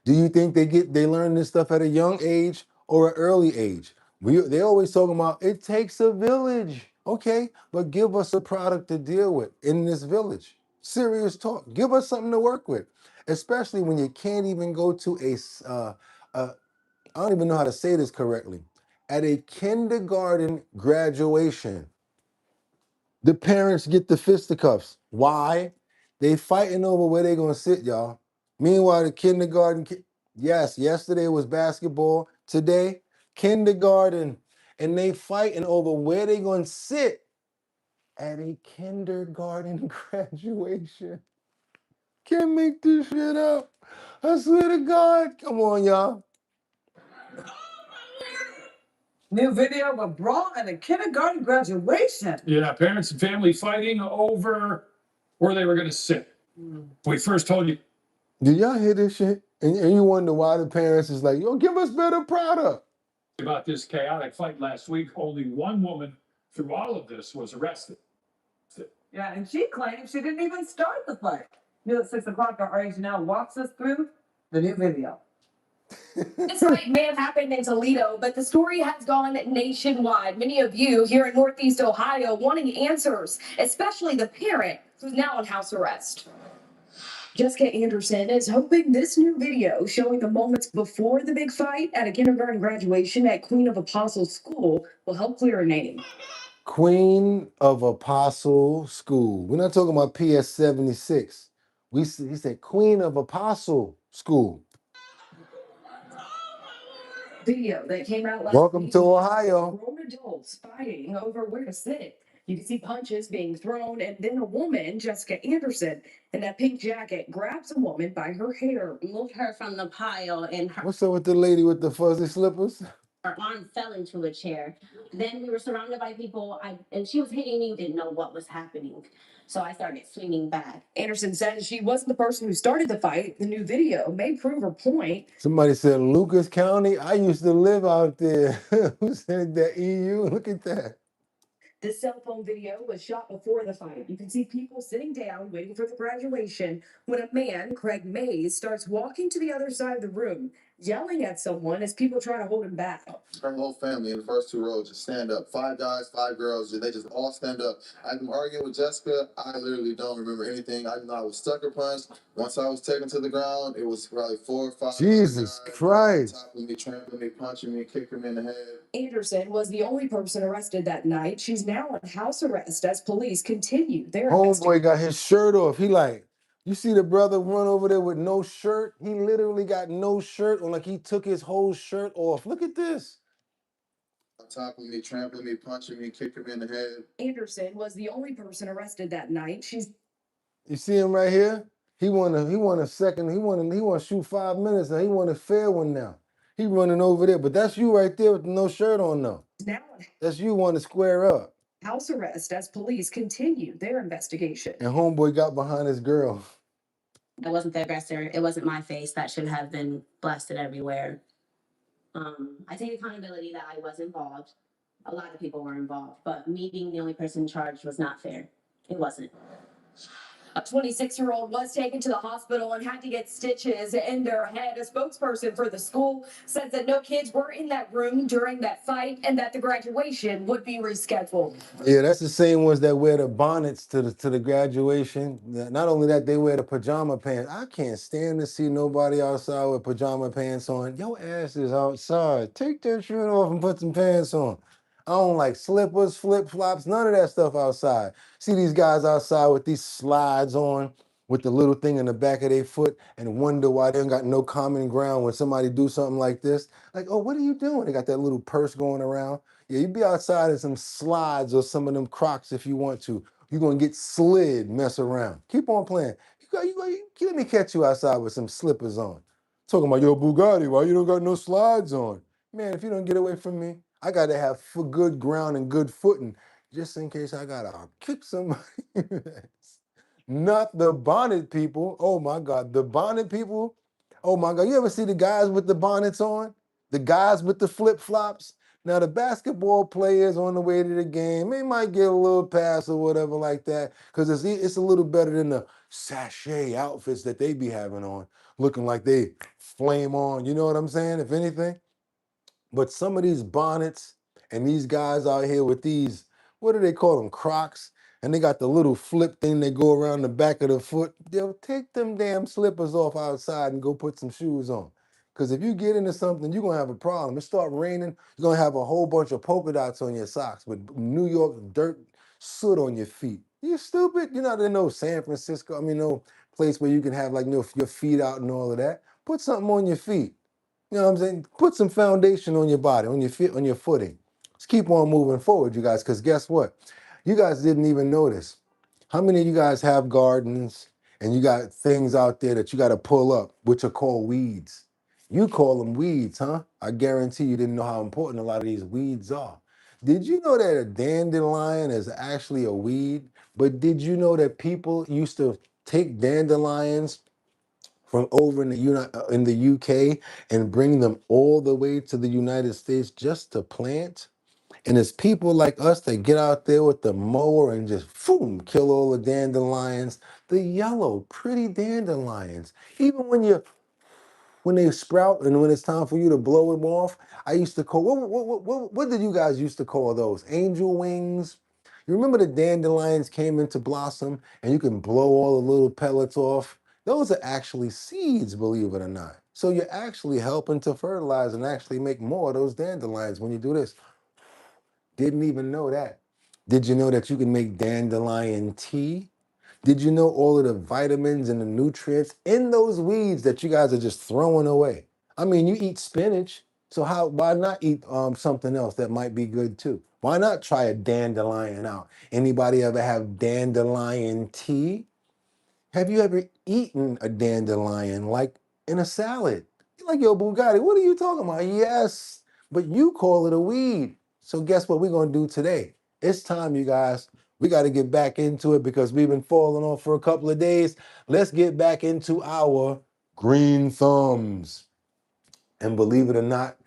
Do you think they learn this stuff at a young age or an early age? They always talking about it takes a village. Okay, but give us a product to deal with in this village. Serious talk. Give us something to work with, especially when you can't even go to I don't even know how to say this correctly. At a kindergarten graduation, the parents get the fisticuffs. Why? They fighting over where they gonna sit, y'all. Meanwhile, the kindergarten yes, yesterday was basketball. Today, kindergarten. And they fighting over where they gonna sit at a kindergarten graduation. Can't make this shit up. I swear to God. Come on, y'all. New video of a brawl at a kindergarten graduation. Yeah, parents and family fighting over where they were going to sit. We first told you. Did y'all hear this shit? And you wonder why the parents is like, yo, give us better product. About this chaotic fight last week, only one woman through all of this was arrested. Yeah, and she claims she didn't even start the fight. New at 6 o'clock, our RH now walks us through the new video. This fight may have happened in Toledo, but the story has gone nationwide. Many of you here in Northeast Ohio wanting answers, especially the parent who's now on house arrest. Jessica Anderson is hoping this new video showing the moments before the big fight at a kindergarten graduation at Queen of Apostles School will help clear her name. Queen of Apostle School. We're not talking about PS 76. He said Queen of Apostle School. Video that came out last Welcome week to Ohio. grown adults fighting over where to sit. You can see punches being thrown, and then a woman, Jessica Anderson, in that pink jacket, grabs a woman by her hair, moved her from the pile, and her What's up with the lady with the fuzzy slippers? arm fell into a chair. Then we were surrounded by people, and she was hitting me, didn't know what was happening. So I started swinging back. Anderson says she wasn't the person who started the fight. The new video may prove her point. Somebody said Lucas County. I used to live out there. Who said that? EU? Look at that. This cell phone video was shot before the fight. You can see people sitting down waiting for the graduation when a man, Craig Mays, starts walking to the other side of the room, yelling at someone as people try to hold him back. Her whole family in the first two rows just stand up. 5 guys, 5 girls, they just all stand up. I've been arguing with Jessica. I literally don't remember anything. I know I was sucker punched. Once I was taken to the ground, it was probably 4 or 5 Jesus guys Christ. toppling me, trampling me, punching me, kicking me in the head. Anderson was the only person arrested that night. She's now on house arrest as police continue their Homeboy got his shirt off. He like, you see the brother run over there with no shirt? He literally got no shirt on, like he took his whole shirt off. Look at this. Toppling me, trampling me, punching me, kicking me in the head. Anderson was the only person arrested that night. You see him right here? He won a second. He want to shoot 5 minutes now. He want a fair one now. He running over there, but that's you right there with no shirt on though. Now that's you want to square up. House arrest as police continue their investigation. And homeboy got behind his girl. I wasn't the aggressor. It wasn't my face that should have been blasted everywhere. I take accountability that I was involved. A lot of people were involved, but me being the only person charged was not fair. It wasn't. A 26-year-old was taken to the hospital and had to get stitches in their head. A spokesperson for the school says that no kids were in that room during that fight and that the graduation would be rescheduled. Yeah, that's the same ones that wear the bonnets to the graduation. Not only that, they wear the pajama pants. I can't stand to see nobody outside with pajama pants on. Your ass is outside. Take that shirt off and put some pants on. I don't like slippers, flip flops, none of that stuff outside. See these guys outside with these slides on, with the little thing in the back of their foot, and wonder why they ain't got no common ground when somebody do something like this. Like, oh, what are you doing? They got that little purse going around. Yeah, you be outside in some slides or some of them Crocs if you want to. You're gonna get slid, mess around. Keep on playing. Let me catch you outside with some slippers on. Talking about your Bugatti, why you don't got no slides on? Man, if you don't get away from me, I gotta have good ground and good footing, just in case I gotta kick somebody. Not the bonnet people. Oh my God, the bonnet people. Oh my God, you ever see the guys with the bonnets on? The guys with the flip flops? Now the basketball players on the way to the game, they might get a little pass or whatever like that, because it's a little better than the sachet outfits that they be having on, looking like they flame on. You know what I'm saying? If anything. But some of these bonnets and these guys out here with these, what do they call them? Crocs. And they got the little flip thing that go around the back of the foot. They'll take them damn slippers off outside and go put some shoes on. Because if you get into something, you're going to have a problem. It start raining, you're going to have a whole bunch of polka dots on your socks with New York dirt soot on your feet. You stupid. You're not in no San Francisco. I mean, no place where you can have like your feet out and all of that. Put something on your feet. You know what I'm saying? Put some foundation on your body, on your feet, on your footing. Let's keep on moving forward, you guys, because guess what? You guys didn't even notice. How many of you guys have gardens and you got things out there that you got to pull up, which are called weeds? You call them weeds, huh? I guarantee you didn't know how important a lot of these weeds are. Did you know that a dandelion is actually a weed? But did you know that people used to take dandelions from over in the UK and bring them all the way to the United States just to plant? And it's people like us that get out there with the mower and just boom, kill all the dandelions, the yellow, pretty dandelions. Even when they sprout and when it's time for you to blow them off, I used to call, what did you guys used to call those? Angel wings? You remember the dandelions came into blossom and you can blow all the little pellets off? Those are actually seeds, believe it or not. So you're actually helping to fertilize and actually make more of those dandelions when you do this. Didn't even know that. Did you know that you can make dandelion tea? Did you know all of the vitamins and the nutrients in those weeds that you guys are just throwing away? I mean, you eat spinach, so why not eat something else that might be good too? Why not try a dandelion out? Anybody ever have dandelion tea? Have you ever eaten a dandelion like in a salad? You're like, yo, Bugatti, what are you talking about? Yes, but you call it a weed. So guess what we're gonna do today? It's time, you guys. We got to get back into it because we've been falling off for a couple of days. Let's get back into our green thumbs. And believe it or not,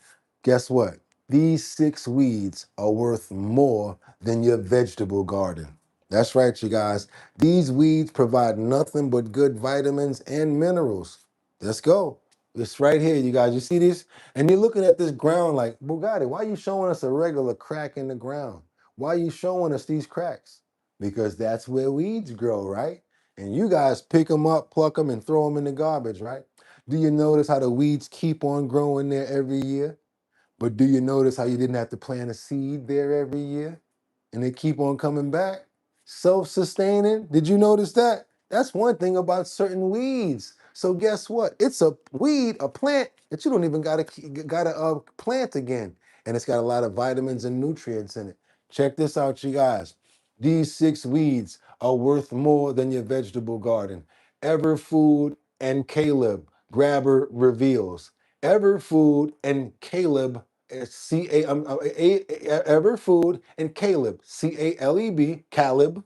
guess what? These 6 weeds are worth more than your vegetable garden. That's right, you guys. These weeds provide nothing but good vitamins and minerals. Let's go. It's right here, you guys. You see this? And you're looking at this ground like, Bugatti, why are you showing us a regular crack in the ground? Why are you showing us these cracks? Because that's where weeds grow, right? And you guys pick them up, pluck them, and throw them in the garbage, right? Do you notice how the weeds keep on growing there every year? But do you notice how you didn't have to plant a seed there every year? And they keep on coming back? Self-sustaining. Did you notice that? That's one thing about certain weeds. So guess what? It's a weed, a plant that you don't even gotta plant again. And it's got a lot of vitamins and nutrients in it. Check this out, you guys. These 6 weeds are worth more than your vegetable garden. Everfood and Caleb Grabber reveals. Everfood and Caleb Everfood and Caleb Caleb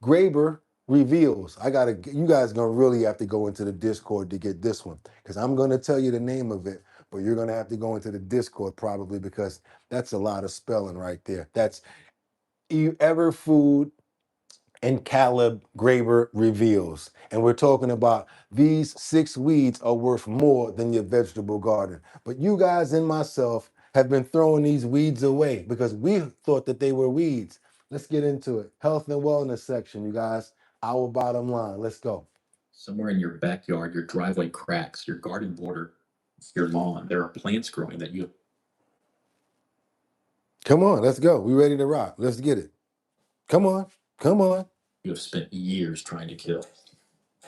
Graber reveals. You guys gonna really have to go into the Discord to get this one because I'm gonna tell you the name of it, but you're gonna have to go into the Discord probably because that's a lot of spelling right there. That's Everfood and Caleb Graber reveals. And we're talking about these 6 weeds are worth more than your vegetable garden. But you guys and myself have been throwing these weeds away because we thought that they were weeds. Let's get into it. Health and wellness section, you guys. Our bottom line. Let's go. Somewhere in your backyard, your driveway cracks, your garden border, your lawn, there are plants growing that you Come on, let's go. We ready to rock. Let's get it. Come on, come on. You have spent years trying to kill.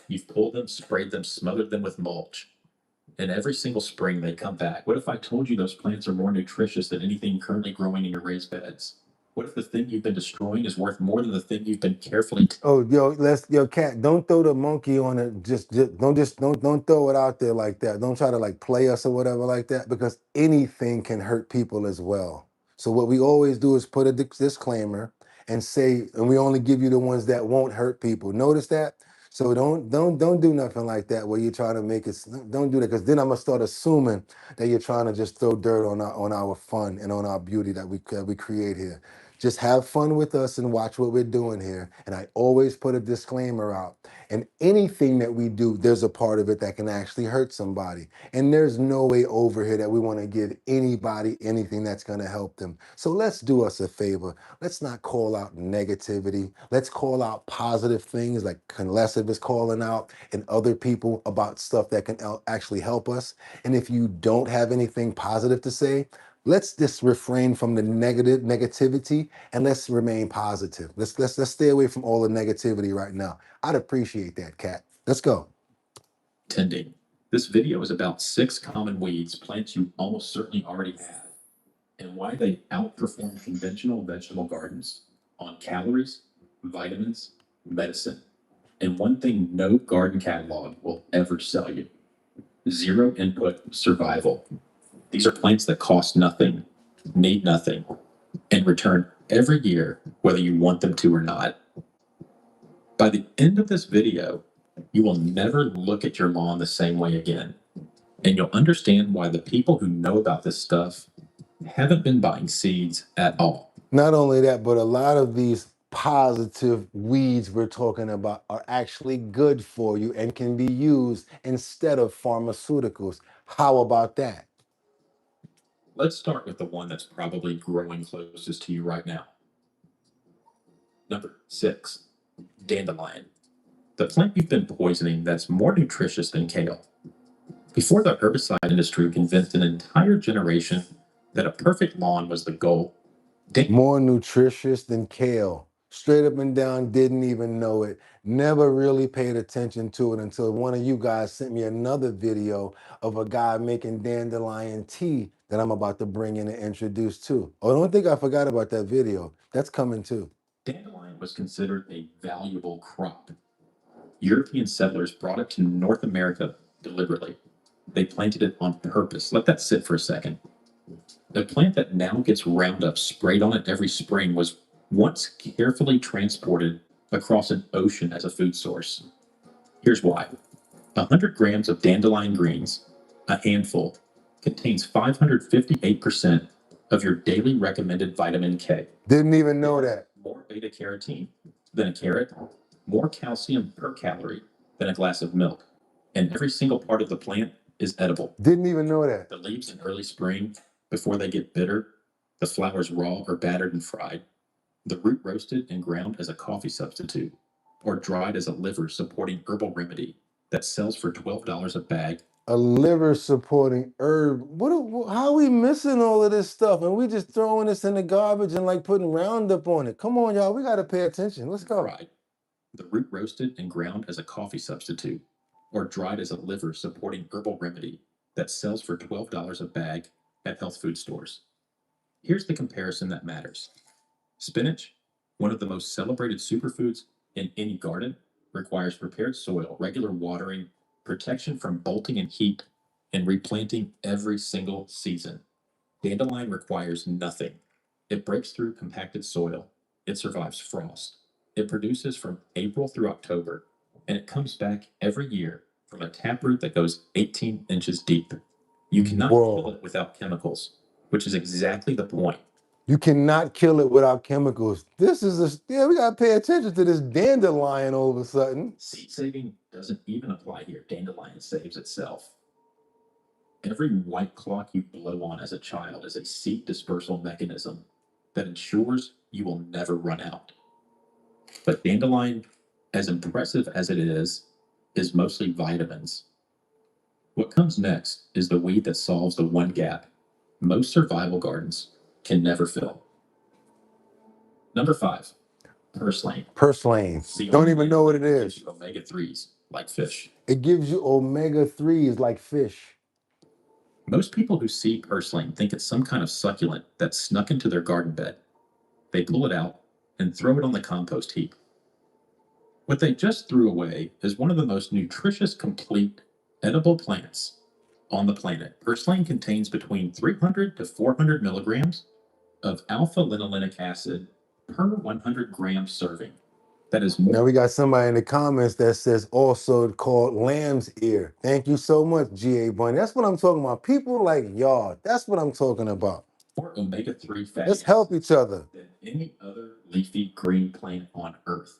You've pulled them, sprayed them, smothered them with mulch. And every single spring they come back. What if I told you those plants are more nutritious than anything currently growing in your raised beds? What if the thing you've been destroying is worth more than the thing you've been carefully Oh, yo, Cat, don't throw the monkey on it. Don't throw it out there like that. Don't try to like play us or whatever like that, because anything can hurt people as well. So what we always do is put a disclaimer and say, and we only give you the ones that won't hurt people. Notice that? So don't do nothing like that where you're trying to make it. Don't do that, because then I'm gonna start assuming that you're trying to just throw dirt on our fun and on our beauty that we create here. Just have fun with us and watch what we're doing here. And I always put a disclaimer out. And anything that we do, there's a part of it that can actually hurt somebody. And there's no way over here that we want to give anybody anything that's going to help them. So let's do us a favor. Let's not call out negativity. Let's call out positive things like Conlessive is calling out and other people about stuff that can actually help us. And if you don't have anything positive to say, let's just refrain from the negativity and let's remain positive. Let's stay away from all the negativity right now. I'd appreciate that, Cat. Let's go. tending. This video is about 6 common weeds plants you almost certainly already have, and why they outperform conventional vegetable gardens on calories, vitamins, medicine, and one thing no garden catalog will ever sell you: zero input survival. These are plants that cost nothing, need nothing, and return every year, whether you want them to or not. By the end of this video, you will never look at your lawn the same way again. And you'll understand why the people who know about this stuff haven't been buying seeds at all. Not only that, but a lot of these positive weeds we're talking about are actually good for you and can be used instead of pharmaceuticals. How about that? Let's start with the one that's probably growing closest to you right now. Number 6, dandelion. The plant you've been poisoning that's more nutritious than kale. Before the herbicide industry convinced an entire generation that a perfect lawn was the goal. More nutritious than kale. Straight up and down, didn't even know it. Never really paid attention to it until one of you guys sent me another video of a guy making dandelion tea that I'm about to bring in and introduce too. Oh, don't think I forgot about that video. That's coming too. Dandelion was considered a valuable crop. European settlers brought it to North America deliberately. They planted it on purpose. Let that sit for a second. The plant that now gets Roundup sprayed on it every spring was once carefully transported across an ocean as a food source. Here's why. 100 grams of dandelion greens, a handful, contains 558% of your daily recommended vitamin K. Didn't even know that. More beta carotene than a carrot, more calcium per calorie than a glass of milk. And every single part of the plant is edible. Didn't even know that. The leaves in early spring, before they get bitter, the flowers raw or battered and fried, the root roasted and ground as a coffee substitute, or dried as a liver supporting herbal remedy that sells for $12 a bag. A liver supporting herb. How are we missing all of this stuff? And we just throwing this in the garbage and like putting Roundup on it. Come on, y'all. We got to pay attention. Let's go. Fried. The root roasted and ground as a coffee substitute, or dried as a liver supporting herbal remedy that sells for $12 a bag at health food stores. Here's the comparison that matters. Spinach, one of the most celebrated superfoods in any garden, requires prepared soil, regular watering, protection from bolting and heat, and replanting every single season. Dandelion requires nothing. It breaks through compacted soil. It survives frost. It produces from April through October, and it comes back every year from a taproot that goes 18 inches deep. You cannot kill it without chemicals, which is exactly the point. You cannot kill it without chemicals. We got to pay attention to this dandelion all of a sudden. Seed saving doesn't even apply here. Dandelion saves itself. Every white clock you blow on as a child is a seed dispersal mechanism that ensures you will never run out. But dandelion, as impressive as it is mostly vitamins. What comes next is the weed that solves the one gap most survival gardens can never fill. Number 5, purslane. Purslane. See, Don't even know what it gives is. you omega-3s like fish. It gives you omega-3s like fish. Most people who see purslane think it's some kind of succulent that snuck into their garden bed. They pull it out and throw it on the compost heap. What they just threw away is one of the most nutritious, complete, edible plants on the planet. Purslane contains between 300 to 400 milligrams of alpha-linolenic acid per 100 gram serving. That is more. Now we got somebody in the comments that says also called lamb's ear. Thank you so much, GA Bunny. That's what I'm talking about. People like y'all. That's what I'm talking about. More omega-3 fatty Let's help each other. than any other leafy green plant on Earth.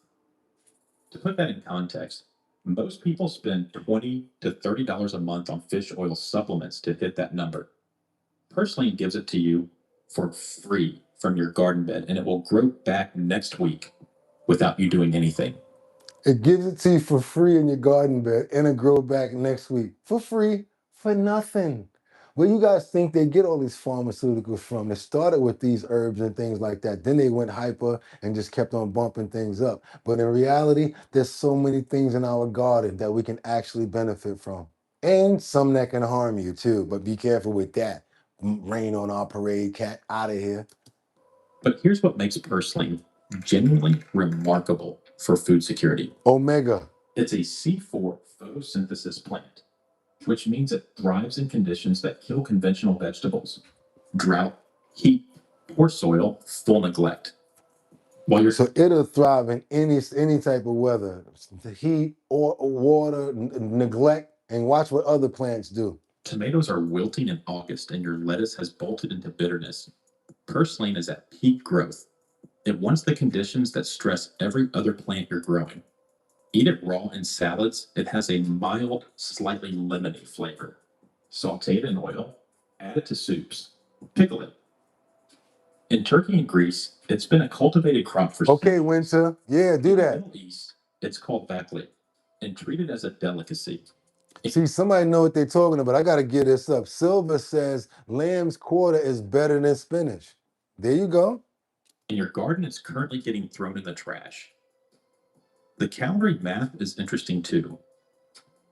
To put that in context, most people spend $20 to $30 a month on fish oil supplements to hit that number. Purslane gives it to you for free from your garden bed, and it will grow back next week without you doing anything. It gives it to you for free in your garden bed and it grow back next week. For free, for nothing. Where you guys think they get all these pharmaceuticals from? They started with these herbs and things like that. Then they went hyper and just kept on bumping things up. But in reality, there's so many things in our garden that we can actually benefit from. And some that can harm you too. But be careful with that. Rain on our parade, cat, out of here. But here's what makes purslane genuinely remarkable for food security. Omega. It's a C4 photosynthesis plant, which means it thrives in conditions that kill conventional vegetables: drought, heat, poor soil, full neglect. So it'll thrive in any type of weather, the heat or water, neglect, and watch what other plants do. Tomatoes are wilting in August and your lettuce has bolted into bitterness. Purslane is at peak growth. It wants the conditions that stress every other plant you're growing. Eat it raw in salads. It has a mild, slightly lemony flavor. Saute it in oil, add it to soups, pickle it. In Turkey and Greece, it's been a cultivated crop for Okay, Winter. Yeah, do that. In the Middle East, it's called bakli and treated as a delicacy. See, somebody know what they're talking about. I got to get this up. Silver says lamb's quarter is better than spinach. There you go. And your garden is currently getting thrown in the trash. The calorie math is interesting too.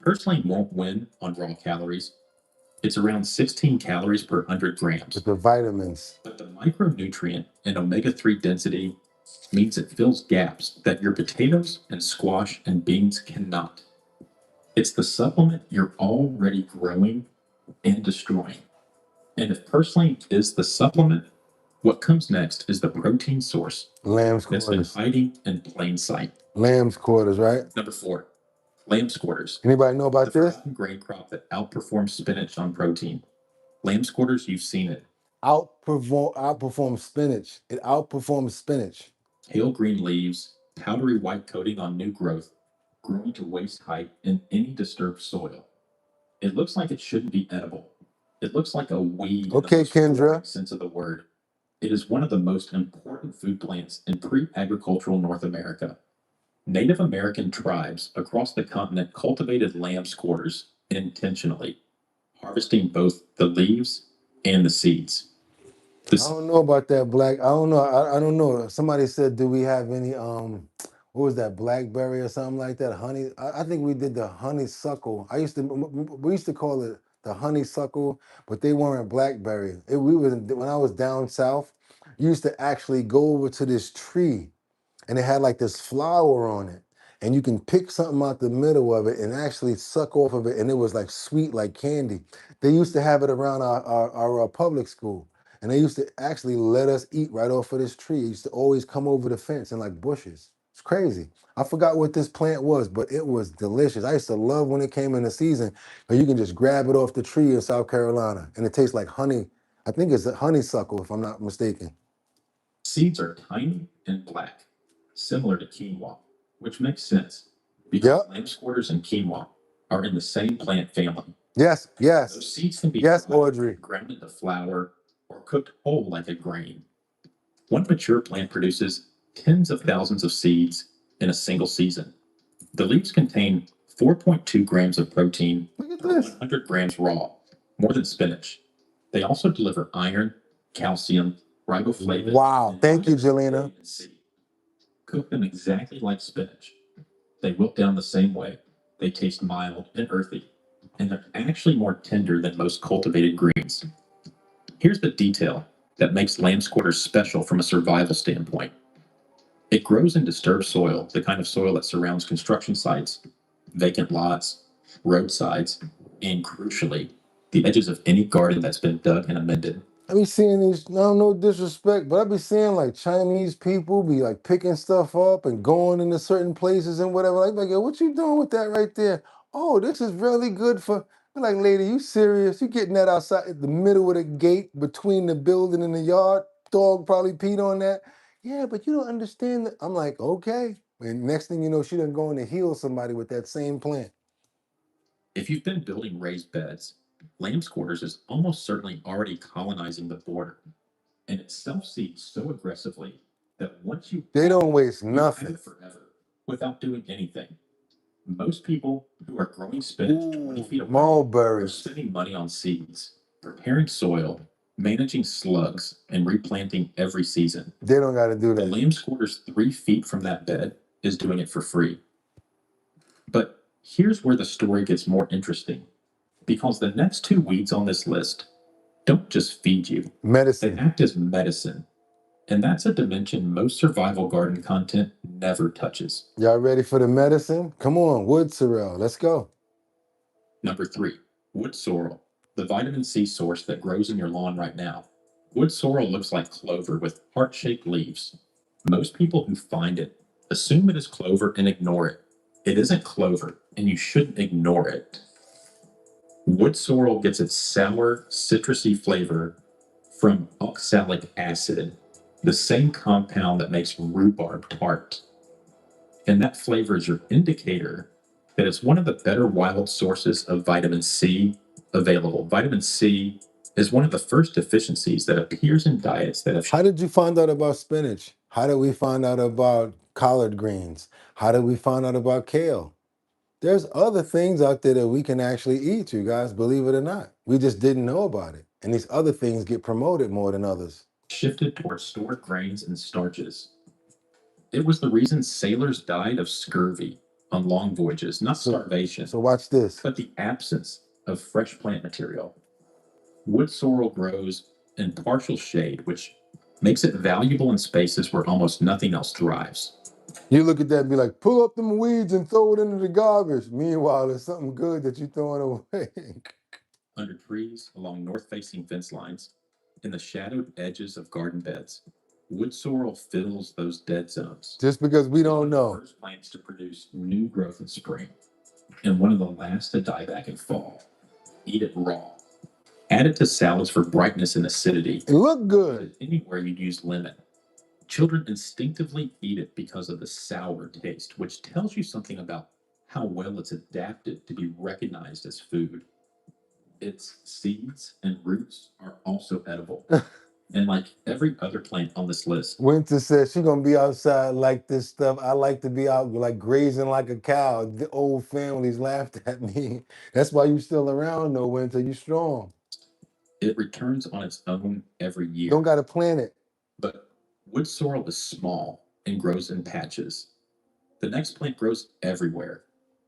Purslane won't win on raw calories. It's around 16 calories per 100 grams. With the vitamins. But the micronutrient and omega-3 density means it fills gaps that your potatoes and squash and beans cannot. It's the supplement you're already growing and destroying. And if purslane is the supplement, what comes next is the protein source. Lamb's that's been quarters. hiding in plain sight. Lamb's quarters, right? Number 4, lamb's quarters. Anybody know about this? The grain crop that outperforms spinach on protein. Lamb's quarters, you've seen it. Outperforms spinach. It outperforms spinach. Pale green leaves, powdery white coating on new growth, growing to waist height in any disturbed soil. It looks like it shouldn't be edible. It looks like a weed. Okay, in the Kendra. sense of the word. It is one of the most important food plants in pre-agricultural North America. Native American tribes across the continent cultivated lamb's quarters intentionally, harvesting both the leaves and the seeds. I don't know about that, Black. I don't know. I don't know. Somebody said, do we have any, what was that, blackberry or something like that? Honey. I think we did the honeysuckle. We used to call it the honeysuckle, but they weren't blackberry. When I was down south, you used to actually go over to this tree and it had like this flower on it. And you can pick something out the middle of it and actually suck off of it. And it was like sweet, like candy. They used to have it around our public school. And they used to actually let us eat right off of this tree. It used to always come over the fence in like bushes. It's crazy. I forgot what this plant was, but it was delicious. I used to love when it came in the season, but you can just grab it off the tree in South Carolina. And it tastes like honey. I think it's a honeysuckle, if I'm not mistaken. Seeds are tiny and black, similar to quinoa, which makes sense because lamb's quarters and quinoa are in the same plant family. Yes, yes. Those seeds can be Audrey. ground into flour or cooked whole like a grain. One mature plant produces tens of thousands of seeds in a single season. The leaves contain 4.2 grams of protein per 100 grams raw, more than spinach. They also deliver iron, calcium, riboflavin. Wow. and Thank you, vitamin Jelena. A and C. Cook them exactly like spinach. They wilt down the same way. They taste mild and earthy, and they're actually more tender than most cultivated greens. Here's the detail that makes lamb's quarters special from a survival standpoint. It grows in disturbed soil, the kind of soil that surrounds construction sites, vacant lots, roadsides, and crucially, the edges of any garden that's been dug and amended. I be seeing these, no disrespect, but I be seeing like Chinese people be like picking stuff up and going into certain places and whatever. Like, yo, what you doing with that right there? Oh, this is really good for. I'm like, lady, you serious? You getting that outside at the middle of the gate between the building and the yard? Dog probably peed on that. Yeah, but you don't understand that. I'm like, okay. And next thing you know, she done going to heal somebody with that same plant. If you've been building raised beds, lamb's quarters is almost certainly already colonizing the border, and it self-seeds so aggressively that once you they don't waste nothing forever without doing anything. Most people who are growing spinach 20 feet away are spending money on seeds, preparing soil, managing slugs, and replanting every season. They don't got to do that. The lamb's quarters 3 feet from that bed is doing it for free. But here's where the story gets more interesting, because the next two weeds on this list don't just feed you. Medicine. They act as medicine. And that's a dimension most survival garden content never touches. Y'all ready for the medicine? Come on, wood sorrel. Let's go. Number 3, wood sorrel, the vitamin C source that grows in your lawn right now. Wood sorrel looks like clover with heart-shaped leaves. Most people who find it assume it is clover and ignore it. It isn't clover, and you shouldn't ignore it. Wood sorrel gets its sour, citrusy flavor from oxalic acid, the same compound that makes rhubarb tart. And that flavor is your indicator that it's one of the better wild sources of vitamin C available. Vitamin C is one of the first deficiencies that appears in diets that have. How did you find out about spinach? How did we find out about collard greens? How did we find out about kale? There's other things out there that we can actually eat, you guys, believe it or not. We just didn't know about it. And these other things get promoted more than others. Shifted towards stored grains and starches. It was the reason sailors died of scurvy on long voyages, not starvation. So watch this. But the absence of fresh plant material. Wood sorrel grows in partial shade, which makes it valuable in spaces where almost nothing else thrives. You look at that and be like, pull up them weeds and throw it into the garbage. Meanwhile, there's something good that you're throwing away. Under trees, along north-facing fence lines, in the shadowed edges of garden beds, wood sorrel fills those dead zones. Just because we don't know. First plants to produce new growth in spring, and one of the last to die back in fall. Eat it raw. Add it to salads for brightness and acidity. It look good. Anywhere you'd use lemon. Children instinctively eat it because of the sour taste, which tells you something about how well it's adapted to be recognized as food. Its seeds and roots are also edible. And like every other plant on this list. Winter says she's gonna be outside like this stuff. I like to be out like grazing like a cow. The old families laughed at me. That's why you still around though, Winter. You strong. It returns on its own every year. Don't gotta plant it. But wood sorrel is small and grows in patches. The next plant grows everywhere,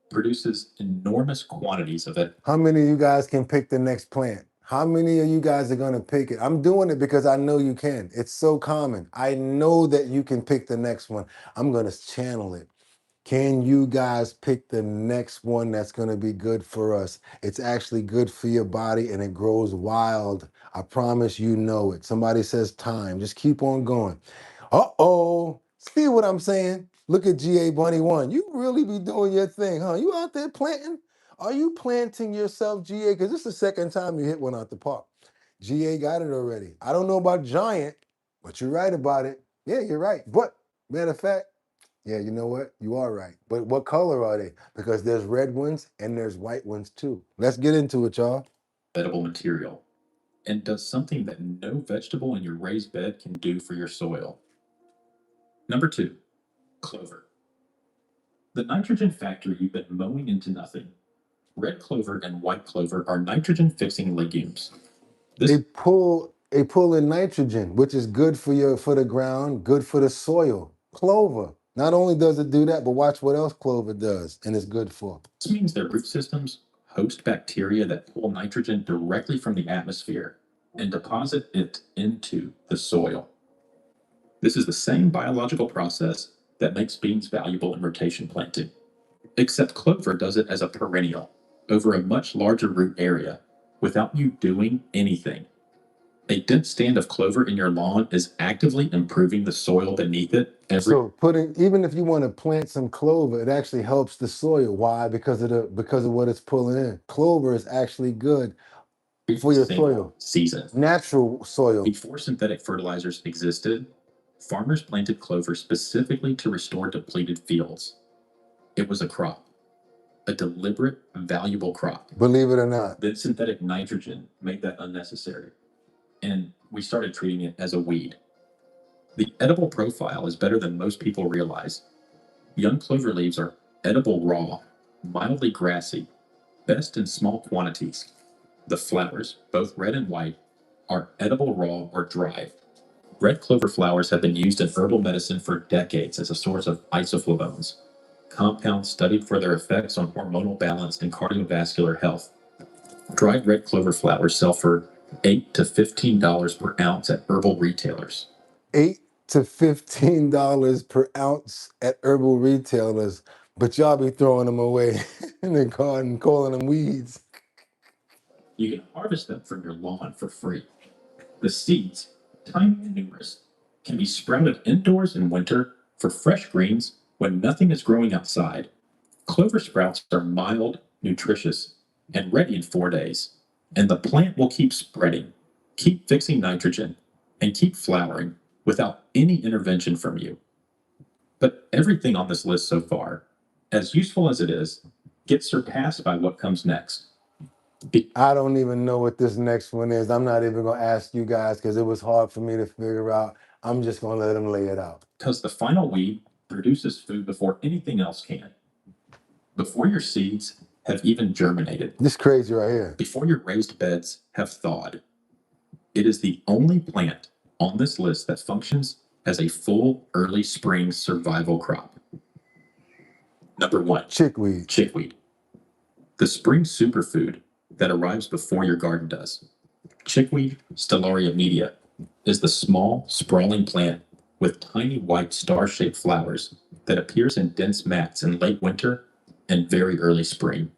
produces enormous quantities of it. How many of you guys can pick the next plant? How many of you guys are gonna pick it? I'm doing it because I know you can. It's so common. I know that you can pick the next one. I'm gonna channel it. Can you guys pick the next one that's gonna be good for us? It's actually good for your body and it grows wild. I promise you know it. Somebody says time. Just keep on going. Uh-oh. See what I'm saying? Look at GA Bunny 1. You really be doing your thing, huh? You out there planting? Are you planting yourself, GA? Because this is the second time you hit one out the park. GA got it already. I don't know about Giant, but you're right about it. Yeah, you're right. But, matter of fact, yeah, you know what? You are right. But what color are they? Because there's red ones and there's white ones too. Let's get into it, y'all. Edible material. And does something that no vegetable in your raised bed can do for your soil. Number 2, clover. The nitrogen factory you've been mowing into nothing. Red clover and white clover are nitrogen-fixing legumes. They pull They pull in nitrogen, which is good for the ground, good for the soil. Clover. Not only does it do that, but watch what else clover does and it's good for. This means their root systems host bacteria that pull nitrogen directly from the atmosphere and deposit it into the soil. This is the same biological process that makes beans valuable in rotation planting, except clover does it as a perennial over a much larger root area without you doing anything. A dense stand of clover in your lawn is actively improving the soil beneath it So even if you want to plant some clover, it actually helps the soil. Why? Because of what it's pulling in. Clover is actually good for your soil. Season. Natural soil. Before synthetic fertilizers existed, farmers planted clover specifically to restore depleted fields. It was a crop, a deliberate, valuable crop. Believe it or not. Then synthetic nitrogen made that unnecessary, and we started treating it as a weed. The edible profile is better than most people realize. Young clover leaves are edible raw, mildly grassy, best in small quantities. The flowers, both red and white, are edible raw or dried. Red clover flowers have been used in herbal medicine for decades as a source of isoflavones, compounds studied for their effects on hormonal balance and cardiovascular health. Dried red clover flowers sell for $8 to $15 per ounce at herbal retailers. $8 to $15 per ounce at herbal retailers, but y'all be throwing them away in the garden, calling them weeds. You can harvest them from your lawn for free. The seeds, tiny and numerous, can be sprouted indoors in winter for fresh greens when nothing is growing outside. Clover sprouts are mild, nutritious, and ready in 4 days, and the plant will keep spreading, keep fixing nitrogen, and keep flowering without any intervention from you. But everything on this list so far, as useful as it is, gets surpassed by what comes next. I don't even know what this next one is. I'm not even going to ask you guys because it was hard for me to figure out. I'm just going to let them lay it out. Because the final weed produces food before anything else can. Before your seeds have even germinated. This is crazy right here. Before your raised beds have thawed. It is the only plant on this list that functions as a full early spring survival crop. Number 1. Chickweed. Chickweed. The spring superfood that arrives before your garden does. Chickweed, Stellaria media, is the small, sprawling plant with tiny white star-shaped flowers that appears in dense mats in late winter and very early spring.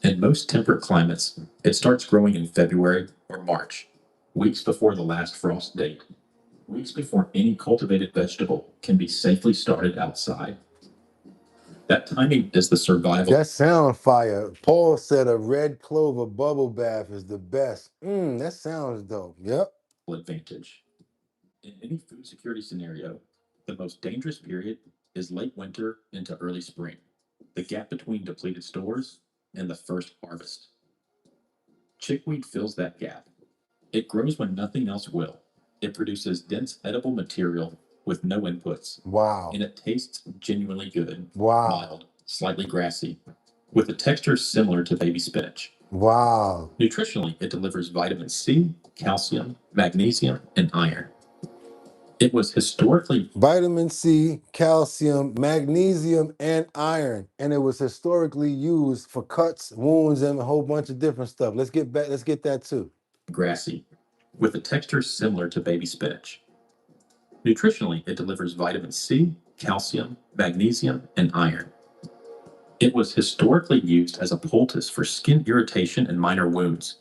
In most temperate climates, it starts growing in February or March, weeks before the last frost date, weeks before any cultivated vegetable can be safely started outside. That timing is the survival. That sound fire. Paul said a red clover bubble bath is the best. That sounds dope. Yep. Advantage. In any food security scenario, the most dangerous period is late winter into early spring, the gap between depleted stores and the first harvest. Chickweed fills that gap. It grows when nothing else will. It produces dense edible material with no inputs. Wow. And it tastes genuinely good. Wow. Mild, slightly grassy, with a texture similar to baby spinach. Wow. Nutritionally, it delivers vitamin C, calcium, magnesium, and iron. It was historically vitamin C, calcium, magnesium, and iron. And it was historically used for cuts, wounds, and a whole bunch of different stuff. Let's get that too. Grassy, with a texture similar to baby spinach. Nutritionally, it delivers vitamin C, calcium, magnesium, and iron. It was historically used as a poultice for skin irritation and minor wounds,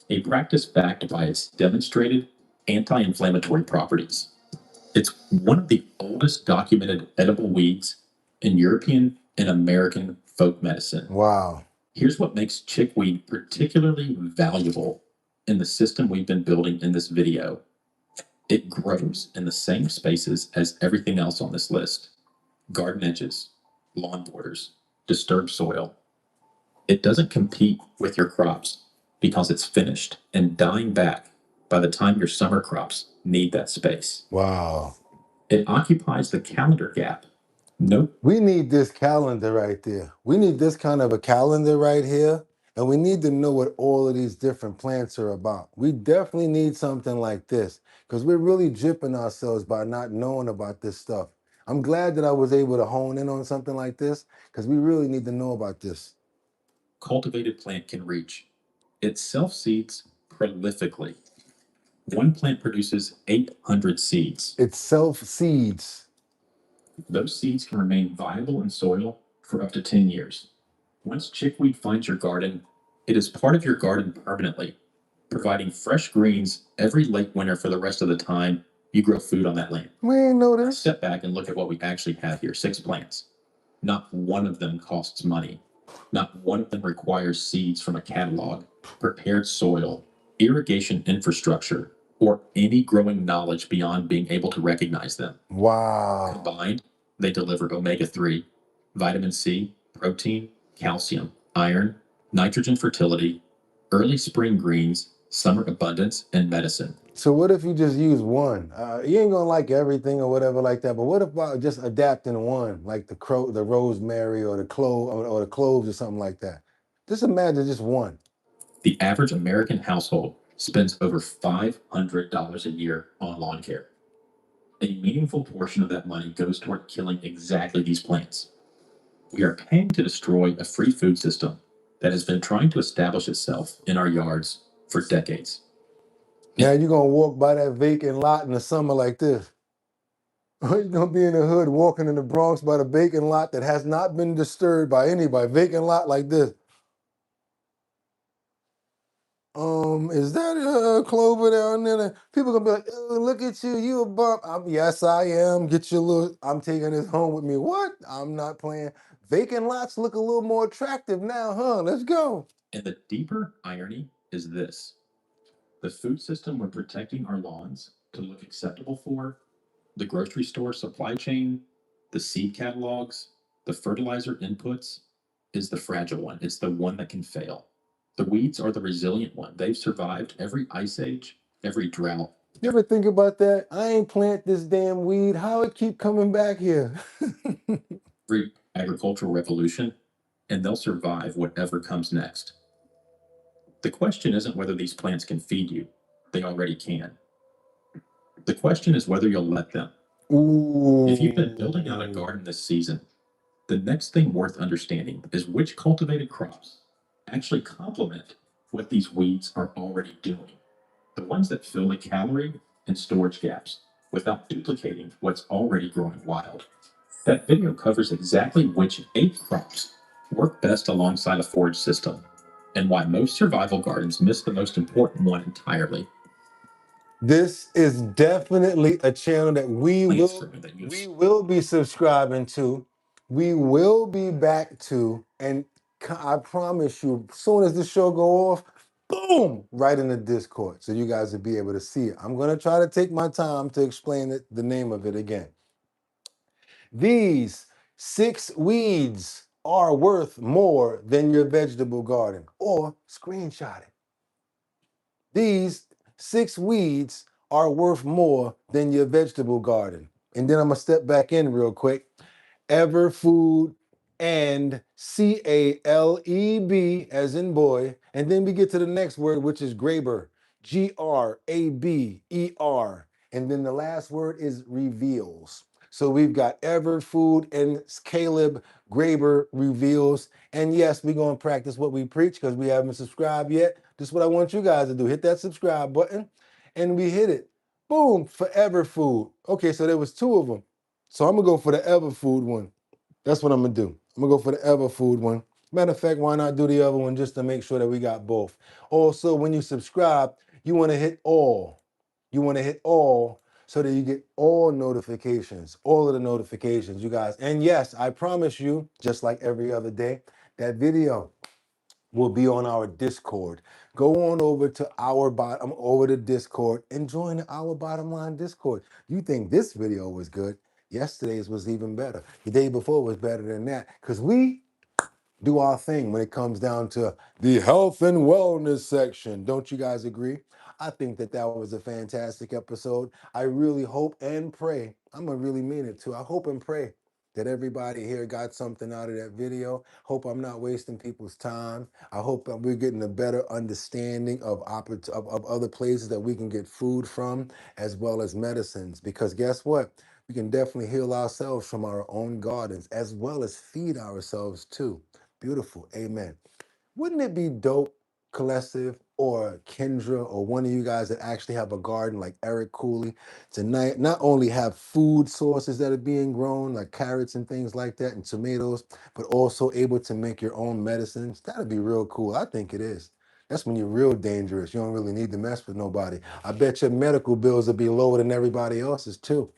a practice backed by its demonstrated anti-inflammatory properties. It's one of the oldest documented edible weeds in European and American folk medicine. Wow. Here's what makes chickweed particularly valuable in the system we've been building in this video. It grows in the same spaces as everything else on this list. Garden edges, lawn borders, disturbed soil. It doesn't compete with your crops because it's finished and dying back by the time your summer crops need that space. Wow. It occupies the calendar gap. Nope. We need this calendar right there. We need this kind of a calendar right here. And we need to know what all of these different plants are about. We definitely need something like this because we're really gypping ourselves by not knowing about this stuff. I'm glad that I was able to hone in on something like this because we really need to know about this. Cultivated plant can reach. It self-seeds prolifically. One plant produces 800 seeds. It self-seeds. Those seeds can remain viable in soil for up to 10 years. Once chickweed finds your garden, it is part of your garden permanently, providing fresh greens every late winter for the rest of the time you grow food on that land. We ain't know this. Step back and look at what we actually have here. 6 plants. Not one of them costs money. Not one of them requires seeds from a catalog, prepared soil, irrigation infrastructure, or any growing knowledge beyond being able to recognize them. Wow. Combined, they deliver omega-3, vitamin C, protein, calcium, iron, nitrogen fertility, early spring greens, summer abundance, and medicine. So what if you just use one? You ain't gonna like everything or whatever like that. But what about just adapting one, like the rosemary or the cloves or something like that? Just imagine just one. The average American household spends over $500 a year on lawn care. A meaningful portion of that money goes toward killing exactly these plants. We are paying to destroy a free food system that has been trying to establish itself in our yards for decades. Now you're gonna walk by that vacant lot in the summer like this. You're gonna be in the hood walking in the Bronx by the vacant lot that has not been disturbed by anybody. Vacant lot like this. Is that a clover down there? People gonna be like, oh, look at you, you a bump. Yes, I am. Get your little, I'm taking this home with me. What? I'm not playing. Vacant lots look a little more attractive now, huh? Let's go. And the deeper irony is this. The food system we're protecting our lawns to look acceptable for, the grocery store supply chain, the seed catalogs, the fertilizer inputs, is the fragile one. It's the one that can fail. The weeds are the resilient one. They've survived every ice age, every drought. You ever think about that? I ain't plant this damn weed. How it keep coming back here? Every agricultural revolution, and they'll survive whatever comes next. The question isn't whether these plants can feed you. They already can. The question is whether you'll let them. Ooh. If you've been building out a garden this season, the next thing worth understanding is which cultivated crops actually complement what these weeds are already doing. The ones that fill the calorie and storage gaps without duplicating what's already growing wild. That video covers exactly which 8 crops work best alongside a forage system and why most survival gardens miss the most important one entirely. This is definitely a channel that we will be subscribing to. We will be back to, and I promise you, as soon as the show go off, boom, right in the Discord, so you guys will be able to see it. I'm gonna try to take my time to explain it, the name of it again. These 6 weeds are worth more than your vegetable garden, or screenshot it. These 6 weeds are worth more than your vegetable garden. And then I'm gonna step back in real quick. Everfood and CALEB as in boy. And then we get to the next word, which is Graber. GRABER. And then the last word is reveals. So we've got Everfood and Caleb Graber reveals. And yes, we're gonna practice what we preach because we haven't subscribed yet. This is what I want you guys to do. Hit that subscribe button, and we hit it. Boom, for Everfood. Okay, so there was 2 of them. So I'm gonna go for the Everfood one. That's what I'm gonna do. I'm gonna go for the Everfood one. Matter of fact, why not do the other one just to make sure that we got both? Also, when you subscribe, you wanna hit all. You wanna hit all so that you get all notifications, all of the notifications, you guys. And yes, I promise you, just like every other day, that video will be on our Discord. Go on over to over to Discord and join our bottom line Discord. You think this video was good? Yesterday's was even better. The day before was better than that because we do our thing when it comes down to the health and wellness section. Don't you guys agree? I think that was a fantastic episode. I really hope and pray. I'm gonna really mean it too. I hope and pray that everybody here got something out of that video. Hope I'm not wasting people's time. I hope that we're getting a better understanding of other places that we can get food from, as well as medicines. Because guess what? We can definitely heal ourselves from our own gardens, as well as feed ourselves too. Beautiful. Amen. Wouldn't it be dope, Collective or Kendra or one of you guys that actually have a garden like Eric Cooley to not only have food sources that are being grown like carrots and things like that and tomatoes, but also able to make your own medicines? That'd be real cool. I think it is. That's when you're real dangerous. You don't really need to mess with nobody. I bet your medical bills will be lower than everybody else's too.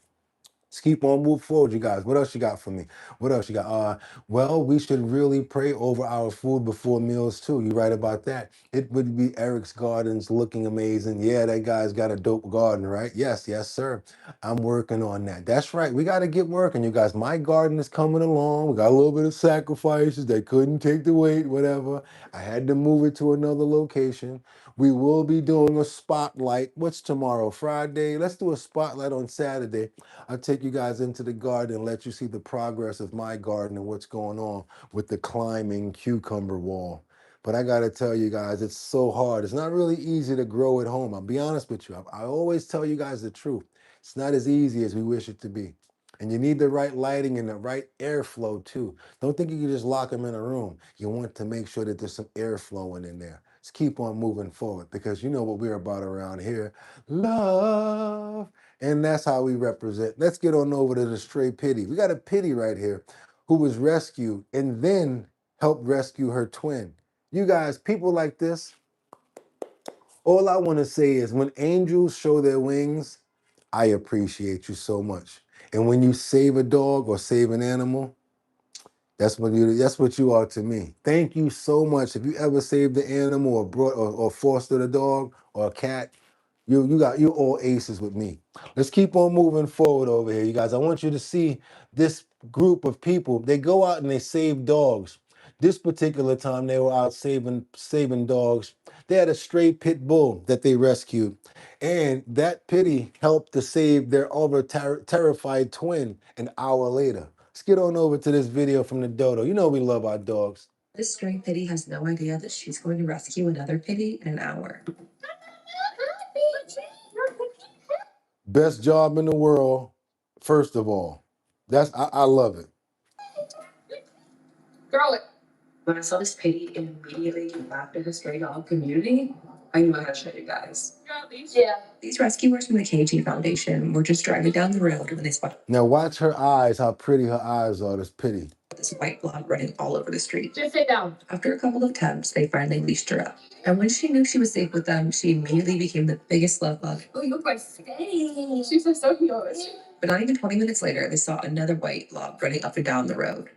Let's keep on moving forward, you guys. What else you got for me? What else you got? Well, we should really pray over our food before meals too. You're right about that. It would be Eric's Gardens looking amazing. Yeah, that guy's got a dope garden, right? Yes, yes, sir. I'm working on that. That's right. We got to get working, you guys. My garden is coming along. We got a little bit of sacrifices. They couldn't take the weight, whatever. I had to move it to another location. We will be doing a spotlight. What's tomorrow? Friday. Let's do a spotlight on Saturday. I'll take you guys into the garden and let you see the progress of my garden and what's going on with the climbing cucumber wall. But I got to tell you guys, it's so hard. It's not really easy to grow at home. I'll be honest with you. I always tell you guys the truth. It's not as easy as we wish it to be. And you need the right lighting and the right airflow too. Don't think you can just lock them in a room. You want to make sure that there's some air flowing in there. Let's keep on moving forward because you know what we're about around here. Love. And that's how we represent. Let's get on over to the stray pity. We got a pity right here who was rescued and then helped rescue her twin. You guys, people like this, all I want to say is when angels show their wings, I appreciate you so much. And when you save a dog or save an animal, that's what you are to me. Thank you so much. If you ever saved an animal or brought or fostered a dog or a cat, you all aces with me. Let's keep on moving forward over here, you guys. I want you to see this group of people. They go out and they save dogs. This particular time they were out saving dogs. They had a stray pit bull that they rescued. And that pity helped to save their terrified twin an hour later. Let's get on over to this video from the dodo. You know we love our dogs. This stray pitty has no idea that she's going to rescue another pitty in an hour. Best job in the world, first of all. I love it. Throw it. When I saw this pitty immediately go after the stray dog community, I knew I had to show you guys. Yeah. These rescuers from the KG Foundation were just driving down the road when they spotted Now watch her eyes, how pretty her eyes are, this pity. this white blob running all over the street. Just sit down. After a couple of attempts, they finally leashed her up. And when she knew she was safe with them, she immediately became the biggest love bug. Oh, you look like she's so cute. But not even 20 minutes later, they saw another white blob running up and down the road.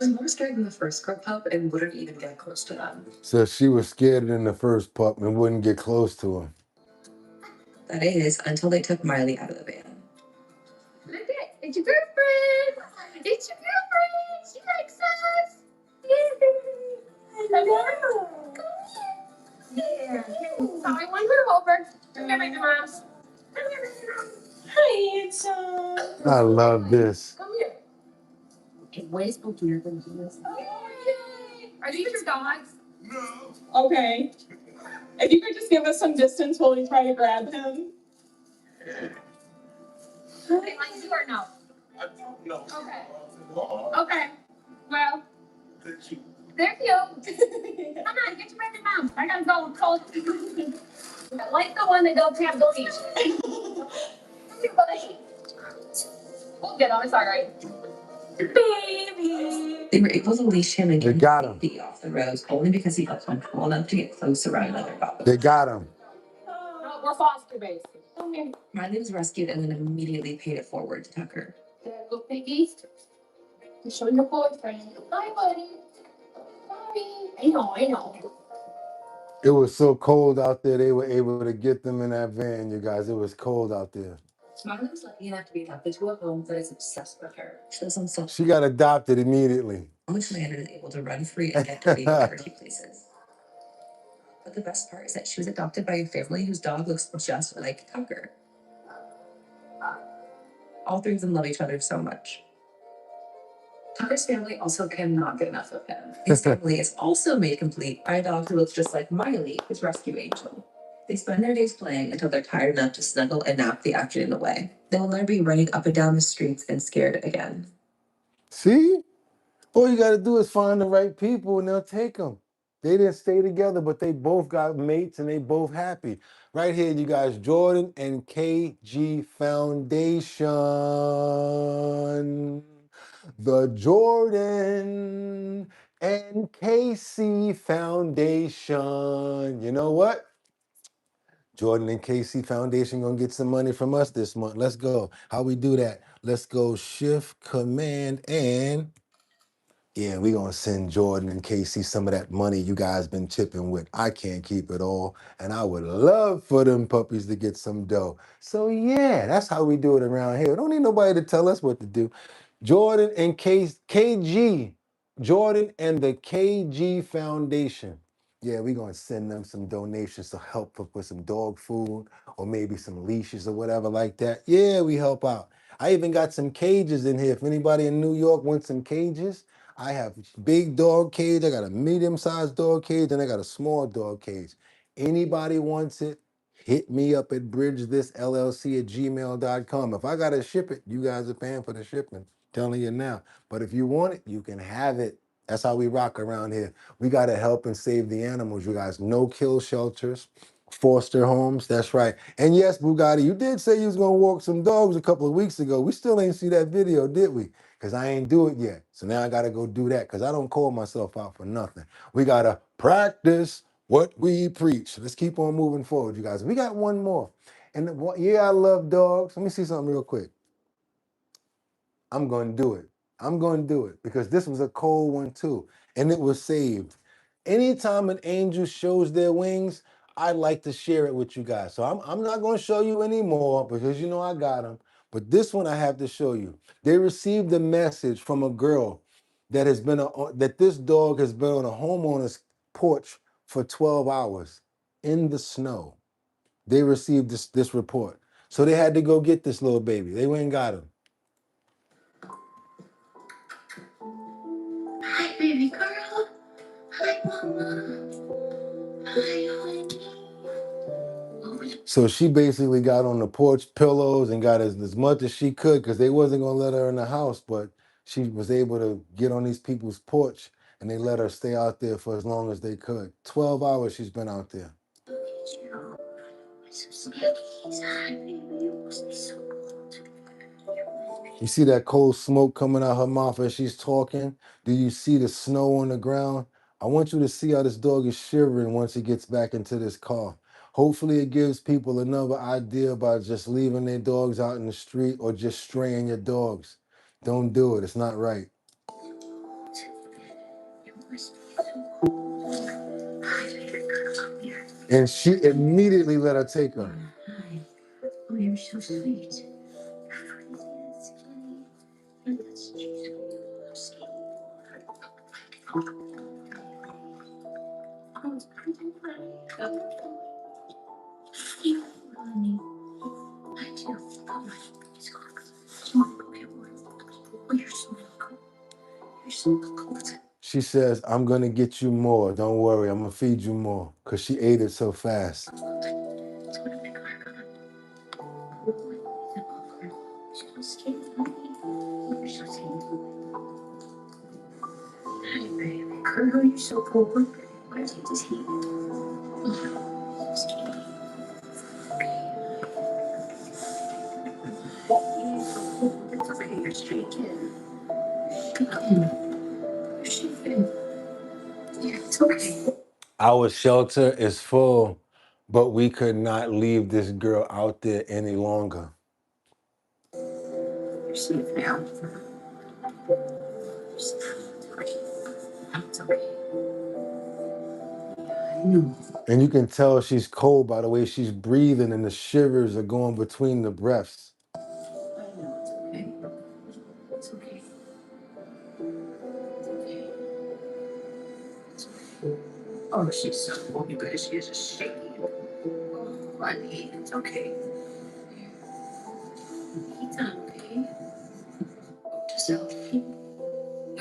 It was more scared than the first girl pup and wouldn't even get close to them. So she was scared than the first pup and wouldn't get close to him. That is, until they took Miley out of the van. Look at it. It's your girlfriend. It's your girlfriend. She likes us. Come here. Yeah. Sorry, one girl over. Come here, baby mom. Come here, baby mom. Hi, handsome. I love this. Come here. It weighs spookier than he is. Oh, yay. Are these your dogs? No. Okay. If you could just give us some distance while we try to grab him. They like you or no? I don't know. Okay. Okay. Well, they're cute. Come on, get your baby mom. I gotta go cold. Like the one that don't have the leash. Come here, buddy. We'll get him. It's all right. Baby. They were able to leash him and They got him. get off the roads only because he felt comfortable enough to get close around another dog. They got him. No, we're foster based. Come here. Miley was rescued and then immediately paid it forward to Tucker. There, go piggy. Show your boyfriend. Bye, buddy. Bye. I know. It was so cold out there, they were able to get them in that van, you guys. It was cold out there. Miley was lucky enough to be adopted to a home that is obsessed with her. She lives on so She got adopted immediately. much land and is able to run free and get dirty wherever she pleases. But the best part is that she was adopted by a family whose dog looks just like Tucker. All three of them love each other so much. Tucker's family also cannot get enough of him. His family is also made complete by a dog who looks just like Miley, his rescue angel. They spend their days playing until they're tired enough to snuggle and nap the afternoon away. They will never be running up and down the streets and scared again. See? All you got to do is find the right people and they'll take them. They didn't stay together, but they both got mates and they both happy. Right here, you guys, Jordan and KG Foundation. The Jordan and KC Foundation. You know what? Jordan and KC Foundation gonna get some money from us this month. Let's go. How we do that? Let's go Shift, Command, and yeah, we gonna send Jordan and Casey some of that money you guys been tipping with. I can't keep it all, and I would love for them puppies to get some dough. So yeah, that's how we do it around here. Don't need nobody to tell us what to do. Jordan and KG, Jordan and the KG Foundation. Yeah, we gonna send them some donations to help with some dog food or maybe some leashes or whatever like that. Yeah, we help out. I even got some cages in here. If anybody in New York wants some cages, I have big dog cage, I got a medium-sized dog cage, and I got a small dog cage. Anybody wants it, hit me up at bridgethisllc@gmail.com. If I gotta ship it, you guys are paying for the shipping. Telling you now. But if you want it, you can have it. That's how we rock around here. We gotta help and save the animals, you guys. No kill shelters, foster homes. That's right. And yes, Bugatti, you did say you was gonna walk some dogs a couple of weeks ago. We still ain't see that video, did we? Because I ain't do it yet. So now I got to go do that because I don't call myself out for nothing. We got to practice what we preach. Let's keep on moving forward, you guys. We got one more. And yeah, I love dogs. Let me see something real quick. I'm going to do it. I'm going to do it because this was a cold one too. And it was saved. Anytime an angel shows their wings, I like to share it with you guys. So I'm not going to show you anymore because you know I got them. But this one I have to show you. They received a message from a girl that that this dog has been on a homeowner's porch for 12 hours in the snow. They received this report. So they had to go get this little baby. They went and got him. Hi, baby girl. Hi, mama. Hi, honey. So she basically got on the porch pillows and got as much as she could because they wasn't gonna let her in the house, but she was able to get on these people's porch and they let her stay out there for as long as they could. 12 hours she's been out there. You see that cold smoke coming out her mouth as she's talking? Do you see the snow on the ground? I want you to see how this dog is shivering once he gets back into this car. Hopefully it gives people another idea about just leaving their dogs out in the street or just straying your dogs. Don't do it. It's not right. And she immediately let her take her. Oh, you're so sweet. She says, I'm going to get you more. Don't worry. I'm going to feed you more because she ate it so fast. Girl, you're so cool. Where's your tea? It's okay, you're straight kid. You're shaking. Yeah, it's okay. Our shelter is full, but we could not leave this girl out there any longer. You're safe now. It's okay. Yeah, I know. And you can tell she's cold by the way she's breathing and the shivers are going between the breaths. I know, it's okay. It's okay. It's okay. It's okay. Oh, she's so cool because she is a shaky. Oh, honey, it's okay. It's okay.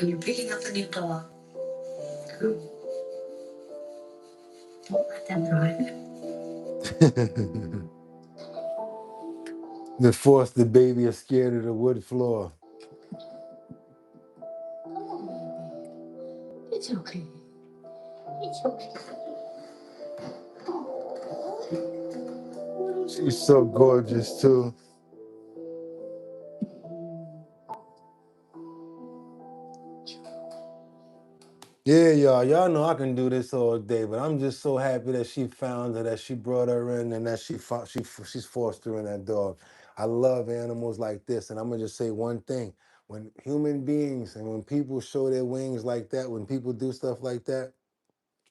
when you're picking up a new dog, don't let them drive. The force the baby is scared of the wood floor. It's okay. It's okay. She's so gorgeous too. Yeah, y'all know I can do this all day, but I'm just so happy that she found her, that she brought her in, and that she's fostering that dog. I love animals like this, and I'm gonna just say one thing: when human beings and when people show their wings like that, when people do stuff like that,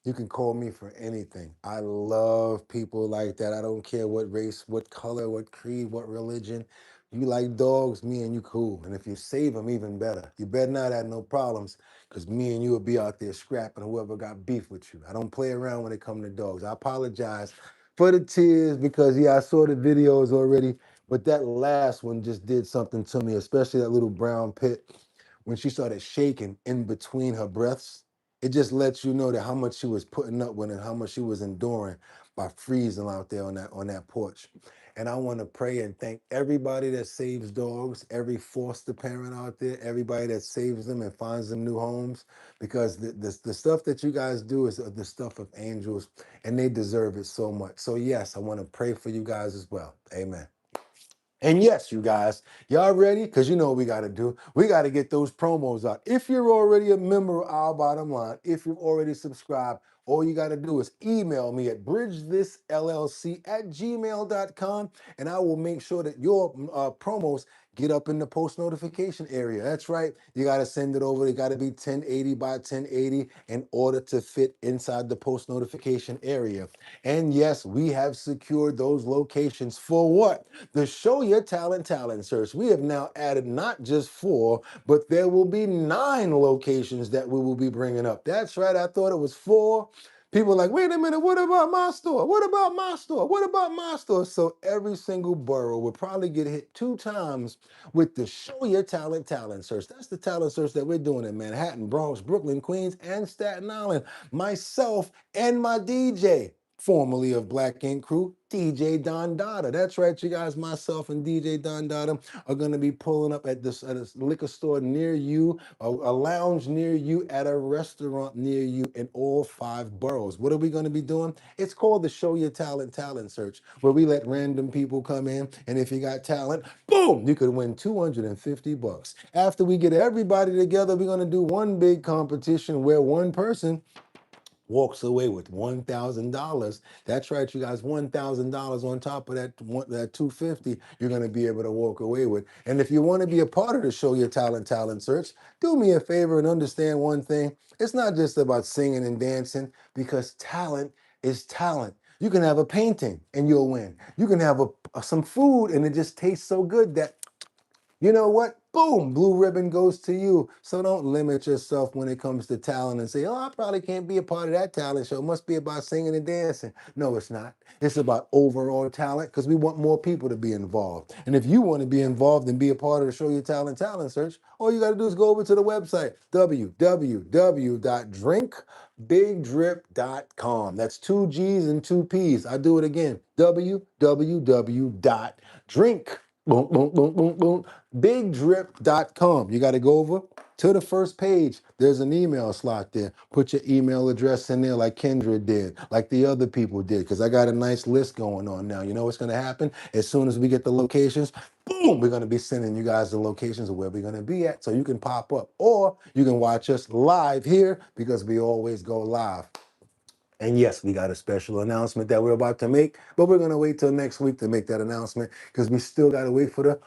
you can call me for anything. I love people like that. I don't care what race, what color, what creed, what religion. You like dogs, me and you cool. And if you save them, even better. You better not have no problems, because me and you will be out there scrapping whoever got beef with you. I don't play around when it comes to dogs. I apologize for the tears because, yeah, I saw the videos already, but that last one just did something to me, especially that little brown pit. When she started shaking in between her breaths, it just lets you know that how much she was putting up with and how much she was enduring by freezing out there on that porch. And I want to pray and thank everybody that saves dogs, every foster parent out there, everybody that saves them and finds them new homes, because the stuff that you guys do is the stuff of angels, and they deserve it so much. So yes, I want to pray for you guys as well. Amen. And yes, you guys, y'all ready? Because you know what we got to do. We got to get those promos out. If you're already a member of Our Bottom Line, if you've already subscribed, all you got to do is email me at bridgethisllc@gmail.com, and I will make sure that your promos get up in the post notification area. That's right. You got to send it over. It got to be 1080 by 1080 in order to fit inside the post notification area. And yes, we have secured those locations for what? The Show Your Talent search. We have now added not just 4, but there will be 9 locations that we will be bringing up. That's right. I thought it was 4. People are like, wait a minute, what about my store? What about my store? What about my store? So every single borough will probably get hit 2 times with the Show Your Talent search. That's the talent search that we're doing in Manhattan, Bronx, Brooklyn, Queens, and Staten Island. Myself and my DJ, formerly of Black Ink Crew, DJ Don Dada. That's right, you guys. Myself and DJ Don Dada are going to be pulling up at a liquor store near you, a lounge near you, at a restaurant near you in all 5 boroughs. What are we going to be doing? It's called the Show Your Talent search, where we let random people come in, and if you got talent, boom, you could win $250. After we get everybody together, we're going to do one big competition where one person walks away with $1,000. That's right, you guys, $1,000 on top of that 250 you're going to be able to walk away with. And if you want to be a part of the Show Your Talent search, do me a favor and understand one thing. It's not just about singing and dancing, because talent is talent. You can have a painting and you'll win. You can have some food and it just tastes so good that, you know what? Boom, blue ribbon goes to you. So don't limit yourself when it comes to talent and say, oh, I probably can't be a part of that talent show. It must be about singing and dancing. No, it's not. It's about overall talent, because we want more people to be involved. And if you want to be involved and be a part of the Show Your Talent search, all you got to do is go over to the website, www.drinkbigdrip.com. That's 2 G's and 2 P's. I do it again, www.drink. Boom, boom, boom, boom, boom. BigDrip.com. You got to go over to the first page. There's an email slot there. Put your email address in there like Kendra did, like the other people did, because I got a nice list going on now. You know what's going to happen? As soon as we get the locations, boom, we're going to be sending you guys the locations of where we're going to be at, so you can pop up. Or you can watch us live here, because we always go live. And yes, we got a special announcement that we're about to make, but we're going to wait till next week to make that announcement, because we still got to wait for the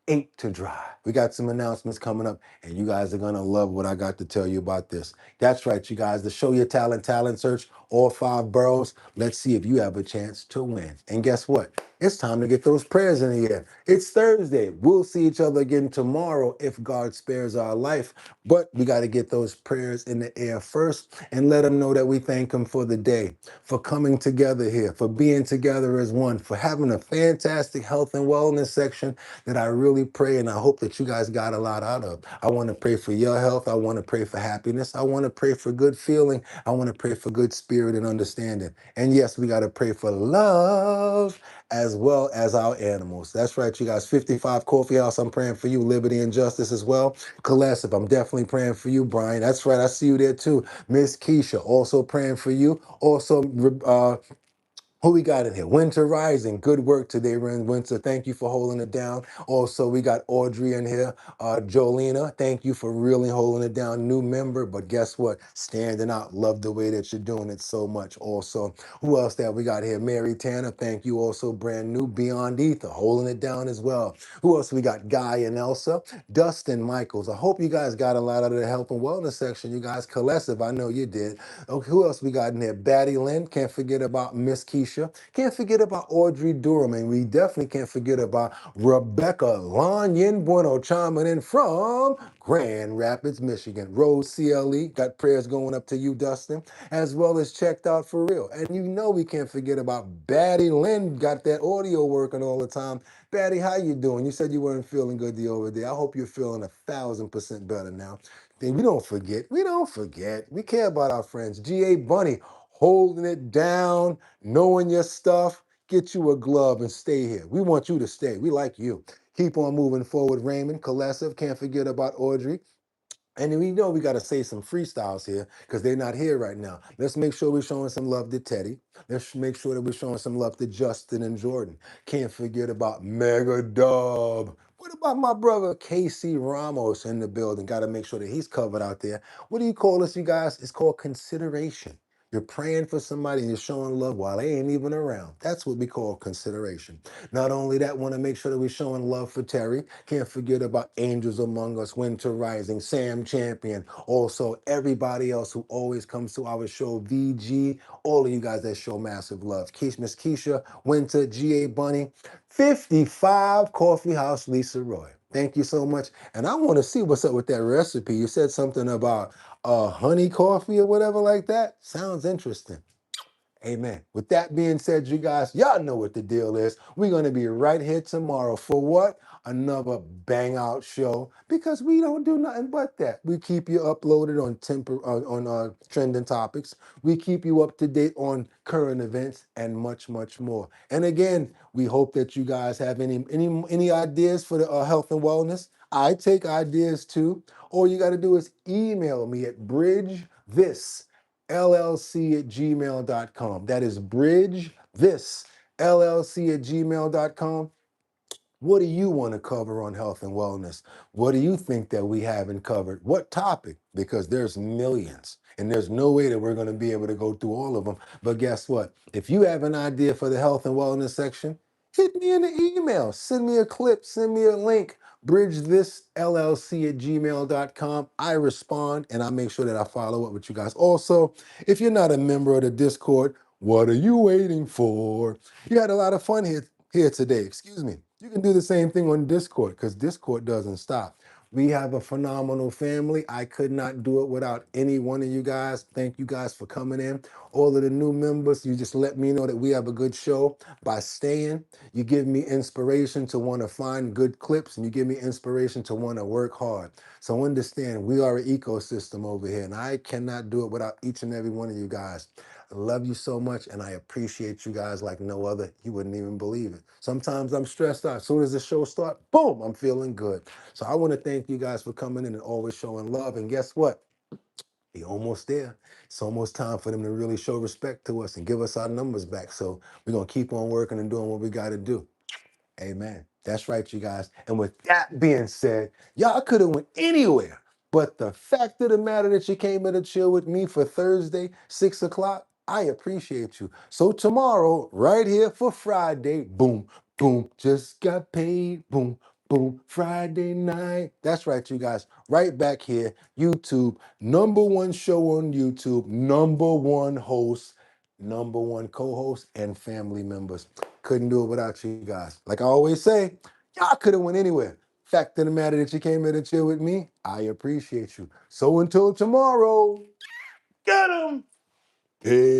ink to dry. We got some announcements coming up, and you guys are going to love what I got to tell you about this. That's right, you guys. The Show Your Talent search, all 5 boroughs. Let's see if you have a chance to win. And guess what? It's time to get those prayers in the air. It's Thursday. We'll see each other again tomorrow if God spares our life. But we got to get those prayers in the air first and let Him know that we thank Him for the day, for coming together here, for being together as one, for having a fantastic health and wellness section that I really pray and I hope that you guys got a lot out of. I want to pray for your health. I want to pray for happiness. I want to pray for good feeling. I want to pray for good spirit and understanding. And yes, we got to pray for love as well as our animals. That's right, you guys. 55 Coffee House, I'm praying for you. Liberty and justice as well. Colessive, I'm definitely praying for you. Brian, that's right. I see you there too. Miss Keisha, also praying for you. Also, who we got in here? Winter Rising. Good work today, Winter. Thank you for holding it down. Also, we got Audrey in here. Jolena, thank you for really holding it down. New member, but guess what? Standing out. Love the way that you're doing it so much. Also, who else that we got here? Mary Tanner, thank you. Also, brand new. Beyond Ether, holding it down as well. Who else we got? Guy and Elsa. Dustin Michaels. I hope you guys got a lot out of the health and wellness section. You guys, Colessive, I know you did. Okay, who else we got in there? Batty Lynn. Can't forget about Miss Keisha. Can't forget about Audrey Durham. And we definitely can't forget about Rebecca Lon Yin Bueno chiming in from Grand Rapids, Michigan. Rose CLE. Got prayers going up to you, Dustin, as well as Checked Out for Real. And you know we can't forget about Batty Lynn. Got that audio working all the time. Batty, how you doing? You said you weren't feeling good the other day. I hope you're feeling 1,000% better now. Then we don't forget. We don't forget. We care about our friends. G.A. Bunny holding it down, knowing your stuff. Get you a glove and stay here. We want you to stay. We like you. Keep on moving forward, Raymond. Colessive. Can't forget about Audrey. And we know we got to say some freestyles here because they're not here right now. Let's make sure we're showing some love to Teddy. Let's make sure that we're showing some love to Justin and Jordan. Can't forget about Mega Dub. What about my brother KC Ramos in the building? Got to make sure that he's covered out there. What do you call this, you guys? It's called consideration. You're praying for somebody and you're showing love while they ain't even around. That's what we call consideration. Not only that, want to make sure that we're showing love for Terry. Can't forget about Angels Among Us, Winter Rising, Sam Champion. Also, everybody else who always comes to our show, VG, all of you guys that show massive love. Miss Keisha, Winter, GA Bunny, 55 Coffee House, Lisa Roy. Thank you so much. And I want to see what's up with that recipe. You said something about honey coffee or whatever like that. Sounds interesting. Amen. With that being said, you guys, y'all know what the deal is. We're going to be right here tomorrow for what? Another bang out show because we don't do nothing but that. We keep you uploaded on trending topics. We keep you up to date on current events and much, much more. And again, we hope that you guys have any ideas for the health and wellness. I take ideas too. All you got to do is email me at bridgethis llc@gmail.com. That is bridge this llc@gmail.com. What do you want to cover on health and wellness? What do you think that we haven't covered? What topic? Because there's millions and there's no way that we're going to be able to go through all of them. But guess what? If you have an idea for the health and wellness section, hit me in the email. Send me a clip. Send me a link. bridgethisllc@gmail.com. I respond and I make sure that I follow up with you guys. Also, if you're not a member of the Discord, what are you waiting for? You had a lot of fun here today. Excuse me. You can do the same thing on Discord because Discord doesn't stop. We have a phenomenal family. I could not do it without any one of you guys. Thank you guys for coming in. All of the new members, you just let me know that we have a good show by staying. You give me inspiration to want to find good clips and you give me inspiration to want to work hard. So understand, we are an ecosystem over here and I cannot do it without each and every one of you guys. I love you so much and I appreciate you guys like no other. You wouldn't even believe it. Sometimes I'm stressed out. As soon as the show starts, boom, I'm feeling good. So I want to thank you guys for coming in and always showing love. And guess what? We're almost there. It's almost time for them to really show respect to us and give us our numbers back. So we're going to keep on working and doing what we got to do. Amen. That's right, you guys. And with that being said, y'all could have went anywhere. But the fact of the matter that you came in to chill with me for Thursday, 6 o'clock, I appreciate you. So tomorrow, right here for Friday, boom, boom, just got paid, boom, boom, Friday night. That's right, you guys. Right back here, YouTube, #1 show on YouTube, #1 host, #1 co-host and family members. Couldn't do it without you guys. Like I always say, y'all could have went anywhere. Fact of the matter that you came here to chill with me, I appreciate you. So until tomorrow, get 'em. Peace.